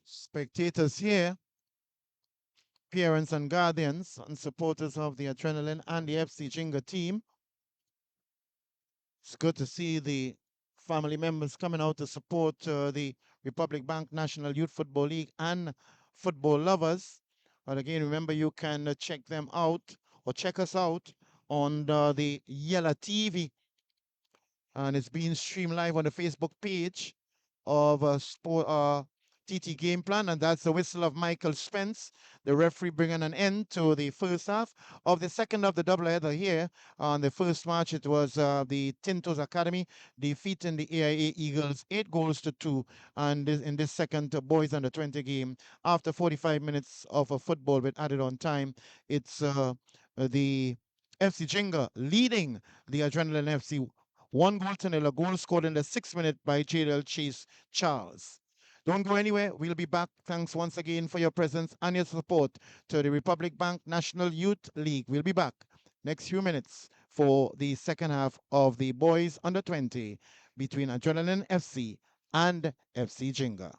S2: Spectators here, parents and guardians and supporters of the Adrenaline and the FC Jenga team. It's good to see the family members coming out to support the Republic Bank National Youth Football League and football lovers. But again, remember you can check them out or check us out on the Yellow TV, and it's being streamed live on the Facebook page of TT Game Plan, and that's the whistle of Michael Spence, the referee, bringing an end to the first half of the second of the doubleheader here. On the first match, it was the Tintos Academy defeating the AIA Eagles 8 goals to 2, and in this second boys under 20 game, after 45 minutes of football with added on time, it's the FC Jenga leading the Adrenaline FC 1 goal to 0. A goal scored in the 6th minute by JL Chase Charles. Don't go anywhere. We'll be back. Thanks once again for your presence and your support to the Republic Bank National Youth League. We'll be back next few minutes for the second half of the boys under 20 between Adrenaline FC and FC Jenga.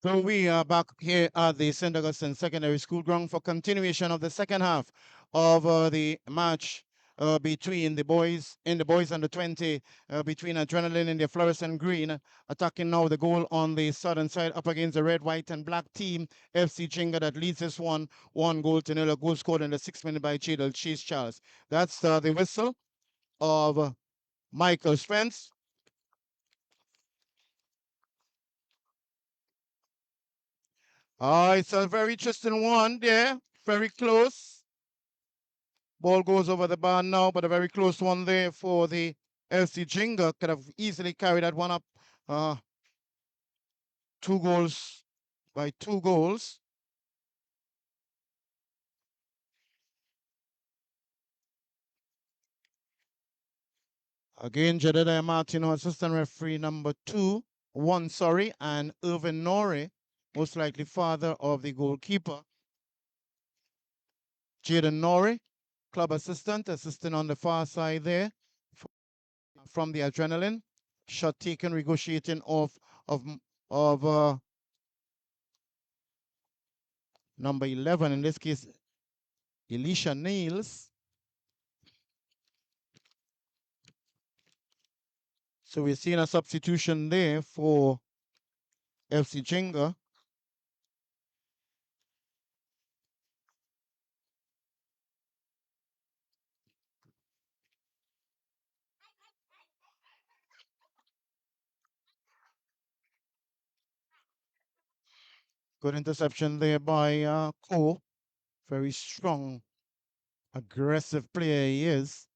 S2: So we are back here at the St. Augustine Secondary School ground for continuation of the second half of the match between the boys in the boys under 20 between Adrenaline in the fluorescent green attacking now the goal on the southern side up against the red, white and black team FC Jinga that leads this one goal to nil. A goal scored in the 6th minute by Jadel Chase Charles. That's the whistle of Michael Spence. It's a very interesting one there, very close. Ball goes over the bar now, but a very close one there for the FC Jinga. Could have easily carried that one up. 2 goals by 2 goals. Again, Jedediah Martino, assistant referee number 1, sorry, and Irvin Nore, most likely father of the goalkeeper. Jaden Nore, club assistant on the far side there from the Adrenaline. Shot taken, negotiating of number 11, in this case, Elisha Niels. So we're seeing a substitution there for FC Jinga. Good interception there by Ko. Very strong, aggressive player he is.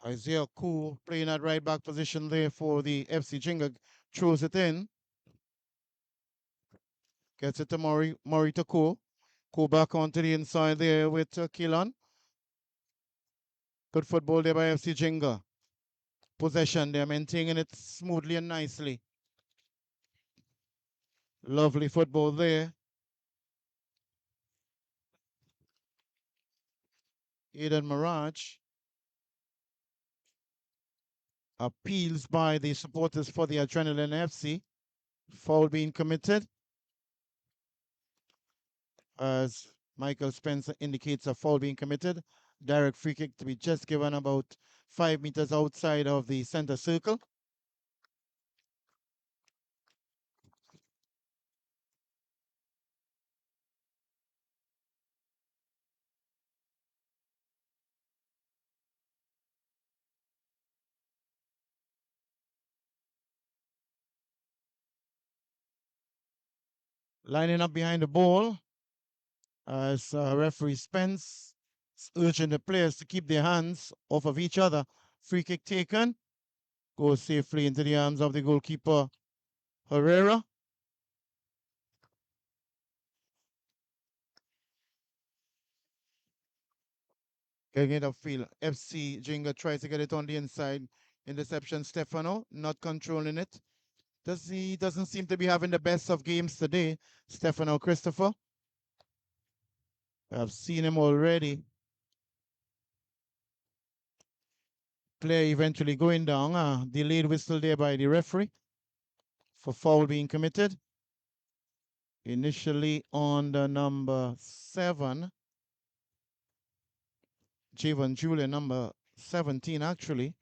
S2: Isaiah Ko playing at right back position there for the FC Jinga. Throws it in. Gets it to Murray to Ko. Ko back onto the inside there with Kilon. Good football there by FC Jinga. Possession there, maintaining it smoothly and nicely. Lovely football there. Aidan Mirage. Appeals by the supporters for the Adrenaline FC. Foul being committed. As Michael Spencer indicates, a foul being committed. Direct free kick to be just given about 5 meters outside of the center circle. Lining up behind the ball as referee Spence is urging the players to keep their hands off of each other. Free kick taken. Goes safely into the arms of the goalkeeper, Herrera. Getting it upfield. FC Jinga tries to get it on the inside. Interception, Stefano, not controlling it. He doesn't seem to be having the best of games today, Stefano Christopher. I've seen him already. Player eventually going down. Delayed whistle there by the referee for foul being committed. Initially on the number 7. Javon Julian, number 17, actually.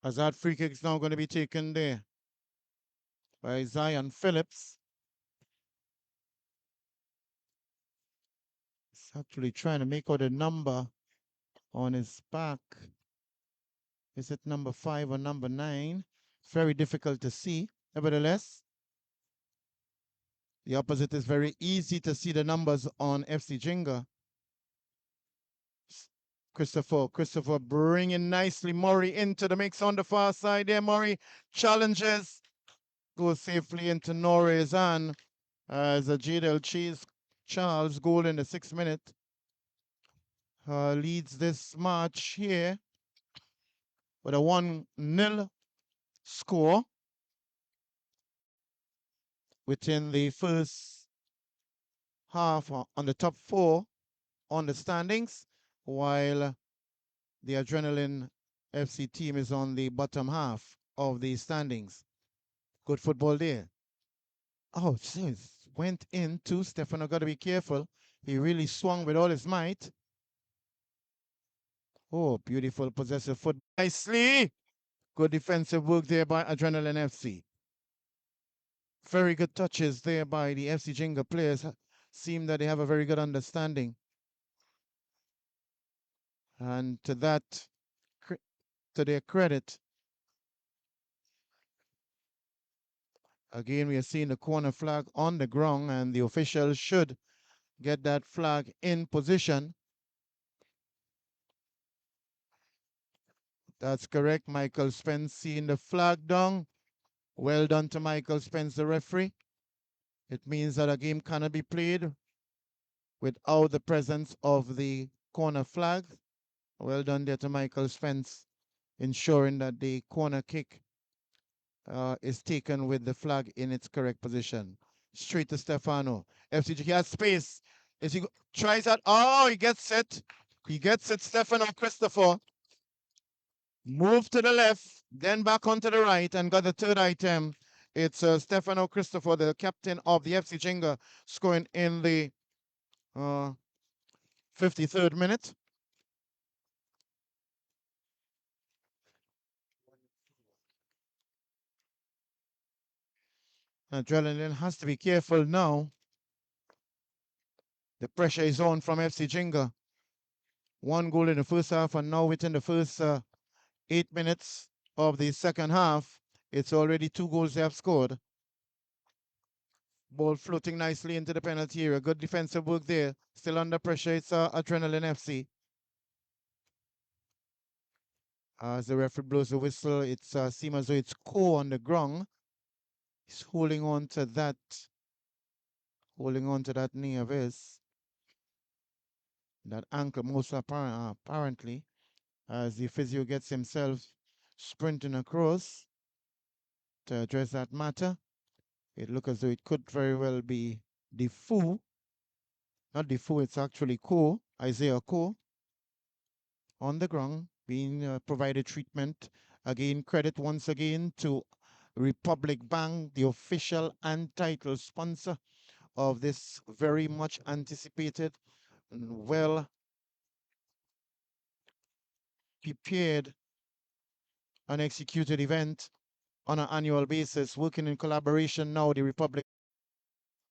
S2: As that free kick is now going to be taken there by Zion Phillips. He's actually trying to make out a number on his back. Is it number 5 or number 9? Very difficult to see. Nevertheless, the opposite is very easy to see the numbers on FC Jinga. Christopher bringing nicely Murray into the mix on the far side there. Murray challenges, goes safely into Norris hand as a Jadel Chase Charles goal in the 6th minute leads this match here with a 1-0 score. within the first half on the top four on the standings, while the Adrenaline FC team is on the bottom half of the standings. Good football there. Oh, jeez. Went into Stefano. Got to be careful. He really swung with all his might. Oh, beautiful possessive foot. Nicely. Good defensive work there by Adrenaline FC. Very good touches there by the FC Jinga players. Seem that they have a very good understanding. And to that, to their credit, again, we are seeing the corner flag on the ground, and the officials should get that flag in position. That's correct. Michael Spence seeing the flag down. Well done to Michael Spence, the referee. It means that a game cannot be played without the presence of the corner flag. Well done there to Michael Spence, ensuring that the corner kick is taken with the flag in its correct position. Straight to Stefano. FCG, he has space. As he tries that, oh, he gets it. He gets it, Stefano Christopher. Move to the left, then back onto the right, and got the third item. It's Stefano Christopher, the captain of the FC Jinga, scoring in the 53rd minute. Adrenaline has to be careful now. The pressure is on from FC Jinga. One goal in the first half, and now within the first 8 minutes of the second half, it's already 2 goals they have scored. Ball floating nicely into the penalty area. Good defensive work there. Still under pressure. It's Adrenaline FC. As the referee blows the whistle, it seems as though it's Ko on the ground. He's holding on to that knee of his, that ankle most apparently, as the physio gets himself sprinting across to address that matter. It looks as though it could very well be Defoe. Not Defoe, it's actually Ko, Isaiah Ko, on the ground, being provided treatment. Again, credit once again to Republic Bank, the official and title sponsor of this very much anticipated and well prepared and executed event on an annual basis, working in collaboration now, the Republic.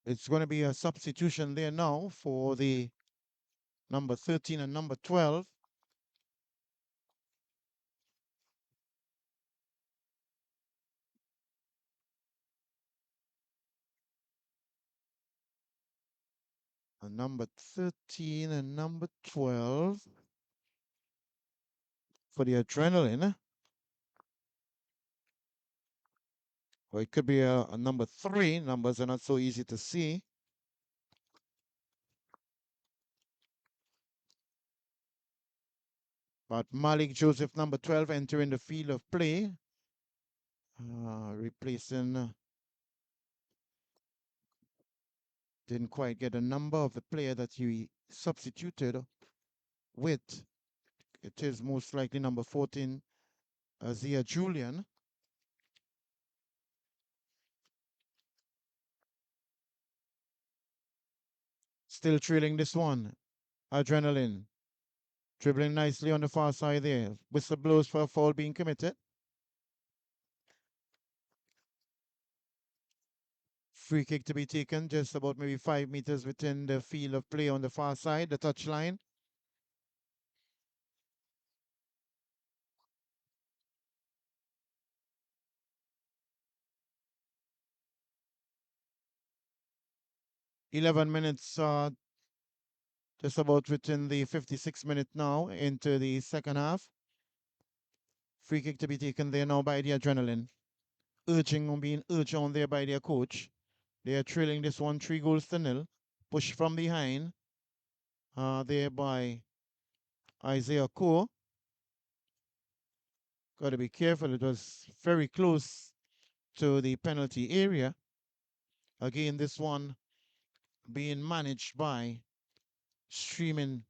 S2: It's going to be a substitution there now for the number 13 and number 12. And number 13 and number 12 for the Adrenaline. Or it could be a number 3. Numbers are not so easy to see. But Malik Joseph, number 12, entering the field of play. Replacing, didn't quite get a number of the player that he substituted with. It is most likely number 14, Zia Julian. Still trailing this one. Adrenaline. Dribbling nicely on the far side there. Whistle blows for a foul being committed. Free kick to be taken just about maybe 5 meters within the field of play on the far side, the touchline. .11 minutes, just about within the 56 minute now into the second half. Free kick to be taken there now by the Adrenaline. Being urged on there by their coach. They are trailing this one 3-0. Push from behind. There by Isaiah Ko. Got to be careful. It was very close to the penalty area. Again, this one being managed by streaming.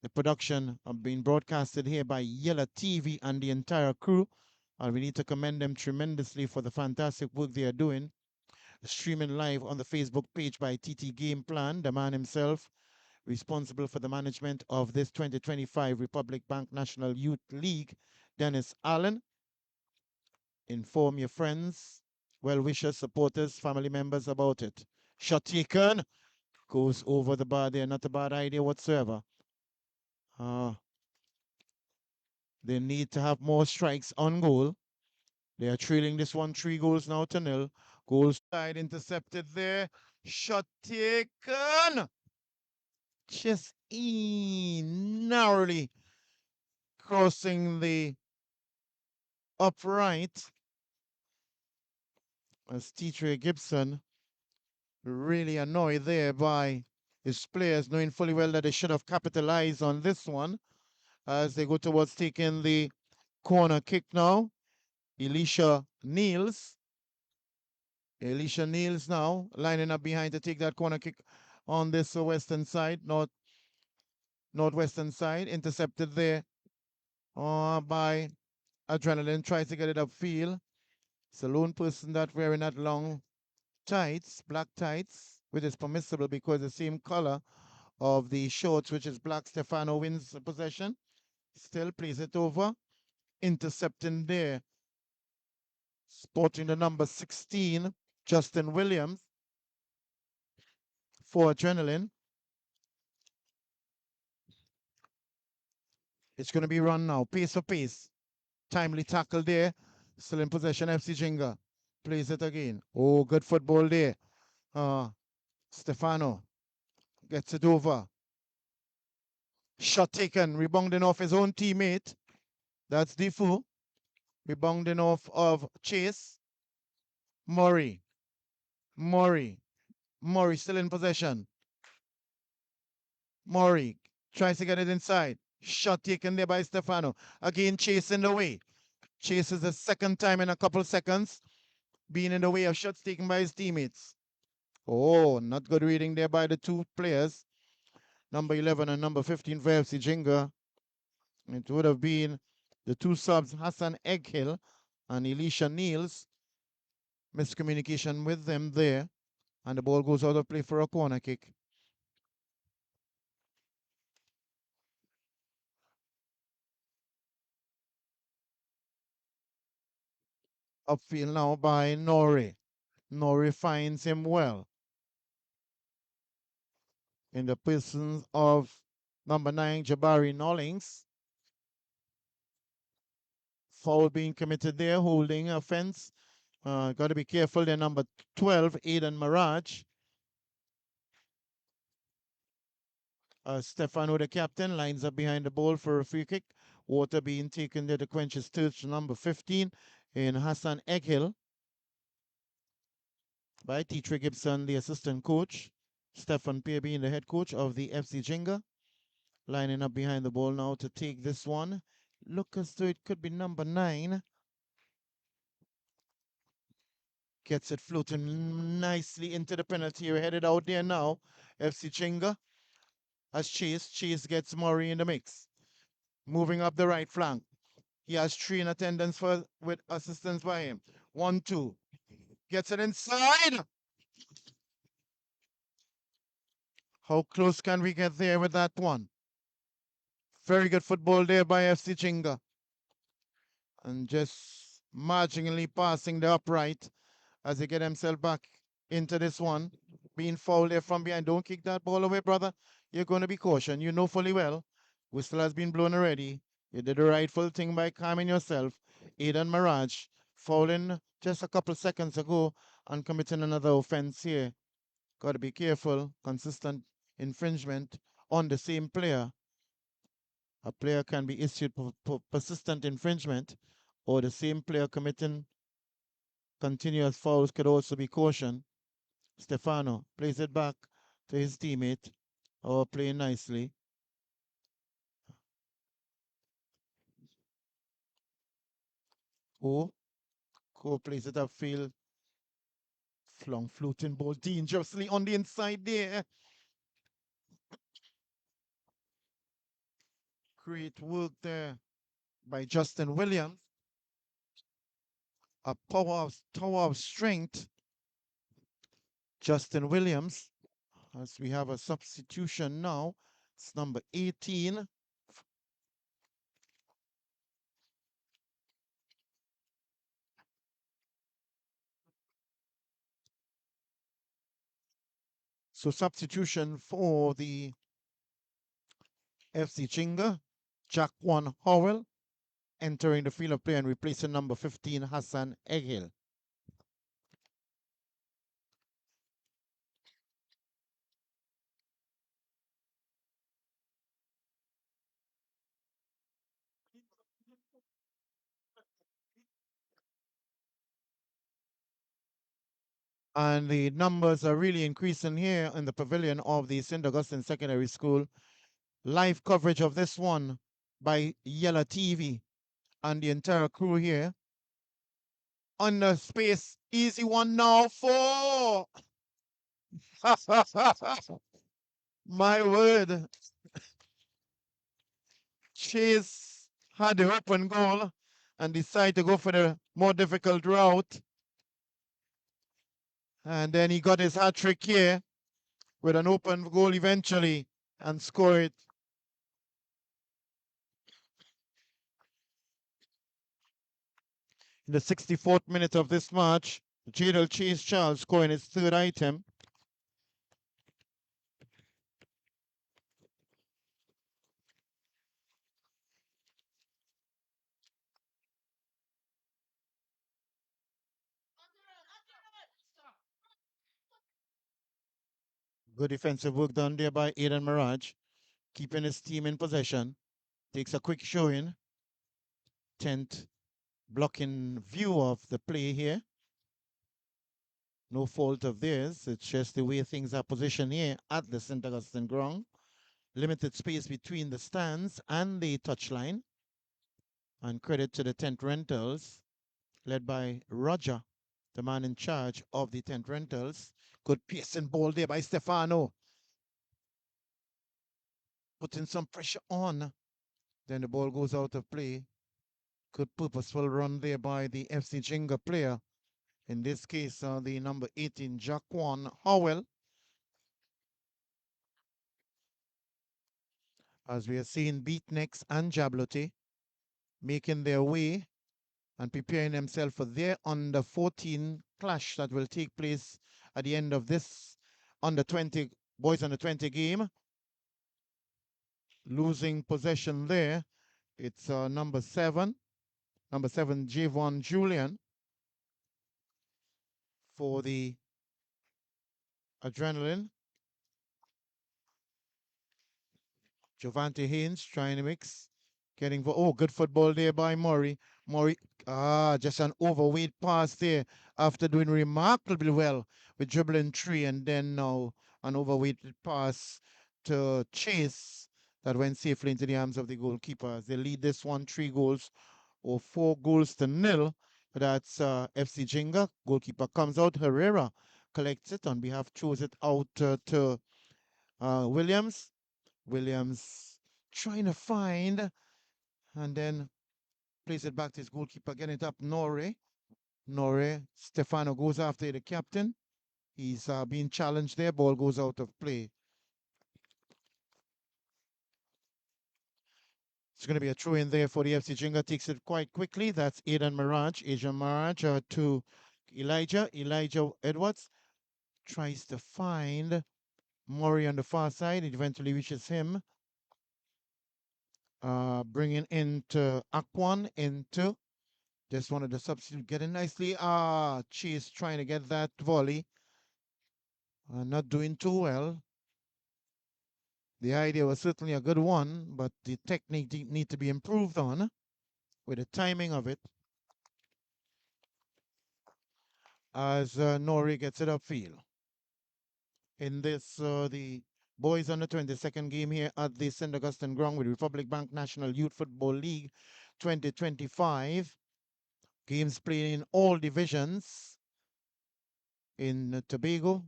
S2: The production being broadcasted here by Yella TV and the entire crew. And we need to commend them tremendously for the fantastic work they are doing. Streaming live on the Facebook page by TT Game Plan, the man himself, responsible for the management of this 2025 Republic Bank National Youth League, Dennis Allen. Inform your friends, well wishers, supporters, family members about it. Shot taken, goes over the bar there, not a bad idea whatsoever. They need to have more strikes on goal. They are trailing this one 3 goals now to nil. Goal side intercepted there. Shot taken. Just narrowly crossing the upright as T. Gibson really annoyed there by his players, knowing fully well that they should have capitalized on this one as they go towards taking the corner kick now. Elisha Niels now lining up behind to take that corner kick on this western side, northwestern side, intercepted there by Adrenaline, tries to get it upfield. It's a lone person that wearing that long tights, black tights, which is permissible because the same color of the shorts, which is black. Stefano wins possession, still plays it over, intercepting there, sporting the number 16, Justin Williams for Adrenaline. It's going to be run now, pace for pace. Timely tackle there. Still in possession, FC Jinga. Plays it again. Oh, good football there. Stefano gets it over. Shot taken, rebounding off his own teammate. That's Defoe. Rebounding off of Chase. Murray. Murray. Murray still in possession. Murray tries to get it inside. Shot taken there by Stefano. Again, Chase in the way. Chase is the second time in a couple seconds being in the way of shots taken by his teammates. Oh, not good reading there by the two players, number 11 and number 15 for FC Jinga. It would have been the two subs, Hassan Egghill and Elisha Niels. Miscommunication with them there, and the ball goes out of play for a corner kick. Upfield now by Nori. Nori finds him well in the persons of number 9, Jabari Nollings. Foul being committed there, holding offense. Got to be careful there, number 12, Aidan Mirage. Stefano, the captain, lines up behind the ball for a free kick. Water being taken there to quench his thirst, number 15 in Hassan Egghill by T. Gibson, the assistant coach. Stefan Peer being the head coach of the FC Jinga. Lining up behind the ball now to take this one. Look as though it could be number 9. Gets it floating nicely into the penalty area. Headed out there now. FC Jinga as Chase gets Murray in the mix. Moving up the right flank. He has 3 in attendance with assistance by him. 1-2. Gets it inside. How close can we get there with that one? Very good football there by FC Jinga. And just marginally passing the upright as they get himself back into this one. Being fouled there from behind. Don't kick that ball away, brother. You're going to be cautioned. You know fully well. Whistle has been blown already. You did the rightful thing by calming yourself. Aidan Mirage fouling just a couple seconds ago and committing another offense here. Got to be careful. Consistent infringement on the same player. A player can be issued for persistent infringement, or the same player committing continuous fouls could also be cautioned. Stefano plays it back to his teammate. Oh, playing nicely. Ko plays it upfield Long floating ball dangerously on the inside there. Great work there by Justin Williams. A tower of strength. Justin Williams, as we have a substitution now. It's number 18. So substitution for the FC Chinga, Jaquan Howell entering the field of play and replacing number 15, Hassan Egil. And the numbers are really increasing here in the pavilion of the St. Augustine Secondary School. Live coverage of this one by Yellow TV and the entire crew here. Under space, easy one now for. My word. Chase had the open goal and decided to go for the more difficult route. And then he got his hat trick here with an open goal eventually and scored. In the 64th minute of this match, Jadal Chase Charles scoring his third item. Good defensive work done there by Aidan Mirage, keeping his team in possession. Takes a quick showing. 10th blocking view of the play here. No fault of theirs. It's just the way things are positioned here at the St. Augustine ground. Limited space between the stands and the touchline. And credit to the tent rentals, led by Roger, the man in charge of the tent rentals. Good piercing ball there by Stefano. Putting some pressure on. Then the ball goes out of play. Good purposeful run there by the FC Jinga player. In this case, the number 18, Jaquan Howell. As we are seeing Beatniks and Jablote making their way and preparing themselves for their under 14 clash that will take place at the end of this under 20 boys under 20 game. Losing possession there. It's number 7, Javon Julian for the Adrenaline. Javante Haynes trying to mix. Getting for, oh, good football there by Murray. Murray, just an overweight pass there after doing remarkably well with dribbling 3, and then now an overweight pass to Chase that went safely into the arms of the goalkeeper. They lead this one 3 goals or 4 goals to nil. That's FC Jinga. Goalkeeper comes out. Herrera collects it on behalf, throws it out to Williams. Williams trying to find and then plays it back to his goalkeeper, getting it up Norre. Stefano goes after the captain. He's being challenged there. Ball goes out of play. It's going to be a throw in there for the FC Jinga. Takes it quite quickly. That's Aidan Mirage. Asian Mirage to Elijah. Elijah Edwards tries to find Murray on the far side. It eventually reaches him. Bringing into Aquan into just wanted the substitute getting nicely. Chase trying to get that volley. Not doing too well. The idea was certainly a good one, but the technique need to be improved on with the timing of it. As Nori gets it upfield. In this, the boys under 22nd game here at the St. Augustine ground with Republic Bank National Youth Football League 2025. Games played in all divisions. in Tobago,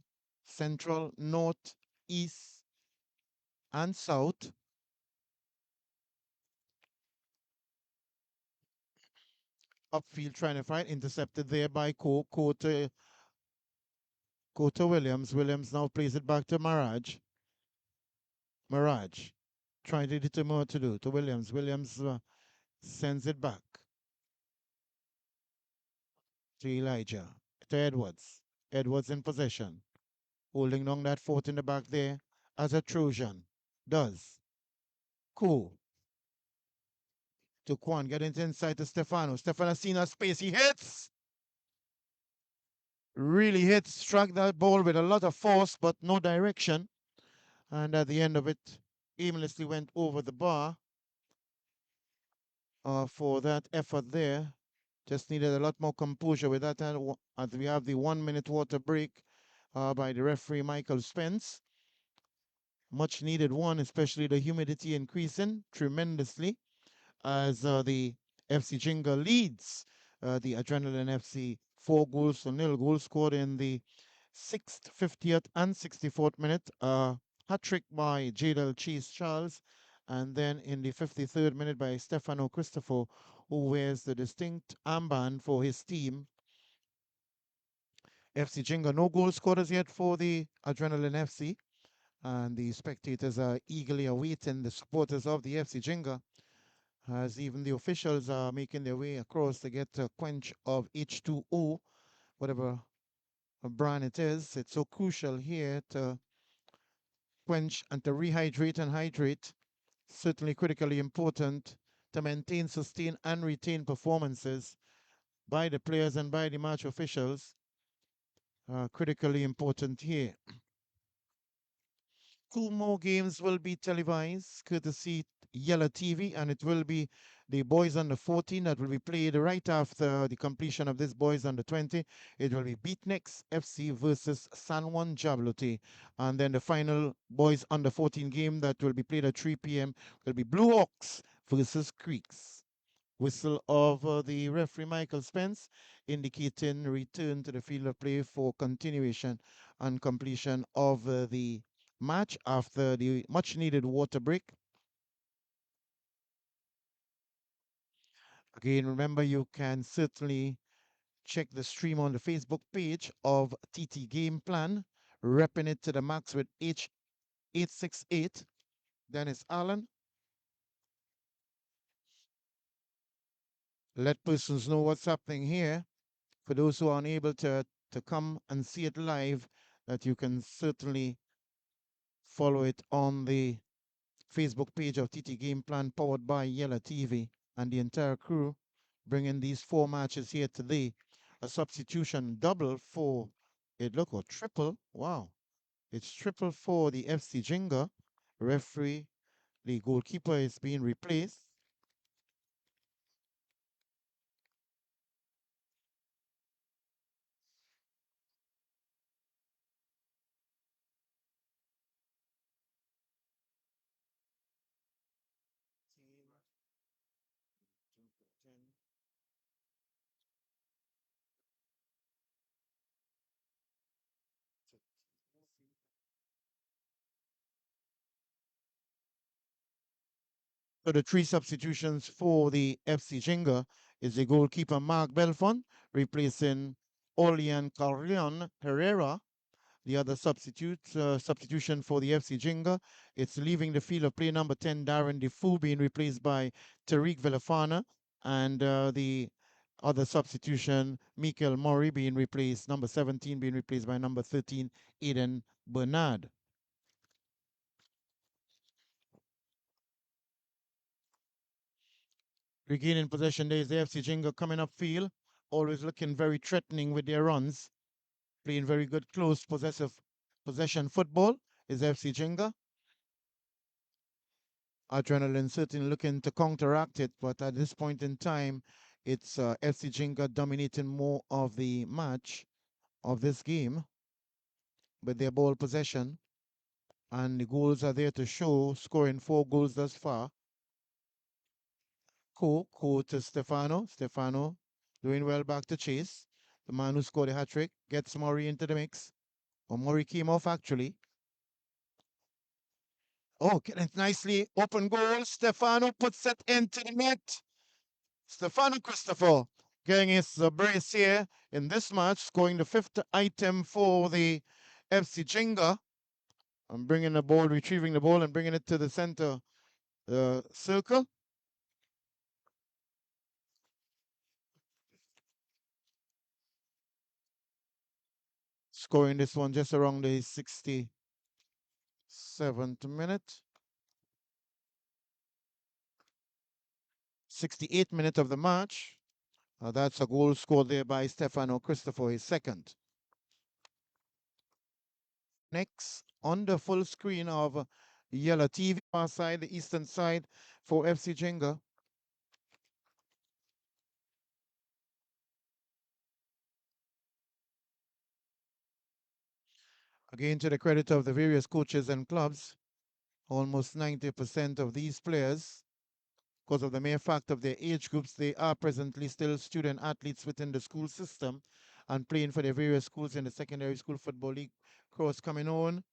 S2: Central, North, East, and South. Upfield trying to fight, intercepted there by Coulter Williams. Williams now plays it back to Mirage. Mirage trying to determine what to do to Williams. Williams sends it back to Elijah, to Edwards. Edwards in possession, holding long that fort in the back there as a Trojan does. Cool. To Quan, getting it inside to Stefano. Stefano seen a space. He hits. Really hits. Struck that ball with a lot of force, but no direction. And at the end of it, aimlessly went over the bar for that effort there. Just needed a lot more composure with that. As we have the 1 minute water break by the referee Michael Spence. Much needed one, especially the humidity increasing tremendously as the FC Jinga leads the Adrenaline FC 4 goals to 0. Goals scored in the 6th, 50th, and 64th minute. Hat trick by Jadal Cheese Charles. And then in the 53rd minute by Stefano Christopher, who wears the distinct armband for his team. FC Jinga, no goal scored as yet for the Adrenaline FC. And the spectators are eagerly awaiting the supporters of the FC Jinga, as even the officials are making their way across to get a quench of H2O, whatever brand it is. It's so crucial here to quench and to rehydrate and hydrate. Certainly critically important to maintain, sustain, and retain performances by the players and by the match officials. Critically important here. 2 more games will be televised, courtesy Yellow TV, and it will be the Boys Under 14 that will be played right after the completion of this Boys Under 20. It will be Beatniks FC versus San Juan Jablote. And then the final Boys Under 14 game that will be played at 3 p.m. will be Blue Hawks versus Creeks. Whistle of the referee Michael Spence, indicating return to the field of play for continuation and completion of the match after the much needed water break. Again, remember you can certainly check the stream on the Facebook page of TT Game Plan, repping it to the max with H868. Dennis Allen. Let persons know what's happening here. For those who are unable to come and see it live, that you can certainly follow it on the Facebook page of TT Game Plan, powered by Yellow TV, and the entire crew bringing these 4 matches here today. A substitution double for it, look, or triple. Wow, it's triple for the FC Jinga. Referee, the goalkeeper is being replaced. So the 3 substitutions for the FC Jinga is the goalkeeper Mark Belfon, replacing Olian Carrion Herrera. The other substitution for the FC Jinga, it's leaving the field of play number 10, Darren Defoe, being replaced by Tariq Villafana. And the other substitution, Mikel Murray, being replaced, number 17, being replaced by number 13, Eden Bernard. Regaining possession, there is the FC Jinga coming up field, always looking very threatening with their runs, playing very good close possession football is FC Jinga. Adrenaline certainly looking to counteract it, but at this point in time, it's FC Jinga dominating more of the match of this game with their ball possession, and the goals are there to show, scoring 4 goals thus far. Cool to Stefano. Stefano doing well back to Chase. the man who scored a hat trick, gets Murray into the mix. Or Murray came off actually. Oh, getting it nicely. Open goal. Stefano puts it into the net. Stefano Christopher getting his brace here in this match, scoring the fifth item for the FC Jenga. And bringing the ball, retrieving the ball, and bringing it to the center circle. Scoring this one just around the 67th minute. 68th minute of the match. That's a goal scored there by Stefano Christopher, his second. Next, on the full screen of Yellow TV, far side, the eastern side for FC Jenga. Again, to the credit of the various coaches and clubs, almost 90% of these players, because of the mere fact of their age groups, they are presently still student athletes within the school system and playing for their various schools in the secondary school football league. Cross coming on.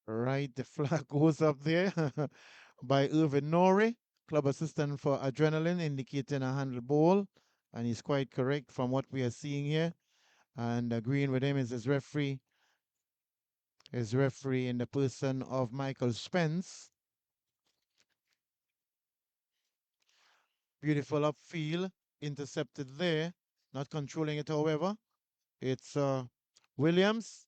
S2: Right, the flag goes up there by Irvin Nori, club assistant for Adrenaline, indicating a handle ball. And he's quite correct from what we are seeing here. And agreeing with him is his referee in the person of Michael Spence. Beautiful upfield, intercepted there. Not controlling it, however. It's Williams.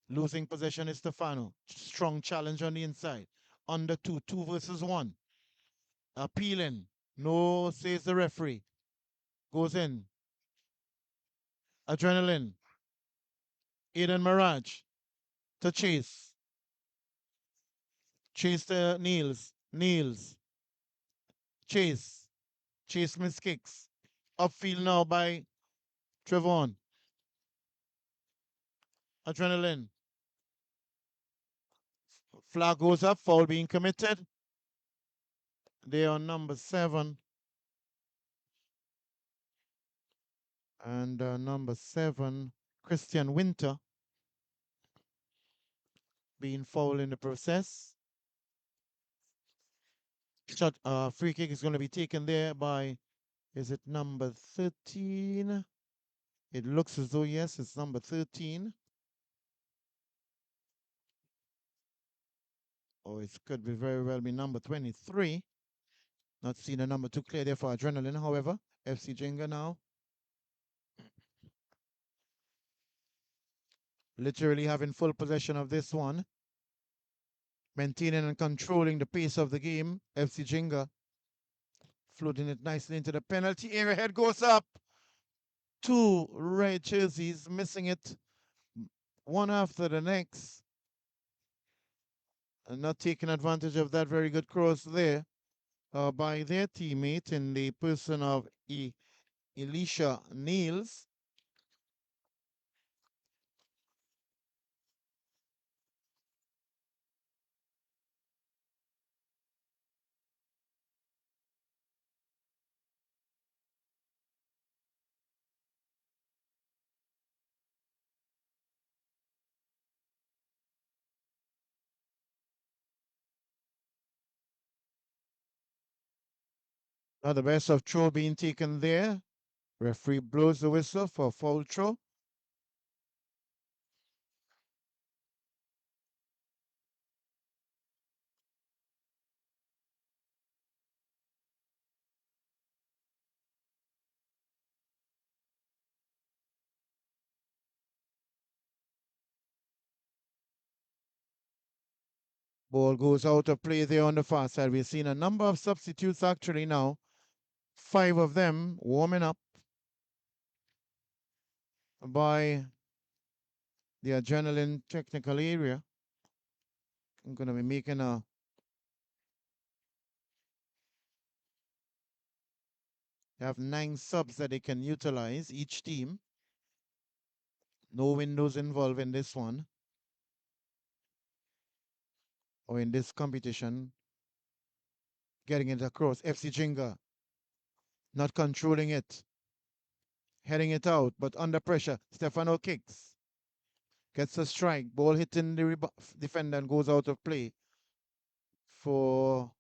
S2: Losing possession is Stefano. Strong challenge on the inside. Under two versus one. Appealing. No, says the referee. Goes in. Adrenaline. Aiden Mirage. To Chase. Chase to Niels. Niels. Chase. Chase miss kicks. Upfield now by Trevon. Adrenaline. Flag goes up. Foul being committed. They are number 7. And number 7, Christian Winter, being fouled in the process. Free kick is going to be taken there by, is it number 13? It looks as though, yes, it's number 13. Or it could be very well be number 23. Not seeing a number 2 clear there for Adrenaline, however. FC Jenga now. Literally having full possession of this one. Maintaining and controlling the pace of the game. FC Jenga floating it nicely into the penalty area. Head goes up. 2 red jerseys missing it. One after the next. And not taking advantage of that very good cross there by their teammate in the person of Elisha Niels. Now the best of throw being taken there. Referee blows the whistle for foul throw. Ball goes out of play there on the far side. We've seen a number of substitutes actually now. 5 of them warming up by the Adrenaline technical area. I'm going to be making a They have 9 subs that they can utilize each team. No windows involved in this one or in this competition. Getting it across. FC Jenga not controlling it, heading it out, but under pressure. Stefano kicks, gets a strike, ball hitting the defender and goes out of play for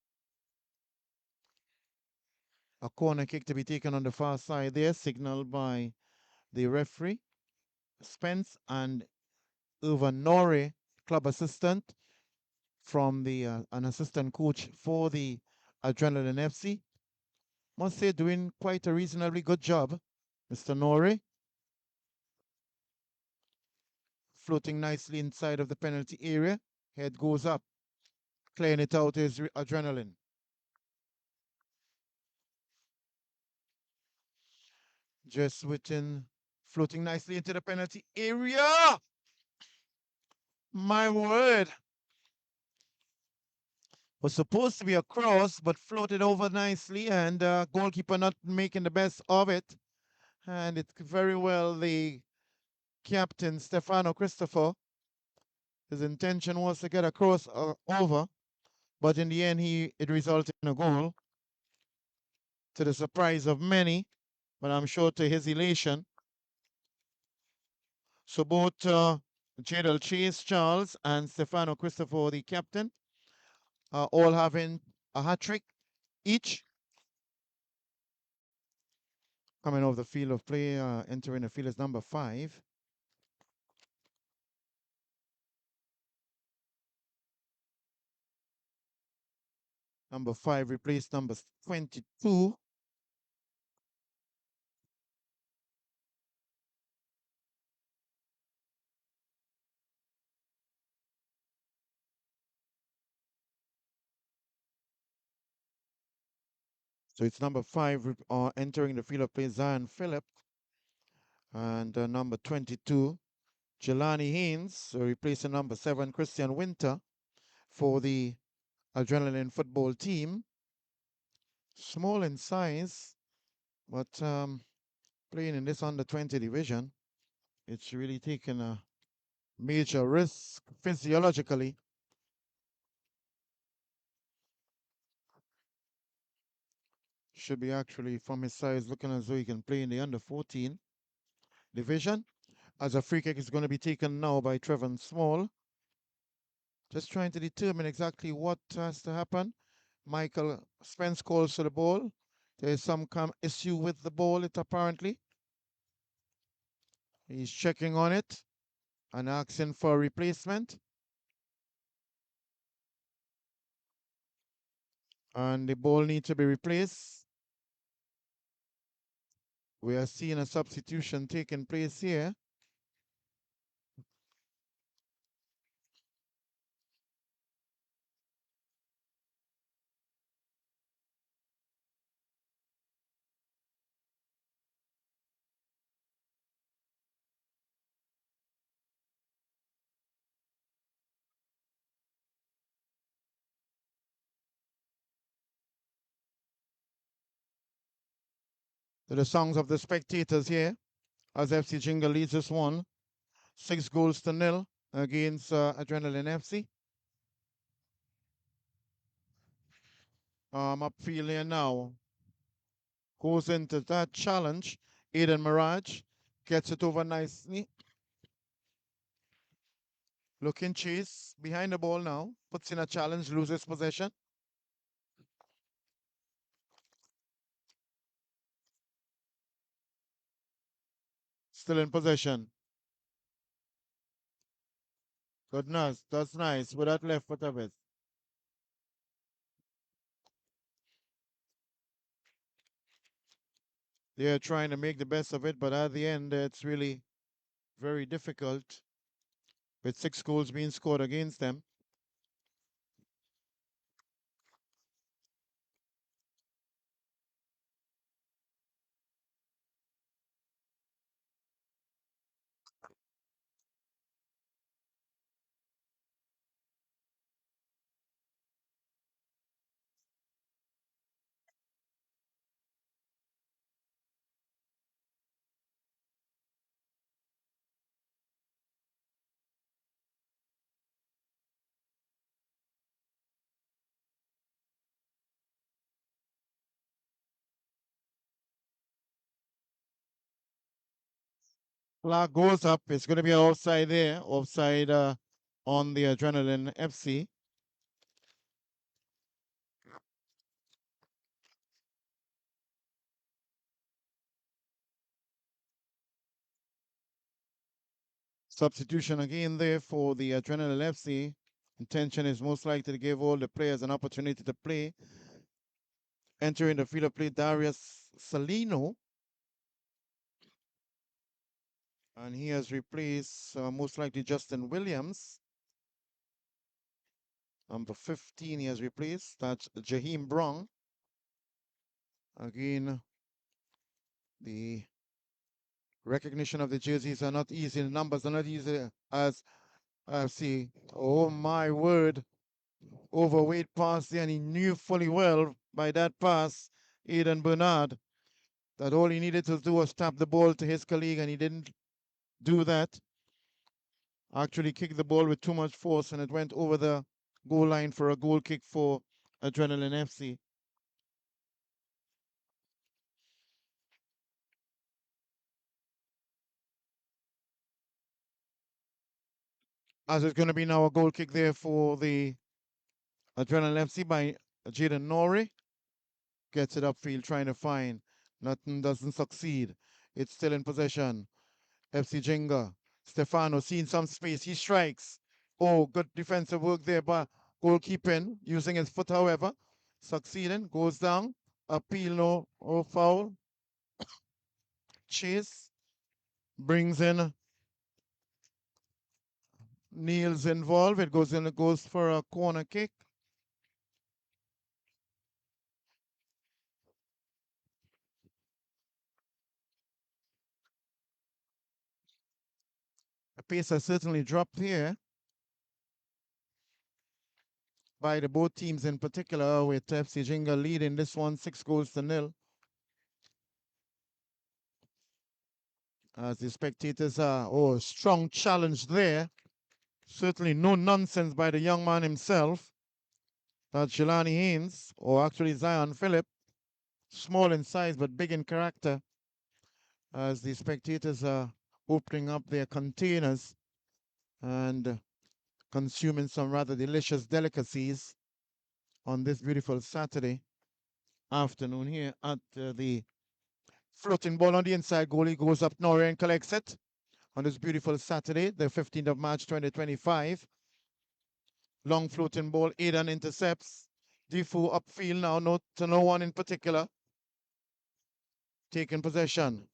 S2: a corner kick to be taken on the far side there, signaled by the referee. Spence and Rbnyfl, club assistant from the an assistant coach for the Adrenaline FC. Must say doing quite a reasonably good job. Mr. Norrie floating nicely inside of the penalty area. Head goes up, clearing it out is Adrenaline. Just within, floating nicely into the penalty area. My word. Was supposed to be a cross, but floated over nicely, and goalkeeper not making the best of it. And it's very well the captain, Stefano Christopher. His intention was to get a cross over, but in the end, it resulted in a goal to the surprise of many, but I'm sure to his elation. So both Jadal Chase Charles and Stefano Christopher, the captain, are all having a hat trick each. Coming off the field of play, entering the field is number 5. Number 5 replaced number 22. So it's number 5 entering the field of play, Zion Phillip. And number 22, Jelani Haynes, replacing number 7, Christian Winter, for the Adrenaline football team. Small in size, but playing in this under 20 division, it's really taken a major risk physiologically. Should be actually, from his size, looking as though he can play in the under 14 division. As a free kick is going to be taken now by Trevor Small. Just trying to determine exactly what has to happen. Michael Spence calls for the ball. There's some issue with the ball, it apparently. He's checking on it and asking for a replacement. And the ball needs to be replaced. We are seeing a substitution taking place here. To the songs of the spectators here, as FC Jingle leads this one, 6-0 against Adrenaline FC. Upfield here now. Goes into that challenge. Aiden Mirage gets it over nicely. Looking chase behind the ball now. Puts in a challenge, loses possession. Still in possession. Goodness, that's nice with that left foot of it. They're trying to make the best of it, but at the end, it's really very difficult with 6 goals being scored against them. Flag goes up. It's going to be an offside there. Offside on the Adrenaline FC. Substitution again there for the Adrenaline FC. Intention is most likely to give all the players an opportunity to play. Entering the field of play, Darius Salino. And he has replaced most likely Justin Williams. Number 15 he has replaced. That's Jaheim Brown. Again, the recognition of the jerseys are not easy. The numbers are not easy as I see. Oh my word. Overweight pass there, and he knew fully well by that pass, Aidan Bernard, that all he needed to do was tap the ball to his colleague, and he didn't do that. Actually kicked the ball with too much force, and it went over the goal line for a goal kick for Adrenaline FC. As it's going to be now a goal kick there for the Adrenaline FC by Jaden Norrie. Gets it upfield, trying to find. Nothing, doesn't succeed. It's still in possession. FC Jenga. Stefano seeing some space. He strikes. Oh, good defensive work there by goalkeeping, using his foot, however. Succeeding. Goes down. Appeal, no. Oh, foul. Chase. Brings in Neil's involved. It goes in. It goes for a corner kick. The pace has certainly dropped here by the both teams in particular, with FC Jenga leading this one 6-0. As the spectators are, oh, strong challenge there. Certainly no nonsense by the young man himself. That's Jelani Haynes, or actually Zion Phillip. Small in size but big in character. As the spectators are opening up their containers and consuming some rather delicious delicacies on this beautiful Saturday afternoon here at the floating ball on the inside. Goalie goes up Norrie and collects it on this beautiful Saturday, the 15th of March 2025. Long floating ball, Aidan intercepts. Defoe upfield now, no to no one in particular. Taking possession.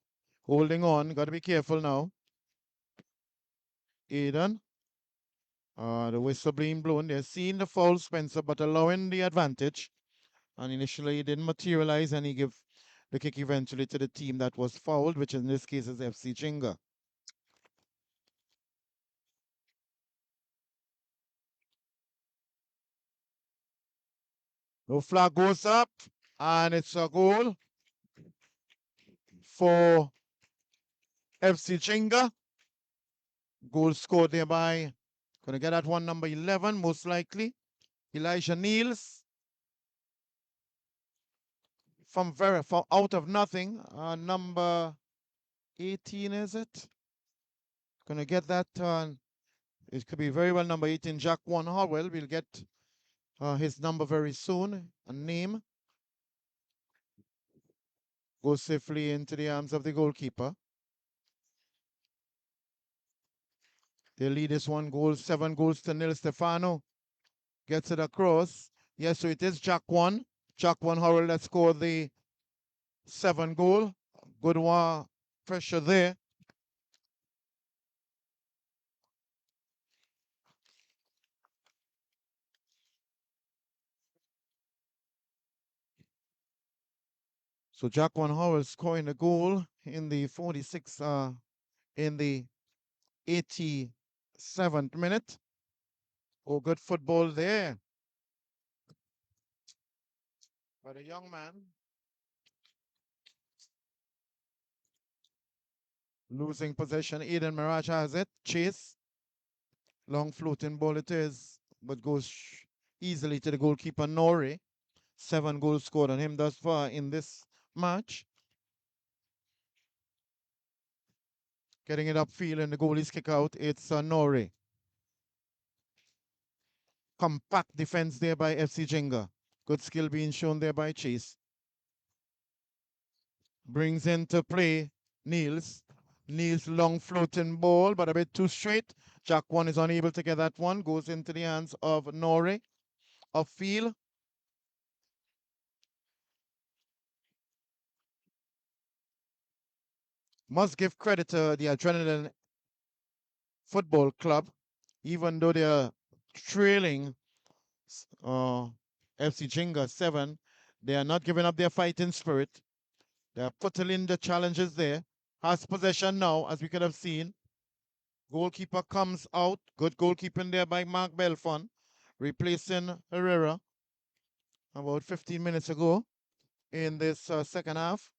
S2: Holding on, got to be careful now. Aidan. The whistle being blown. They're seeing the foul, Spencer, but allowing the advantage. And initially it didn't materialize, and he gave the kick eventually to the team that was fouled, which in this case is FC Jinga. No flag goes up, and it's a goal for FC Jinga. Goal scored there by, gonna get that one, number 11, most likely. Elijah Niels. From out of nothing, number 18, is it? Gonna get that. It could be very well number 18, Jack One Howell. We'll get his number very soon. A name goes safely into the arms of the goalkeeper. They lead this 1 goal, 7-0. Stefano gets it across. Yes, so it is Jack One. Jack One Howell that scored the 7 goal. Good one, pressure there. So Jack One Howell scoring a goal in the in the 87th minute. Oh, good football there by the young man. Losing possession. Eden Mirage has it. Chase. Long floating ball it is, but goes easily to the goalkeeper, Norrie. 7 goals scored on him thus far in this match. Getting it upfield and the goalie's kick out. It's Nore. Compact defense there by FC Jenga. Good skill being shown there by Chase. Brings into play Niels. Niels long floating ball, but a bit too straight. Jack one is unable to get that one. Goes into the hands of Nore. Upfield. Must give credit to the Adrenaline Football Club, even though they're trailing FC Jinga 7, they are not giving up their fighting spirit. They are putting in the challenges there. Has possession now, as we could have seen. Goalkeeper comes out. Good goalkeeping there by Mark Belfon, replacing Herrera about 15 minutes ago in this second half.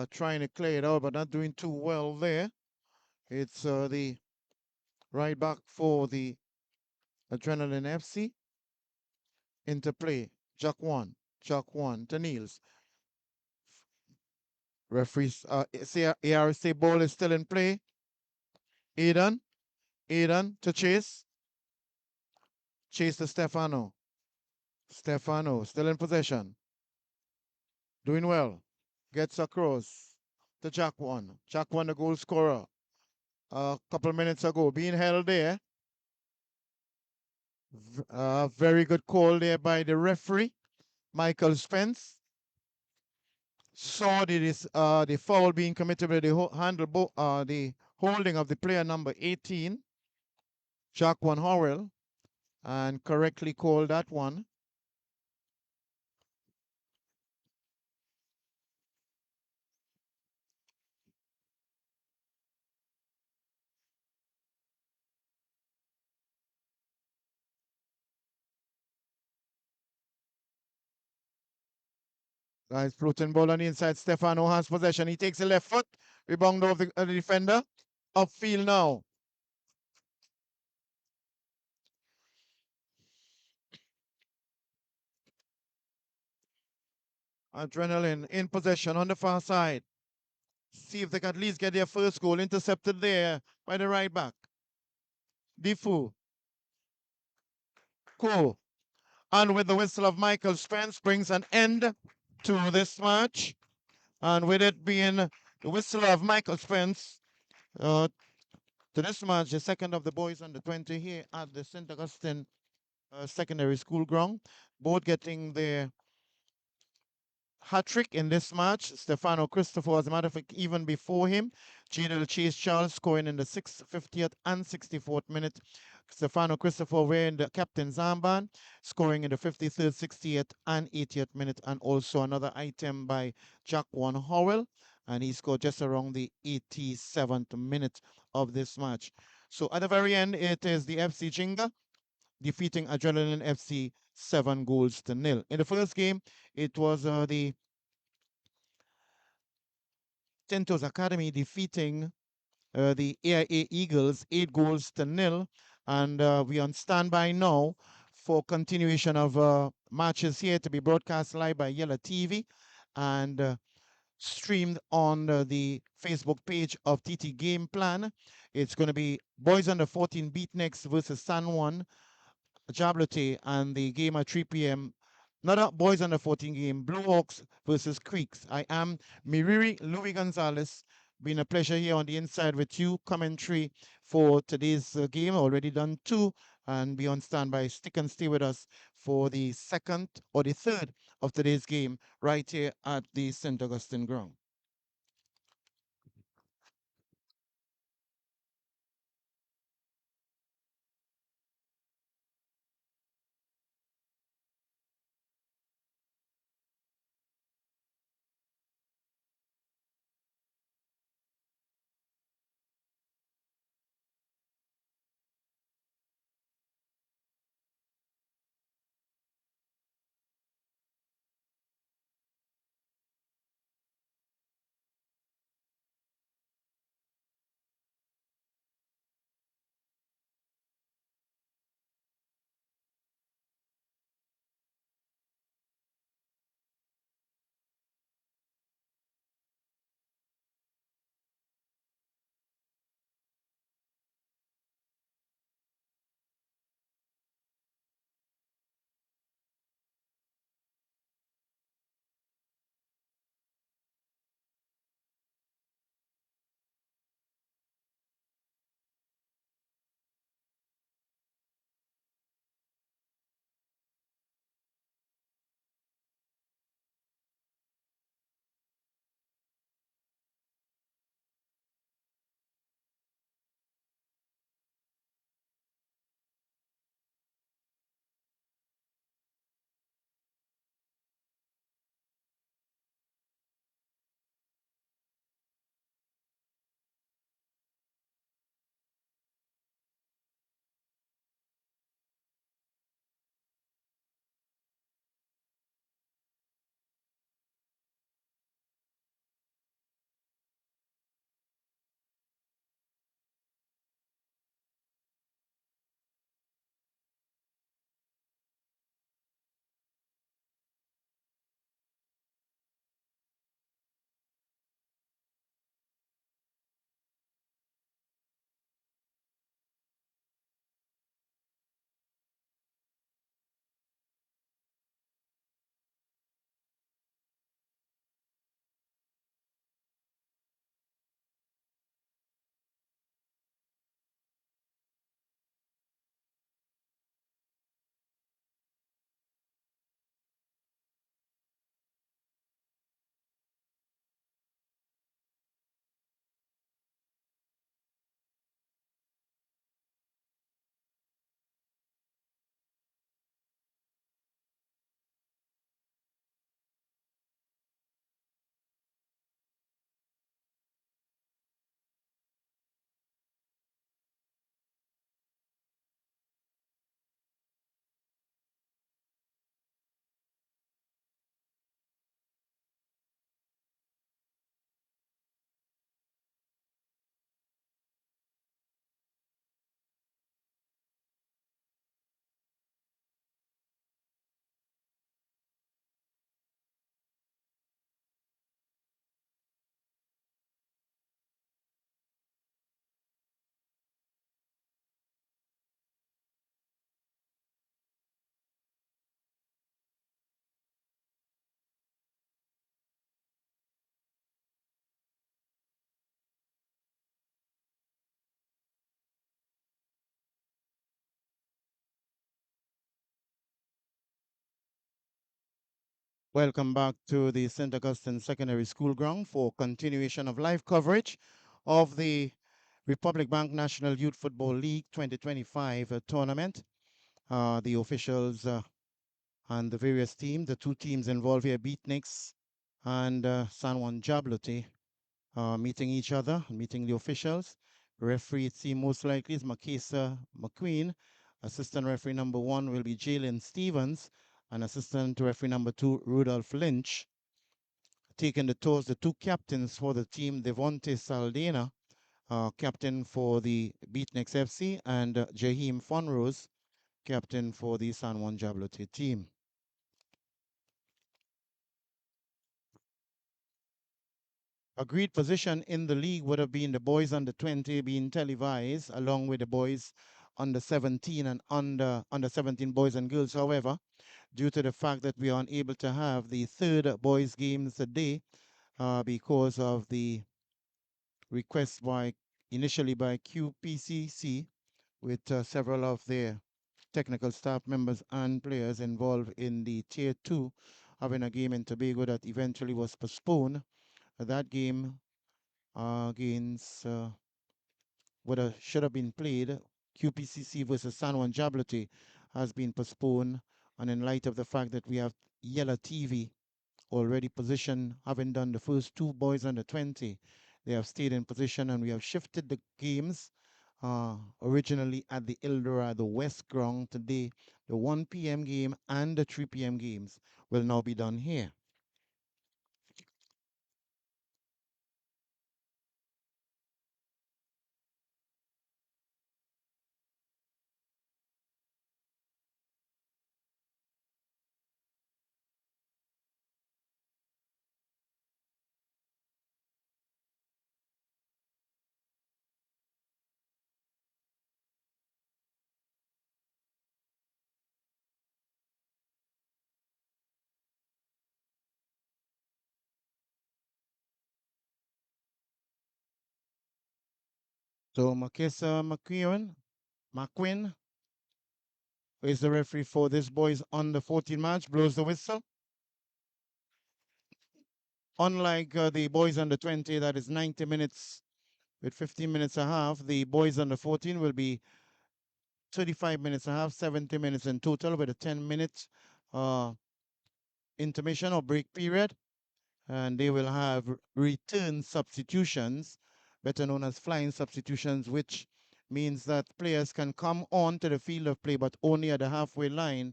S2: Trying to clear it out, but not doing too well there. It's the right back for the Adrenaline FC. Into play. Jack one to Niels. Referees, ARC ball is still in play. Aidan to Chase. Chase to Stefano. Stefano still in possession. Doing well. Gets across to Jack one. Jack one, the goal scorer. A couple minutes ago, being held there. Very good call there by the referee, Michael Spence. Saw the foul being committed by the holding of the player number 18, Jack One Howell, and correctly called that one. Guys, floating ball on the inside. Stefano has possession. He takes the left foot. Rebound of the defender. Upfield now. Adrenaline in possession on the far side. See if they can at least get their first goal. Intercepted there by the right back. Defoe. Cool. And with the whistle of Michael Spence brings an end to this match. And with it being the whistle of Michael Spence, to this match, the second of the boys under 20 here at the St. Augustine Secondary School ground, both getting their hat trick in this match. Stefano Christopher, as a matter of fact, even before him, Jadel Chase Charles scoring in the 50th and 64th minute. Stefano Christopher wearing the captain's armband, scoring in the 53rd, 60th, and 80th minute, and also another item by Jack One Howell, and he scored just around the 87th minute of this match. So at the very end, it is the FC Jinga defeating Adrenaline FC 7 goals to 0. In the first game, it was the Tentos Academy defeating the AIA Eagles 8 goals to 0. And we on standby now for continuation of matches here to be broadcast live by Yellow TV and streamed on the Facebook page of TT Game Plan. It's going to be Boys Under 14 Beatniks versus San Juan Jablote, and the game at 3 p.m. Not a boys under 14 game, Blue Hawks versus Creeks. I am Miriri Louis Gonzalez. Been a pleasure here on the inside with you. Commentary for today's game. Already done 2, and be on standby. Stick and stay with us for the second or the third of today's game right here at the St. Augustine ground. Welcome back to the St. Augustine Secondary School ground for continuation of live coverage of the Republic Bank National Youth Football League 2025 tournament. The officials and the various teams, the two teams involved here, Beatniks and San Juan Jabloti, meeting each other, meeting the officials. Referee, it seems most likely, is Makisa McQueen. Assistant referee number 1 will be Jalen Stevens, and assistant referee number 2, Rudolph Lynch. Taking the tours, the two captains for the team, Devonte Saldana, captain for the Beatniks FC, and Jaheim Fonrose, captain for the San Juan Jabloti team. Agreed position in the league would have been the boys under 20 being televised, along with the boys under 17 and under 17 boys and girls. However, due to the fact that we are unable to have the third boys games today because of the request initially by QPCC, with several of their technical staff members and players involved in the Tier 2 having a game in Tobago that eventually was postponed. That game against should have been played, QPCC versus San Juan Jabloti, has been postponed. And in light of the fact that we have Yellow TV already positioned, having done the first two boys under 20, they have stayed in position, and we have shifted the games. Originally at the Eldorado West Ground today, the 1 p.m. game and the 3 p.m. games will now be done here. So Makisa McQueen is the referee for this boys under 14 match, blows the whistle. Unlike the boys under 20, that is 90 minutes with 15 minutes and a half, the boys under 14 will be 35 minutes and a half, 70 minutes in total, with a 10-minute intermission or break period. And they will have return substitutions, better known as flying substitutions, which means that players can come on to the field of play, but only at the halfway line,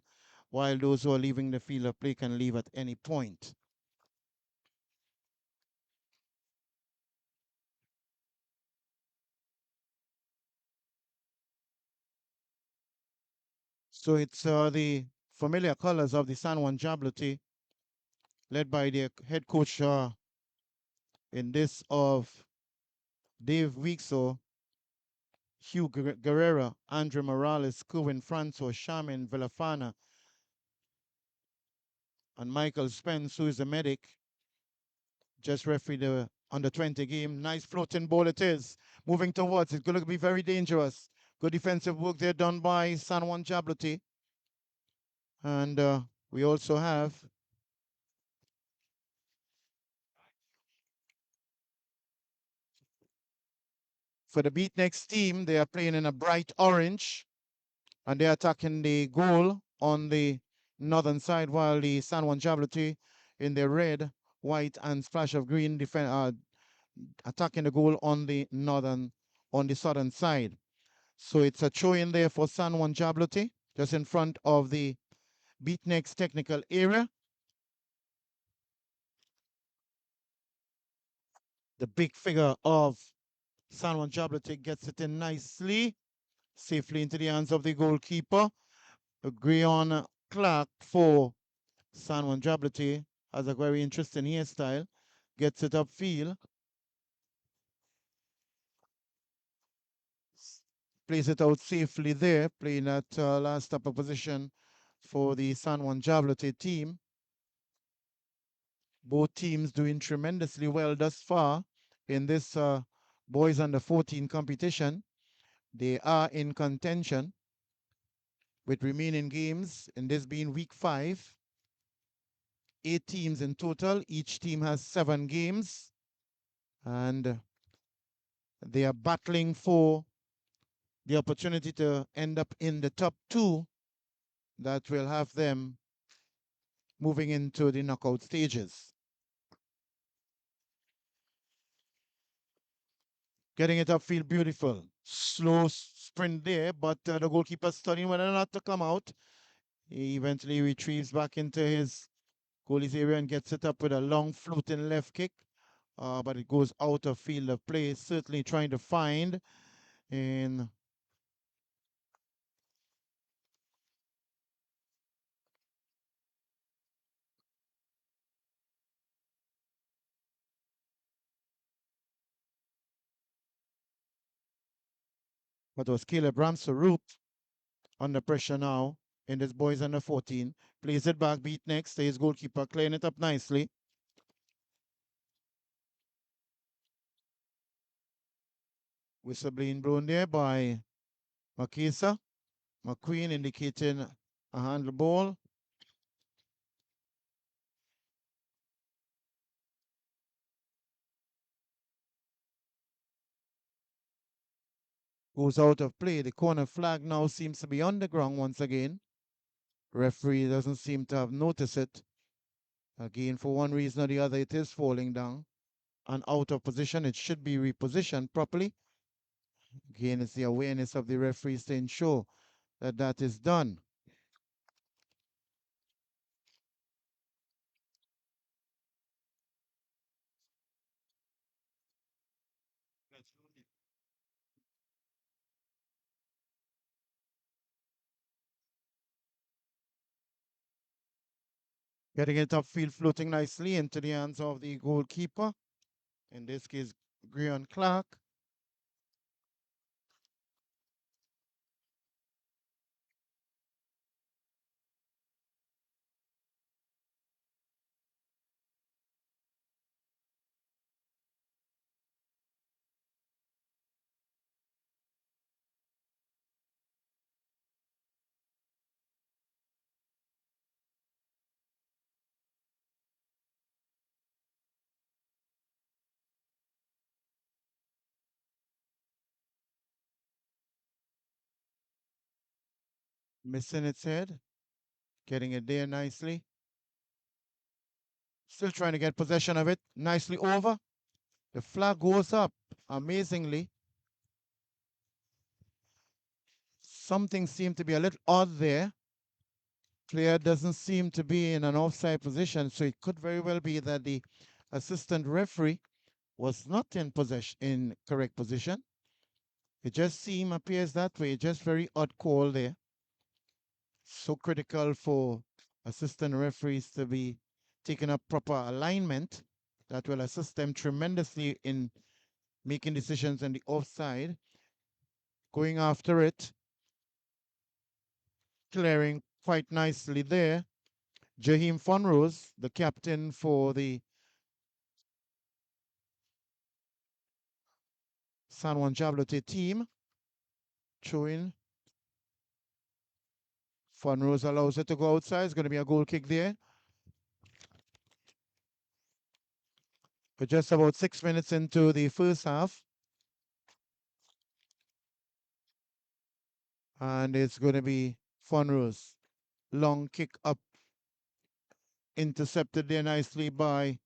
S2: while those who are leaving the field of play can leave at any point. So it's the familiar colors of the San Juan Jabloti, led by their head coach in this of Dave Weekso, Hugh Guerrera, Andre Morales, Kerwin Franco, Charmin Villafana, and Michael Spence, who is the medic, just refereed the under 20 game. Nice floating ball it is. Moving towards, it's going to be very dangerous. Good defensive work there done by San Juan Jabloti. And we also have for the Beatniks team, they are playing in a bright orange, and they're attacking the goal on the northern side, while the San Juan Jabloti in the red, white, and splash of green attacking the goal on the southern side. So it's a throw in there for San Juan Jabloti, just in front of the Beatniks technical area. The big figure of San Juan Jabloti gets it in nicely, safely into the hands of the goalkeeper. Grion Clark for San Juan Jabloti has a very interesting hairstyle. Gets it upfield. Plays it out safely there, playing at last upper position for the San Juan Jabloti team. Both teams doing tremendously well thus far in this boys under 14 competition. They are in contention with remaining games, in this being week 5. 8 teams in total. Each team has 7 games, and they are battling for the opportunity to end up in the top 2 that will have them moving into the knockout stages. Getting it upfield, beautiful. Slow sprint there, but the goalkeeper studying whether or not to come out. He eventually retrieves back into his goalie's area and gets it up with a long floating left kick. But it goes out of field of play, certainly trying to find in what was Caleb Ramsaroop under pressure now in this boys under 14. Plays it back, beat next. His goalkeeper clearing it up nicely. Whistle being blown there by Makisa. McQueen indicating a handle ball. Goes out of play. The corner flag now seems to be on the ground once again. Referee doesn't seem to have noticed it. Again, for one reason or the other, it is falling down and out of position. It should be repositioned properly. Again, it's the awareness of the referees to ensure that that is done. Getting it upfield, floating nicely into the hands of the goalkeeper. In this case, Grion Clark. Missing its head. Getting it there nicely. Still trying to get possession of it. Nicely over. The flag goes up. Amazingly. Something seemed to be a little odd there. Player doesn't seem to be in an offside position, so it could very well be that the assistant referee was not in possession in correct position. It just appears that way. Just very odd call there. So critical for assistant referees to be taking up proper alignment that will assist them tremendously in making decisions on the offside. Going after it, clearing quite nicely there. Jaheim Fonrose, the captain for the San Juan Jablote team, throwing. Fonrose allows it to go outside. It's going to be a goal kick there. We're just about 6 minutes into the first half. And it's going to be Fonrose. Long kick up, intercepted there nicely by